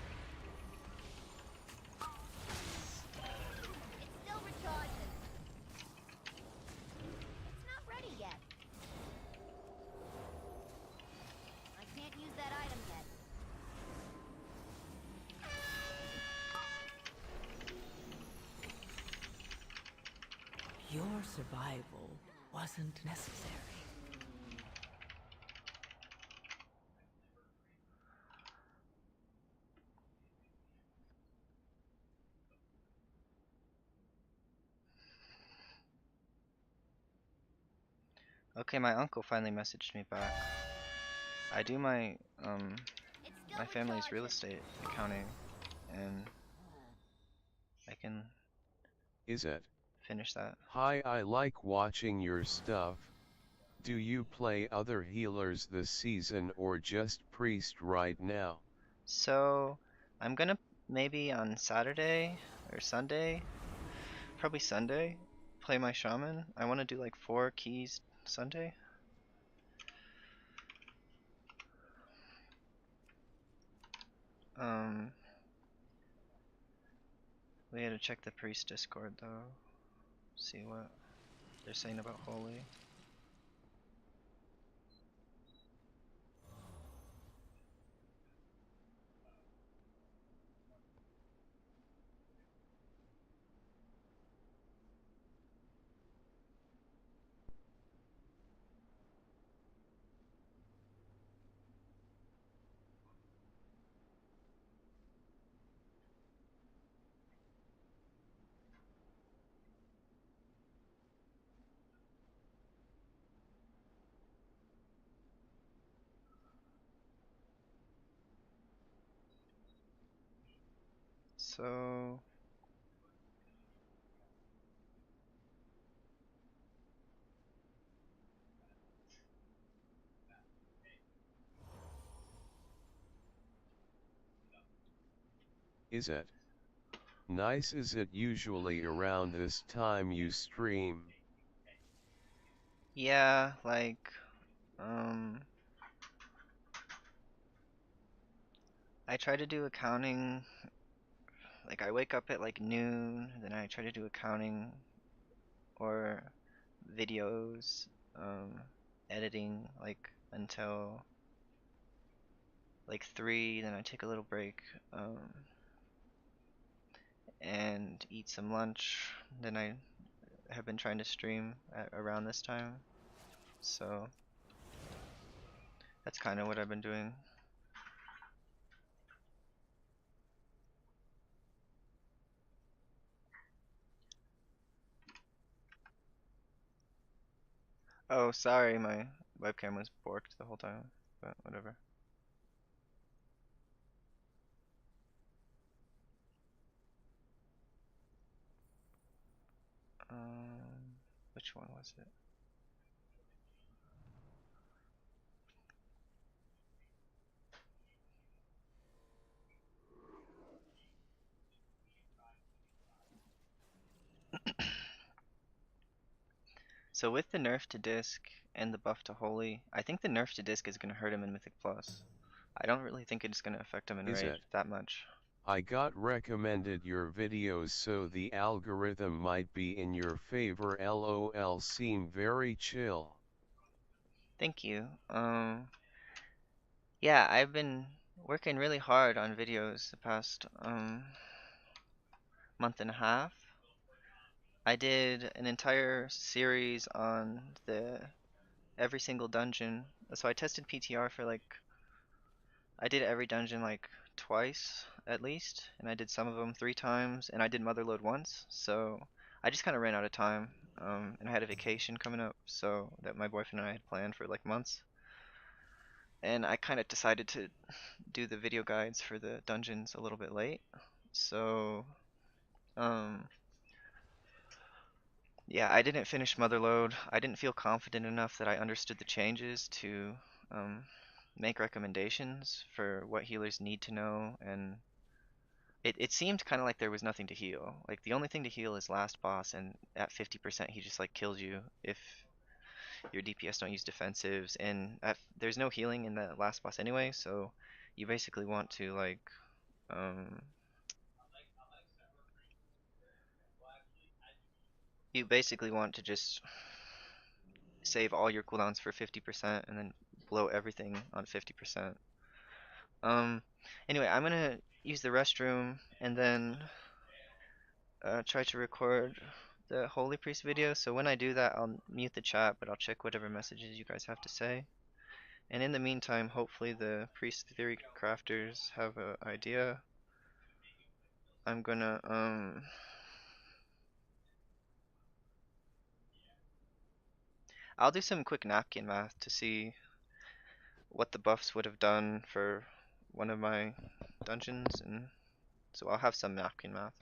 still recharging. It's not ready yet. I can't use that item yet. Your survival wasn't necessary. Okay, my uncle finally messaged me back. I do my my family's real estate accounting, and I can Is it? finish that. Hi, I like watching your stuff. Do you play other healers this season or just priest right now? So I'm gonna maybe on Saturday or Sunday, probably Sunday, play my shaman. I want to do like 4 keys Sunday. We had to check the priest Discord though. See what they're saying about holy. So Is it nice? Is it usually around this time you stream? yeah, like um I try to do accounting, like I wake up at like noon, then I try to do accounting or videos, editing like until like 3, then I take a little break, and eat some lunch. Then I have been trying to stream at around this time. So that's kind of what I've been doing. Oh, sorry, my webcam was borked the whole time, but whatever. Which one was it? So with the nerf to disc and the buff to holy, I think the nerf to disc is going to hurt him in Mythic Plus. I don't really think it's going to affect him in Is raid it? that much. I got recommended your videos, so the algorithm might be in your favor. LOL, seem very chill. Thank you. Yeah, I've been working really hard on videos the past month and a half. I did an entire series on the every single dungeon. So I tested PTR for like I did every dungeon like twice at least, and I did some of them 3 times, and I did Motherload once. So I just kind of ran out of time, and I had a vacation coming up, so that my boyfriend and I had planned for like months. And I kind of decided to do the video guides for the dungeons a little bit late. So, um, yeah, I didn't finish Motherload. I didn't feel confident enough that I understood the changes to um, make recommendations for what healers need to know, and it seemed kind of like there was nothing to heal. Like the only thing to heal is last boss, and at 50% he just like kills you if your DPS don't use defensives, and there's no healing in the last boss anyway, so you basically want to like um, you basically want to just save all your cooldowns for 50% and then blow everything on 50%. Um, anyway, I'm gonna use the restroom and then try to record the Holy Priest video. So when I do that, I'll mute the chat, but I'll check whatever messages you guys have to say. And in the meantime, hopefully the Priest Theory crafters have an idea. I'm gonna I'll do some quick napkin math to see what the buffs would have done for one of my dungeons, and so I'll have some napkin math.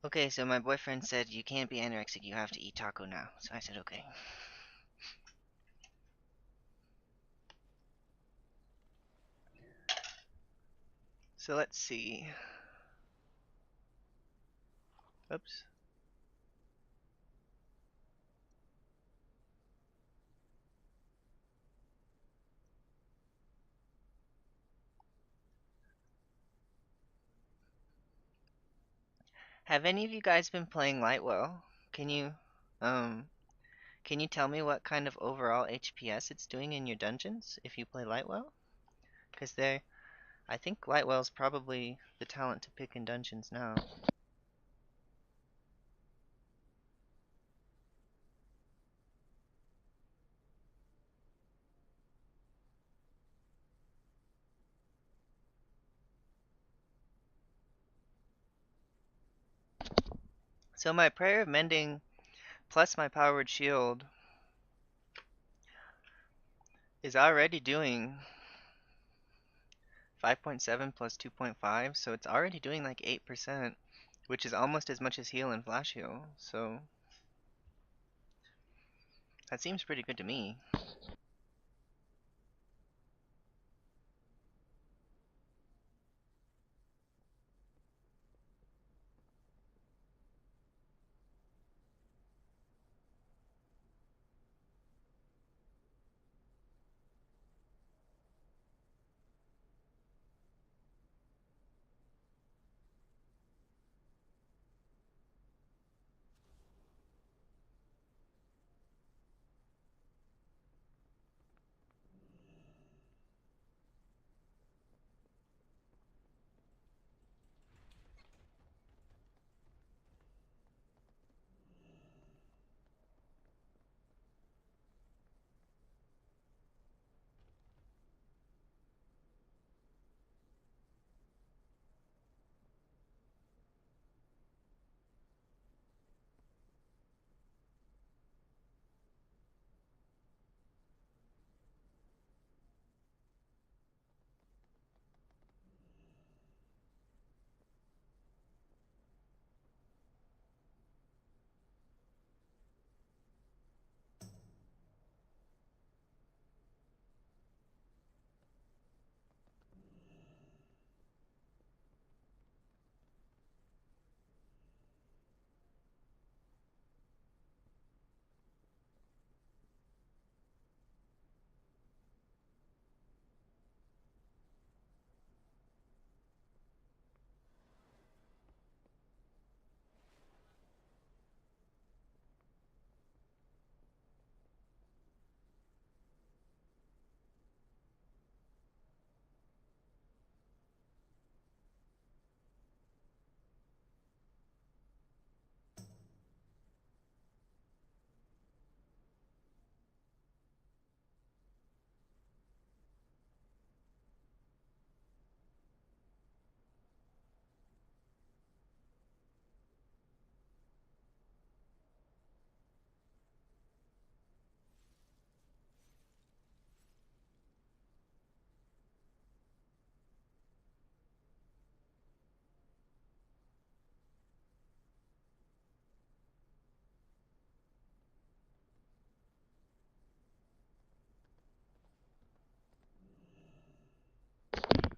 Okay, so my boyfriend said you can't be anorexic, you have to eat taco now. So I said okay. So let's see. Oops. Have any of you guys been playing Lightwell? Can you, um, can you tell me what kind of overall HPS it's doing in your dungeons if you play Lightwell? Because I think Lightwell's probably the talent to pick in dungeons now. So my Prayer of Mending plus my Powered Shield is already doing 5.7 plus 2.5, so it's already doing like 8%, which is almost as much as heal and flash heal, so that seems pretty good to me.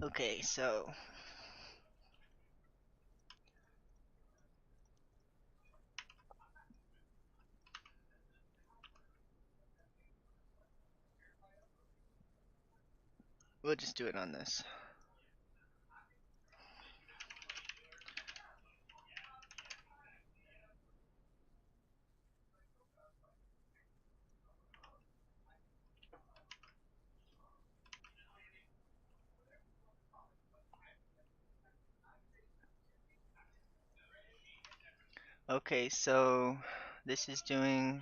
Okay, so we'll just do it on this. Okay, so this is doing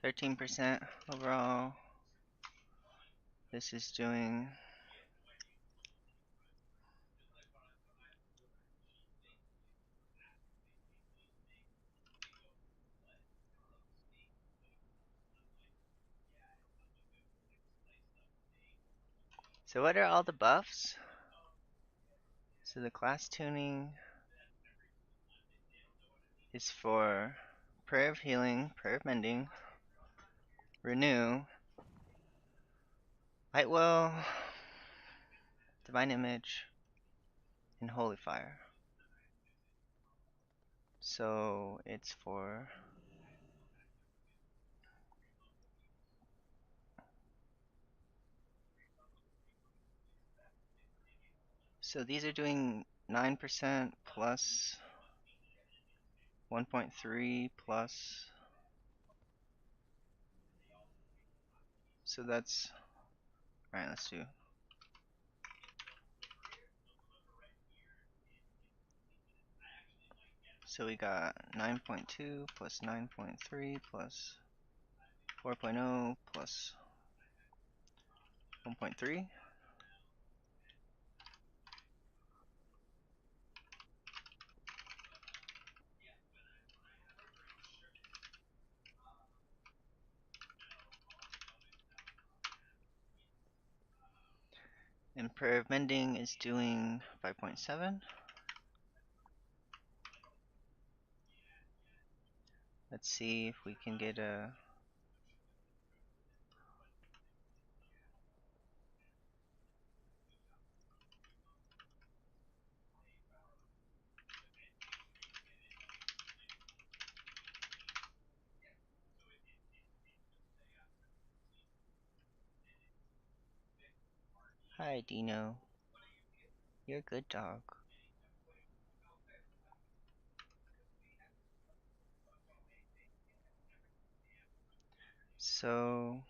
13% overall. This is doing so what are all the buffs? So the class tuning, is for Prayer of Healing, Prayer of Mending, Renew, Light Well, Divine Image, and Holy Fire. So it's for so these are doing 9% plus 1.3 plus, so that's, alright, let's do, so we got 9.2 plus 9.3 plus 4.0 plus 1.3. And Prayer of Mending is doing 5.7. Let's see if we can get a... Hi, Dino. You're a good dog. So...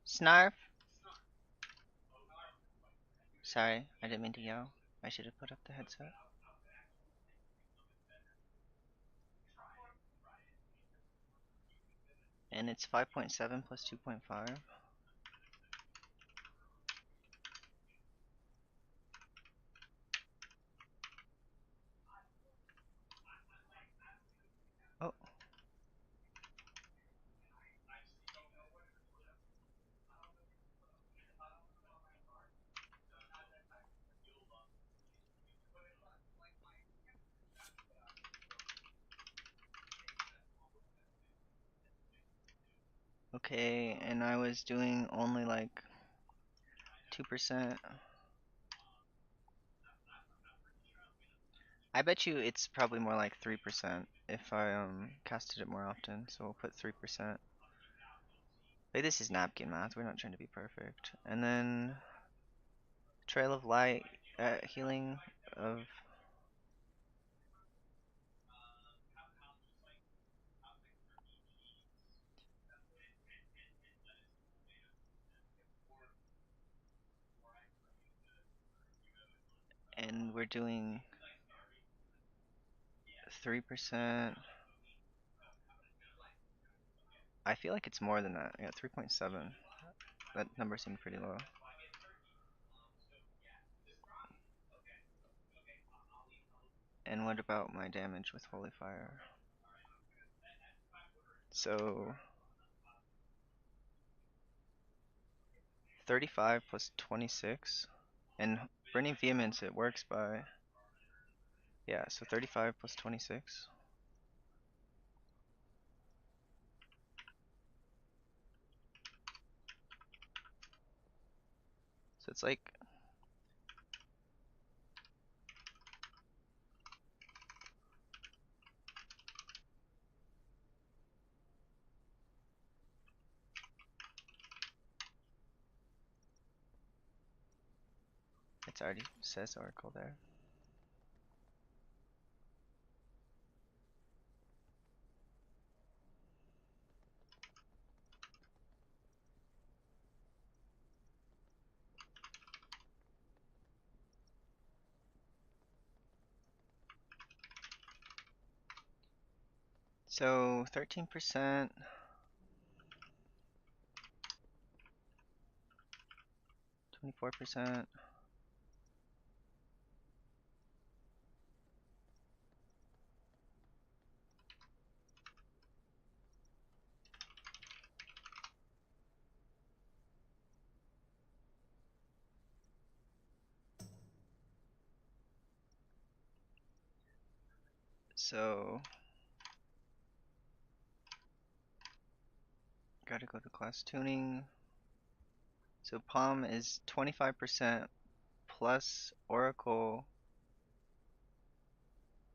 Snarf? Sorry, I didn't mean to yell. I should have put up the headset. And it's 5.7 plus 2.5. Oh. Okay, and I was doing only like 2%. I bet you it's probably more like 3% if I casted it more often, so we'll put 3%. Like, this is napkin math, we're not trying to be perfect. And then Trail of Light, healing of... And we're doing 3%. I feel like it's more than that. Yeah, 3.7. That number seemed pretty low. And what about my damage with Holy Fire? So 35 plus 26. And Burning Vehemence, it works by... Yeah, so 35 plus 26. So it's like... It already says Oracle there. So 13%. 24%. So gotta go to class tuning. So Palm is 25% plus Oracle.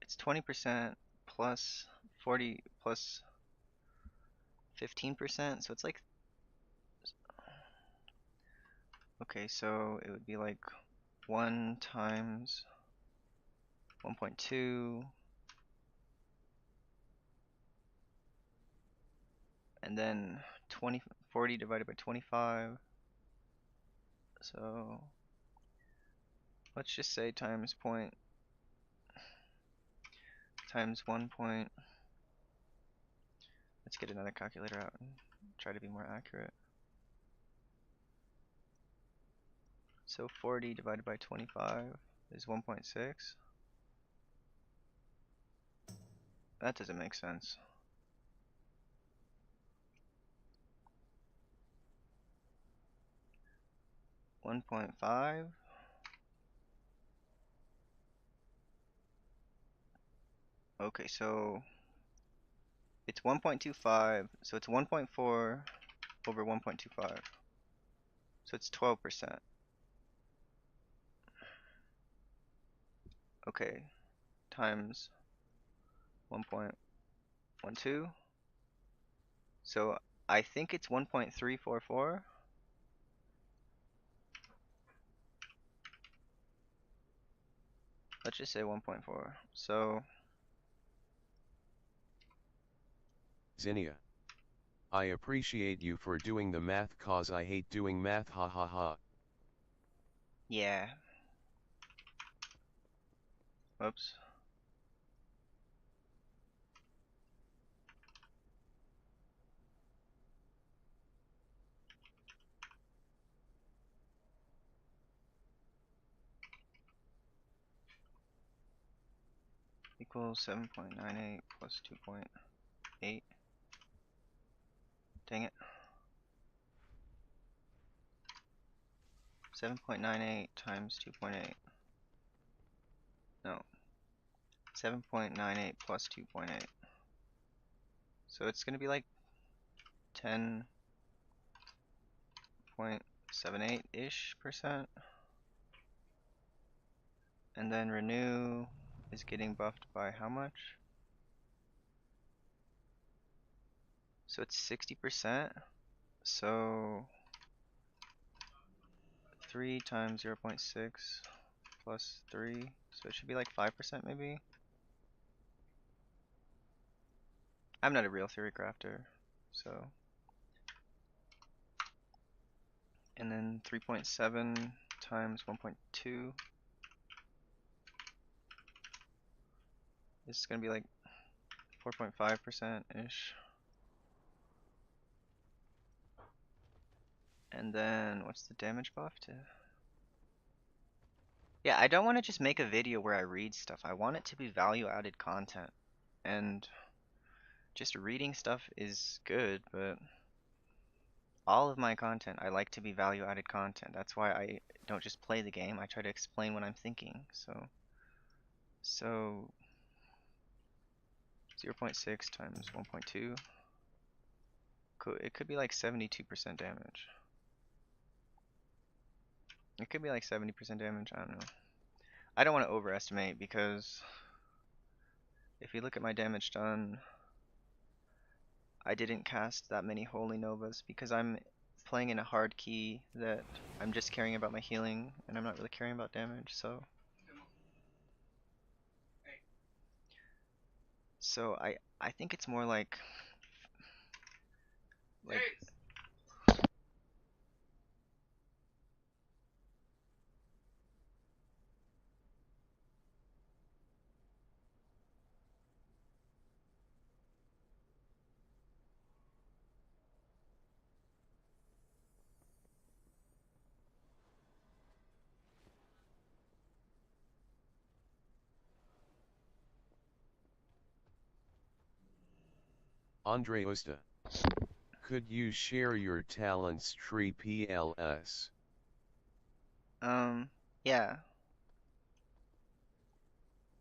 It's 20% plus 40 plus 15%. So it's like, okay, so it would be like 1 times 1.2, and then 40 divided by 25. So let's just say times times 1 point. Let's get another calculator out and try to be more accurate. So 40 divided by 25 is 1.6. That doesn't make sense. $1.5. Okay, so it's 1.25, so it's 1.4 over 1.25. So it's 12%. Okay, times 1.12. So I think it's 1.344. Let's just say 1.4. So Zinnia. I appreciate you for doing the math cause I hate doing math, ha ha ha. yeah. Oops. Equals 7.98 plus 2.8. Dang it. 7.98 times 2.8. No. 7.98 plus 2.8. So it's gonna be like 10.78-ish percent. And then renew is getting buffed by how much? So it's 60%. So 3 times 0.6 plus 3. So it should be like 5% maybe. I'm not a real theory crafter, so. And then 3.7 times 1.2. This is gonna be like 4.5%-ish. And then what's the damage buff to? Yeah, I don't want to just make a video where I read stuff. I want it to be value added content. And just reading stuff is good, but all of my content I like to be value added content. That's why I don't just play the game. I try to explain what I'm thinking. So 0.6 times 1.2. It could be like 72% damage. It could be like 70% damage, I don't know. I don't want to overestimate because if you look at my damage done, I didn't cast that many Holy Novas because I'm playing in a hard key that I'm just caring about my healing and I'm not really caring about damage, so I think it's more like Andre Usta. Could you share your talents tree PLS? yeah.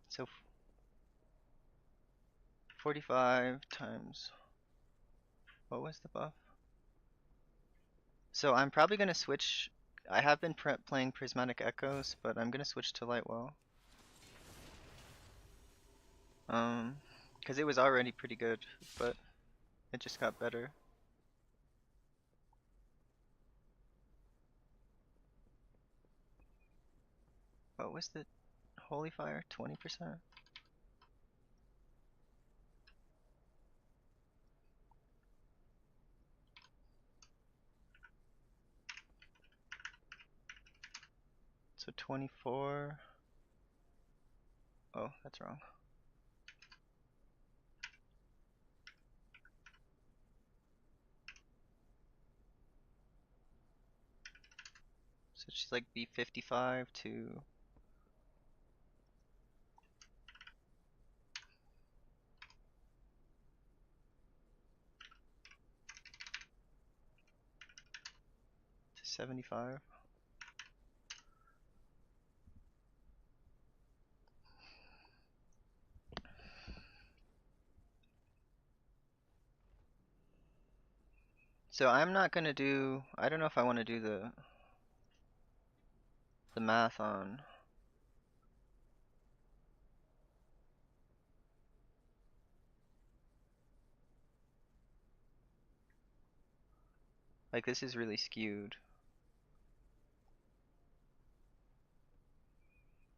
So 45 times. What was the buff? So I'm probably gonna switch. I have been playing Prismatic Echoes, but I'm gonna switch to Lightwell. Because it was already pretty good, but it just got better. What was the Holy Fire? 20%? So 24. Oh, that's wrong. So she's like be 55 to 75. So I'm not gonna do. I don't know if I want to do the math on. Like this is really skewed.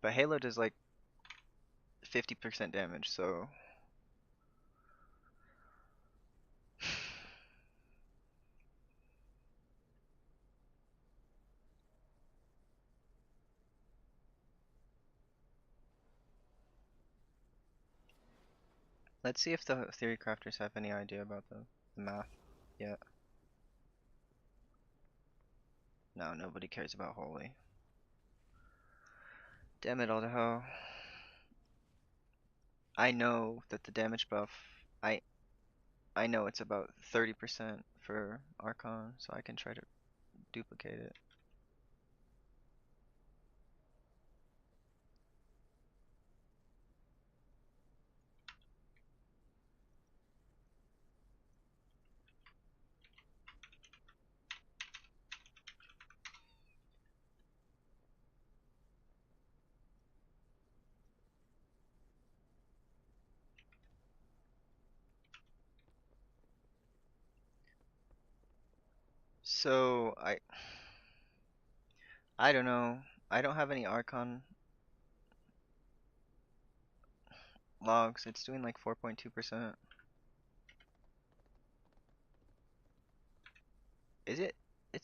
But Halo does like 50% damage, so let's see if the theory crafters have any idea about the math yet. No, nobody cares about Holy. Damn it, Aldaho. I know that the damage buff, I know it's about 30% for Archon, so I can try to duplicate it. So I don't know. I don't have any Archon logs. It's doing like 4.2%. Is it?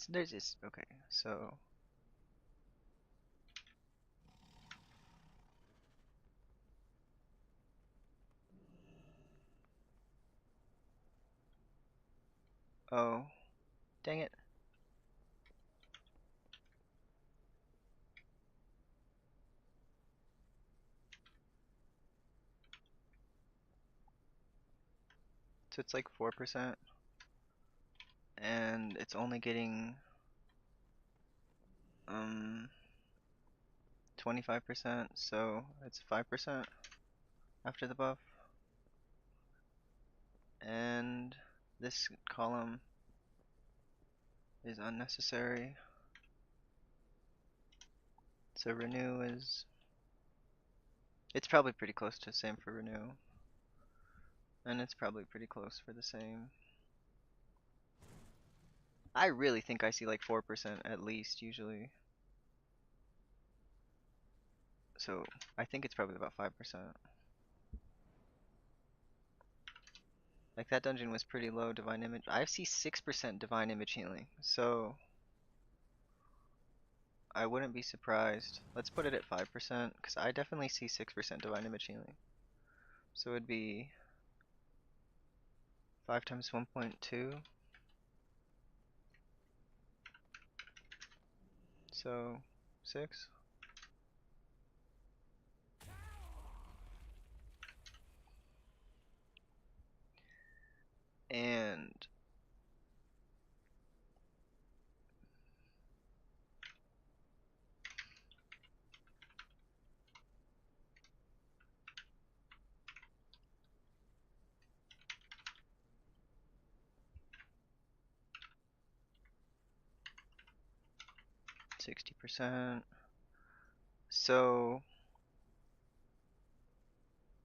There's this. Okay, so oh, dang it. So it's like 4%, and it's only getting 25%, so it's 5% after the buff. And this column is unnecessary. So renew is, it's probably pretty close to same for renew. And it's probably pretty close for the same. I really think I see like 4% at least usually. So I think it's probably about 5%. Like that dungeon was pretty low divine image. I see 6% divine image healing. So I wouldn't be surprised. Let's put it at 5% because I definitely see 6% divine image healing. So it'd be 5 times 1.2. So 6. And 60%. So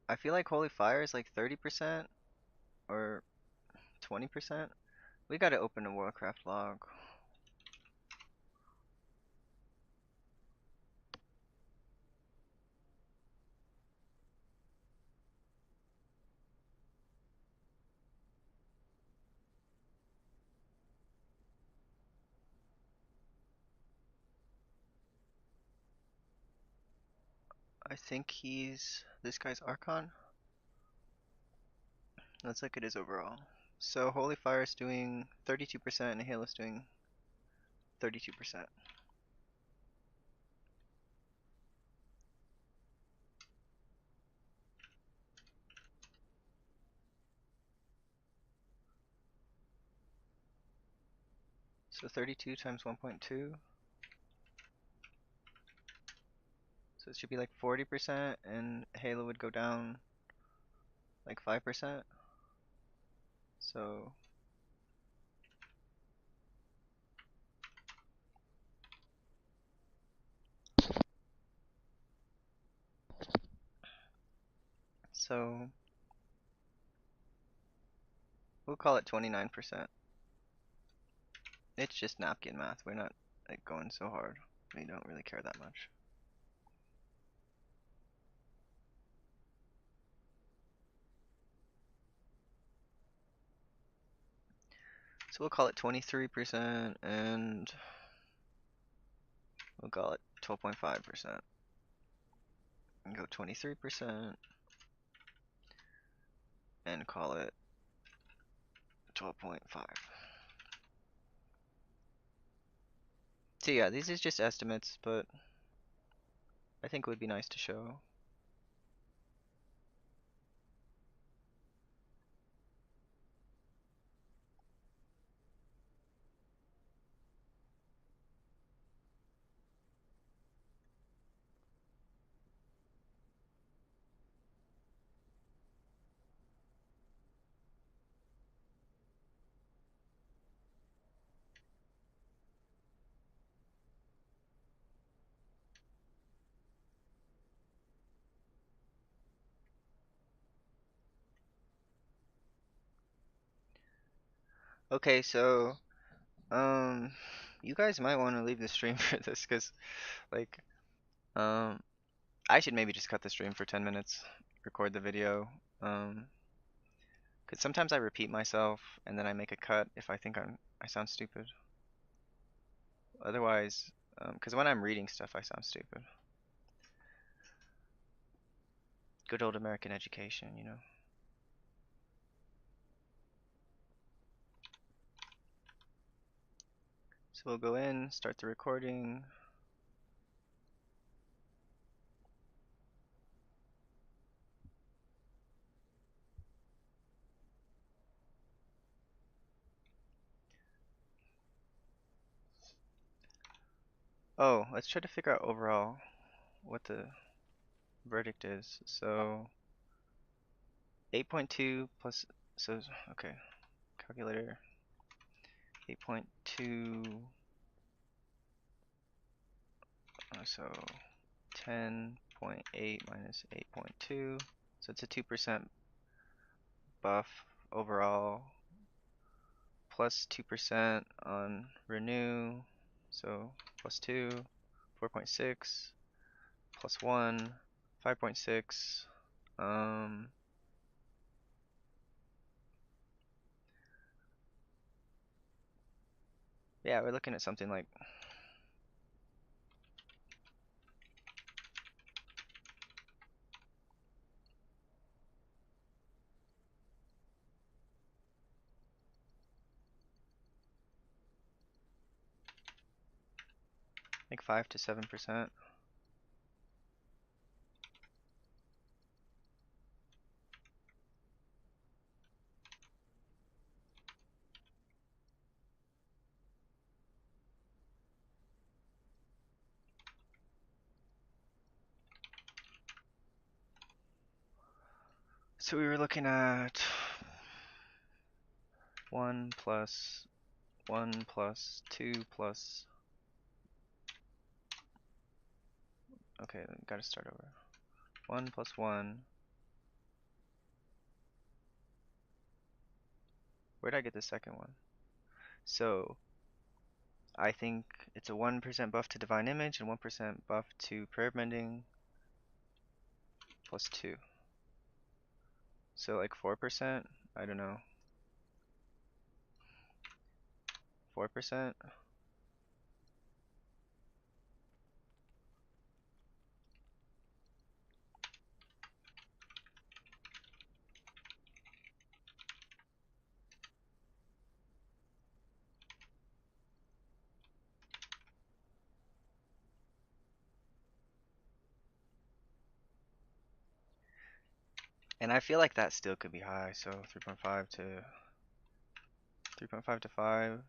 I feel like Holy Fire is like 30% or 20%. We gotta open a Warcraft log. I think this guy's Archon. Looks like it is overall. So Holy Fire is doing 32% and Halo is doing 32%. So 32 times 1.2. So it should be like 40% and Halo would go down like 5%. So we'll call it 29%. It's just napkin math. We're not like going so hard. We don't really care that much. So we'll call it 23% and we'll call it 12.5%. And go 23% and call it 12.5. So yeah, these is just estimates, but I think it would be nice to show. Okay, so you guys might want to leave the stream for this, cause like I should maybe just cut the stream for 10 minutes, record the video, cause sometimes I repeat myself and then I make a cut if I think I sound stupid. Otherwise, cause when I'm reading stuff I sound stupid. Good old American education, you know. So we'll go in, start the recording. Oh, let's try to figure out overall what the verdict is. So 8.2 plus, so okay, calculator. 8.2, so 10.8 minus 8.2, so it's a 2% buff overall, plus 2% on renew, so plus 2, 4.6, plus 1, 5.6, yeah, we're looking at something like like 5 to 7%. So we were looking at 1 plus 1 plus 2 plus Okay, then gotta start over. 1 plus 1. Where'd I get the second one? So, I think it's a 1% buff to Divine Image and 1% buff to Prayer of Mending plus 2. So like 4%? I don't know. 4%? And I feel like that still could be high, so 3.5 to 5.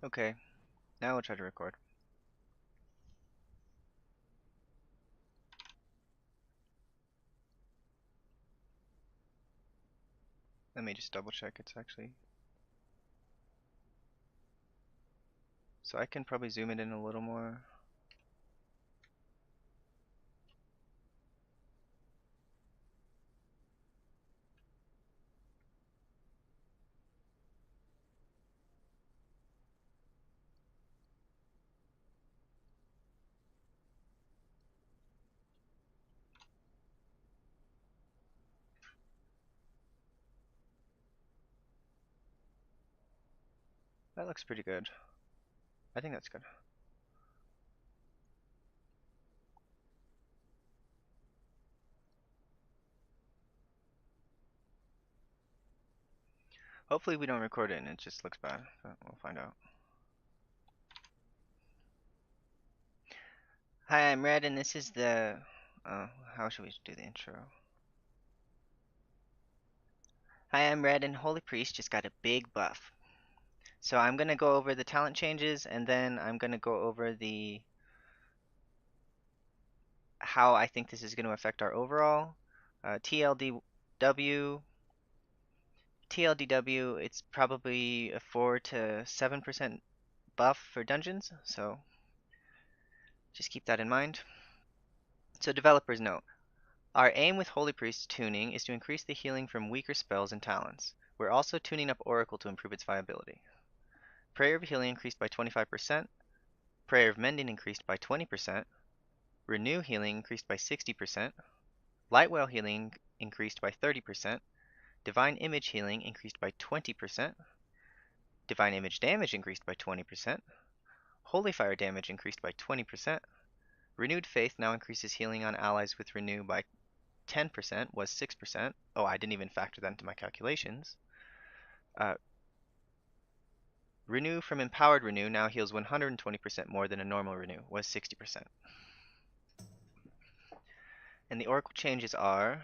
Okay, now we'll try to record. Let me just double check it's actually. So I can probably zoom it in a little more. That looks pretty good. I think that's good. Hopefully we don't record it and it just looks bad, but we'll find out. Hi, I'm Red and this is the... how should we do the intro? Hi, I'm Red and Holy Priest just got a big buff. So I'm gonna go over the talent changes and then I'm gonna go over the... how I think this is gonna affect our overall. TLDW, it's probably a 4 to 7% buff for dungeons, so just keep that in mind. So developers note, our aim with Holy Priest tuning is to increase the healing from weaker spells and talents. We're also tuning up Oracle to improve its viability. Prayer of Healing increased by 25%, Prayer of Mending increased by 20%, Renew Healing increased by 60%, Lightwell Healing increased by 30%, Divine Image Healing increased by 20%, Divine Image Damage increased by 20%, Holy Fire Damage increased by 20%, Renewed Faith now increases healing on allies with Renew by 10%, was 6%. Oh, I didn't even factor that into my calculations. Renew from Empowered Renew now heals 120% more than a normal Renew, was 60%. And the Oracle changes are...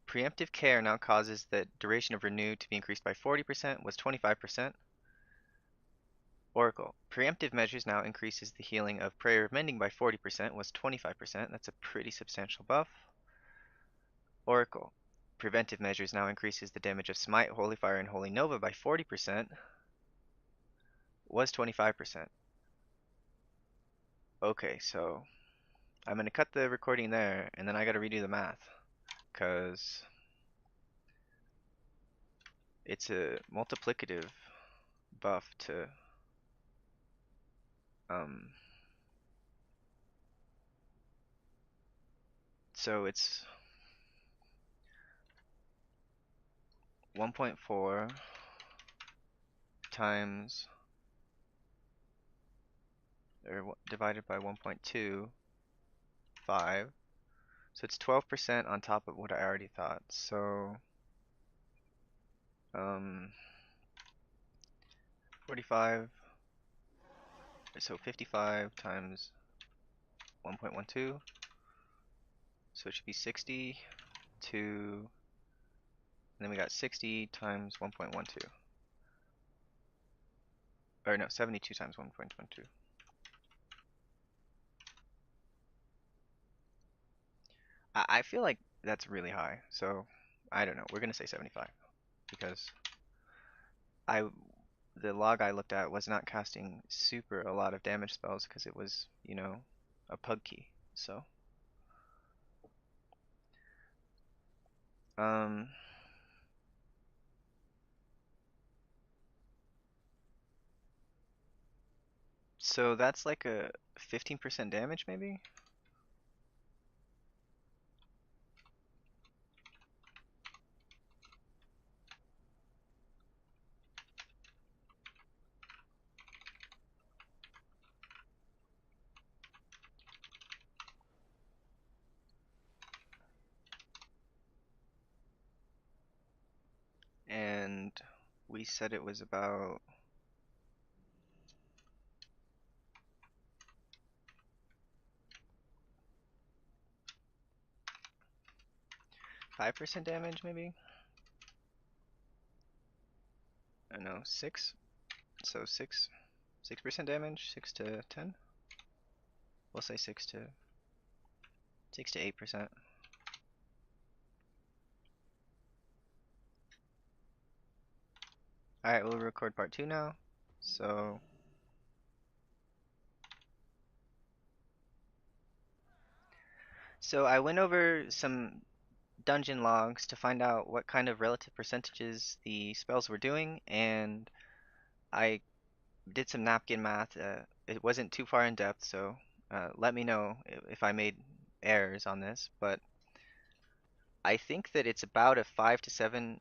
Preemptive Care now causes the duration of Renew to be increased by 40%, was 25%. Oracle. Preemptive Measures now increases the healing of Prayer of Mending by 40%, was 25%. That's a pretty substantial buff. Oracle. Preventive Measures now increases the damage of Smite, Holy Fire, and Holy Nova by 40%, was 25%. Okay, so I'm going to cut the recording there, and then I got to redo the math, because it's a multiplicative buff to so it's 1.4 times or divided by 1.25, so it's 12% on top of what I already thought. So 45, so 55 times 1.12. So it should be 60 to, and then we got 60 times 1.12. Or no, 72 times 1.12. I feel like that's really high, so I don't know. We're gonna say 75 because I the log I looked at was not casting super a lot of damage spells because it was, you know, a pug key. So um so that's like a 15% damage maybe? And we said it was about 5% damage maybe? I don't know, 6? So 6% damage, 6 to 10? We'll say 6 to 8%. Alright, we'll record part 2 now. So I went over some dungeon logs to find out what kind of relative percentages the spells were doing, and I did some napkin math. It wasn't too far in depth, so let me know if I made errors on this, but I think that it's about a 5 to 7%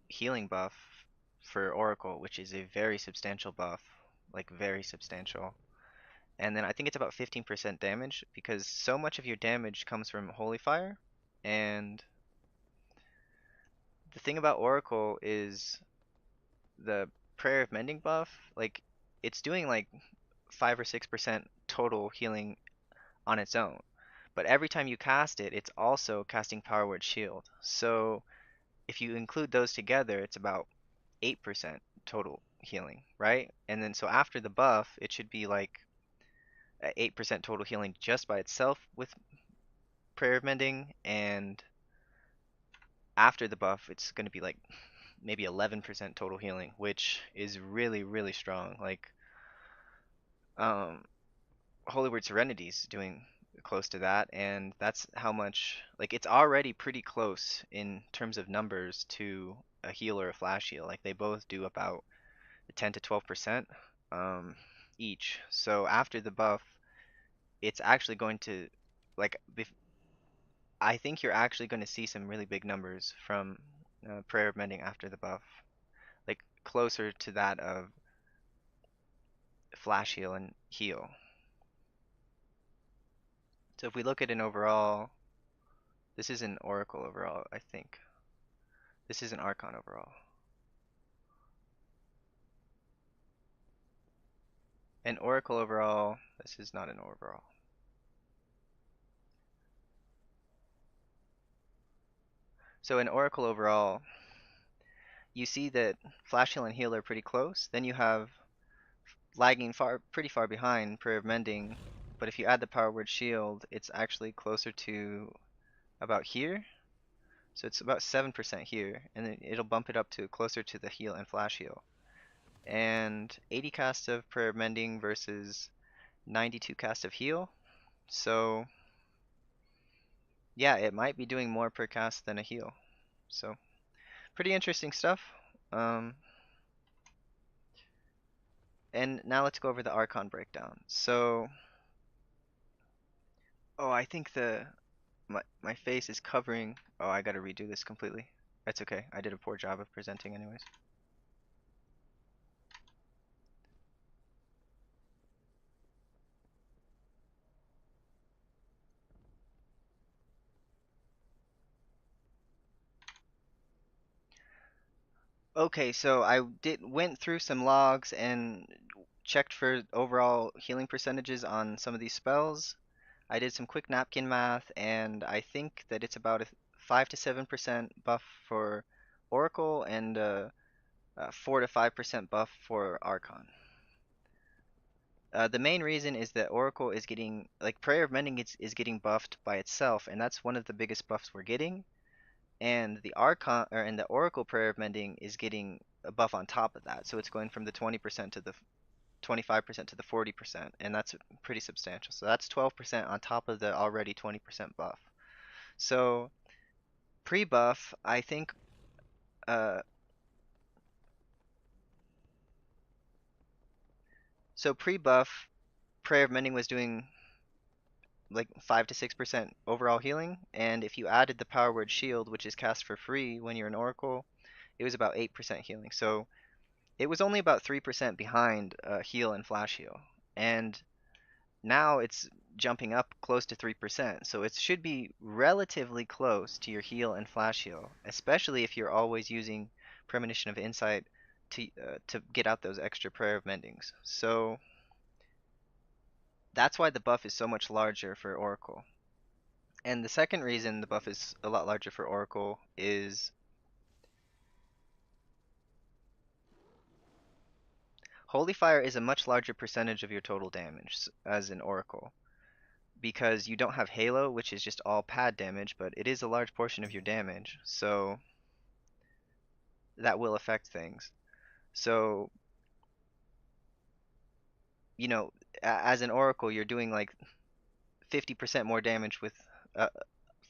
healing buff for Oracle, which is a very substantial buff, like very substantial. And then I think it's about 15% damage because so much of your damage comes from Holy Fire. And the thing about Oracle is the Prayer of Mending buff, like it's doing like 5 or 6% total healing on its own. But every time you cast it, it's also casting Power Word Shield. So if you include those together, it's about 8% total healing, right? And then so after the buff, it should be like 8% total healing just by itself with Prayer of Mending, and after the buff, it's going to be like maybe 11% total healing, which is really, really strong. Like, um, Holy Word Serenity is doing close to that, and that's how much, like, it's already pretty close in terms of numbers to a heal or a flash heal. Like, they both do about 10 to 12% each. So after the buff, it's actually going to, like, I think you're actually going to see some really big numbers from Prayer of Mending after the buff, like closer to that of Flash Heal and Heal. So if we look at an overall, this is an Oracle overall, I think. This is an Archon overall. An Oracle overall, this is not an overall. So in Oracle overall, you see that Flash Heal and Heal are pretty close. Then you have lagging pretty far behind Prayer of Mending, but if you add the Power Word Shield, it's actually closer to about here. So it's about 7% here, and then it'll bump it up to closer to the heal and flash heal. And 80 cast of Prayer of Mending versus 92 cast of heal. So yeah, it might be doing more per cast than a heal. So pretty interesting stuff. And now let's go over the Archon breakdown. So, oh, I think my face is covering. Oh, I gotta redo this completely. That's okay. I did a poor job of presenting anyways. Okay, so I went through some logs and checked for overall healing percentages on some of these spells. I did some quick napkin math, and I think that it's about a 5 to 7% buff for Oracle and 4 to 5% buff for Archon. The main reason is that Oracle is getting, like, Prayer of Mending is getting buffed by itself, and that's one of the biggest buffs we're getting. And the Archon and the Oracle Prayer of Mending is getting a buff on top of that, so it's going from the 20% to the 25% to the 40%, and that's pretty substantial. So that's 12% on top of the already 20% buff. So pre-buff, I think so pre-buff, Prayer of Mending was doing like 5 to 6% overall healing, and if you added the Power Word Shield, which is cast for free when you're an Oracle, it was about 8% healing. So it was only about 3% behind heal and flash heal, and now it's jumping up close to 3%. So it should be relatively close to your heal and flash heal, especially if you're always using Premonition of Insight to get out those extra Prayer of Mendings. So that's why the buff is so much larger for Oracle. And the second reason the buff is a lot larger for Oracle is Holy Fire is a much larger percentage of your total damage as an Oracle, because you don't have Halo, which is just all pad damage, but it is a large portion of your damage, so that will affect things. So, you know, as an Oracle, you're doing like 50% more damage with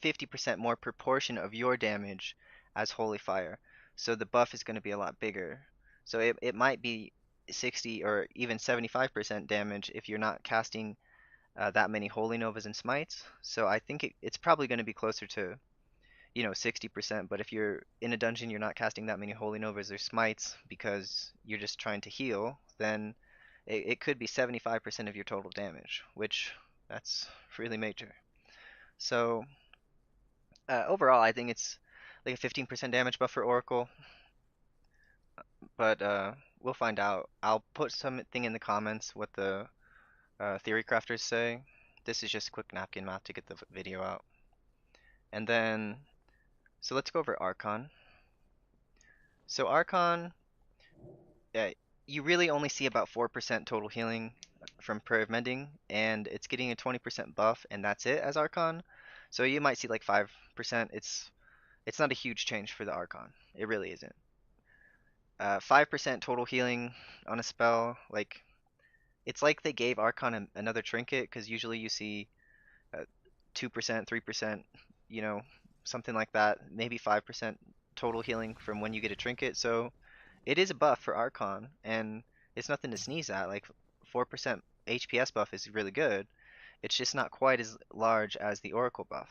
50% more proportion of your damage as Holy Fire. So the buff is going to be a lot bigger. So it might be 60 or even 75% damage if you're not casting that many Holy Novas and Smites. So I think it's probably going to be closer to, 60%. But if you're in a dungeon, you're not casting that many Holy Novas or Smites because you're just trying to heal, then it could be 75% of your total damage, which that's really major. So overall, I think it's like a 15% damage buff for Oracle, but we'll find out. I'll put something in the comments what the theory crafters say. This is just quick napkin math to get the video out. And then, so let's go over Archon. So Archon, you really only see about 4% total healing from Prayer of Mending, and it's getting a 20% buff, and that's it as Archon. So you might see like 5%. It's not a huge change for the Archon. It really isn't. 5% total healing on a spell, like, it's like they gave Archon another trinket, because usually you see 2%, 3%, something like that, maybe 5% total healing from when you get a trinket. So it is a buff for Archon, and it's nothing to sneeze at. Like 4% HPS buff is really good. It's just not quite as large as the Oracle buff.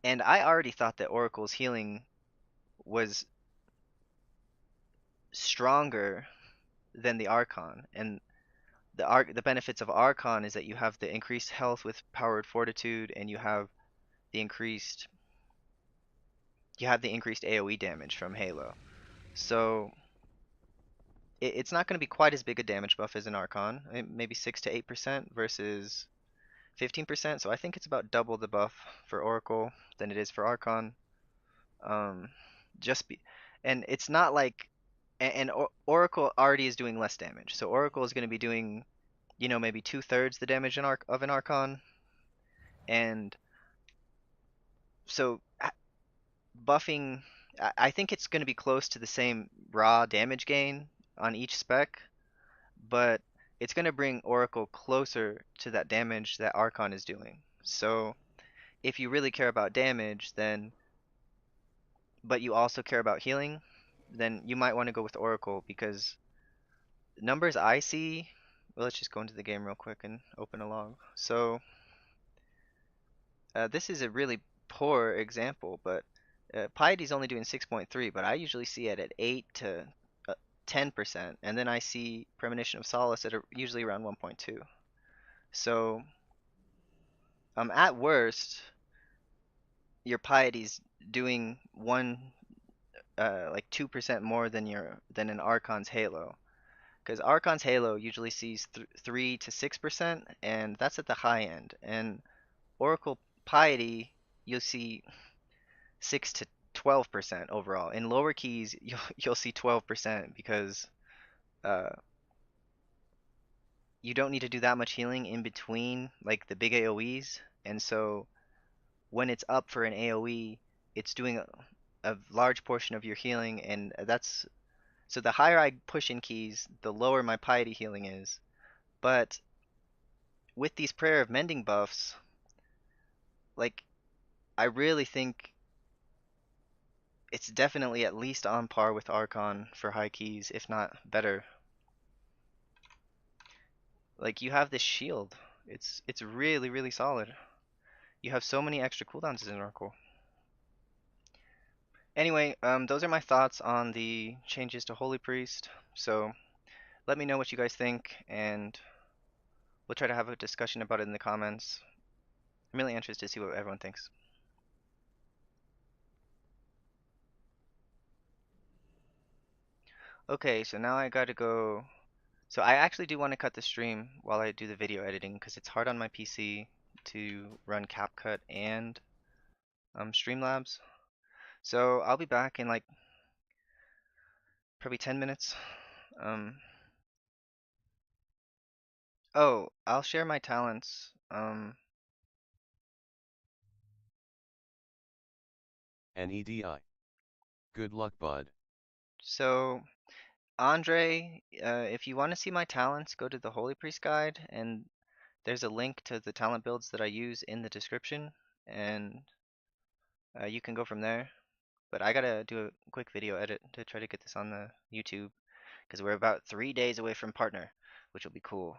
And I already thought that Oracle's healing was stronger than the Archon, and the benefits of Archon is that you have the increased health with Powered Fortitude, and you have the increased AoE damage from Halo. So it's not going to be quite as big a damage buff as an Archon, maybe 6 to 8% versus 15%. So I think it's about double the buff for Oracle than it is for Archon. And it's not like, and Oracle already is doing less damage. So Oracle is going to be doing, maybe 2/3 the damage of an Archon. And so buffing, I think it's going to be close to the same raw damage gain on each spec, but it's going to bring Oracle closer to that damage that Archon is doing. So if you really care about damage, but you also care about healing, then you might want to go with Oracle, because numbers I see, well, let's just go into the game real quick and open a log. So this is a really poor example, but Piety's only doing 6.3, but I usually see it at 8 to 10%, and then I see Premonition of Solace at usually around 1.2. So at worst, your Piety's doing like 2% more than an Archon's Halo, Because Archon's Halo usually sees 3 to 6%, and that's at the high end. And Oracle Piety, you'll see 6 to 12% overall. In lower keys, you'll see 12% because uh, you don't need to do that much healing in between like the big AoEs, and so when it's up for an AoE, it's doing a large portion of your healing, and that's so the higher I push in keys, the lower my piety healing is. But with these Prayer of Mending buffs, like I really think it's definitely at least on par with Archon for high keys, if not better. Like you have this shield. It's really, really solid. You have so many extra cooldowns in Oracle. Anyway, those are my thoughts on the changes to Holy Priest. So let me know what you guys think, and we'll try to have a discussion about it in the comments. I'm really interested to see what everyone thinks. Okay, so now I gotta go. So I actually do want to cut the stream while I do the video editing because it's hard on my PC to run CapCut and Streamlabs. So I'll be back in like probably 10 minutes. Um, oh, I'll share my talents. NEDI. Good luck, bud. So Andre, if you want to see my talents, go to the Holy Priest guide, and there's a link to the talent builds that I use in the description, and you can go from there. But I gotta do a quick video edit to try to get this on the YouTube, because we're about 3 days away from partner, which will be cool.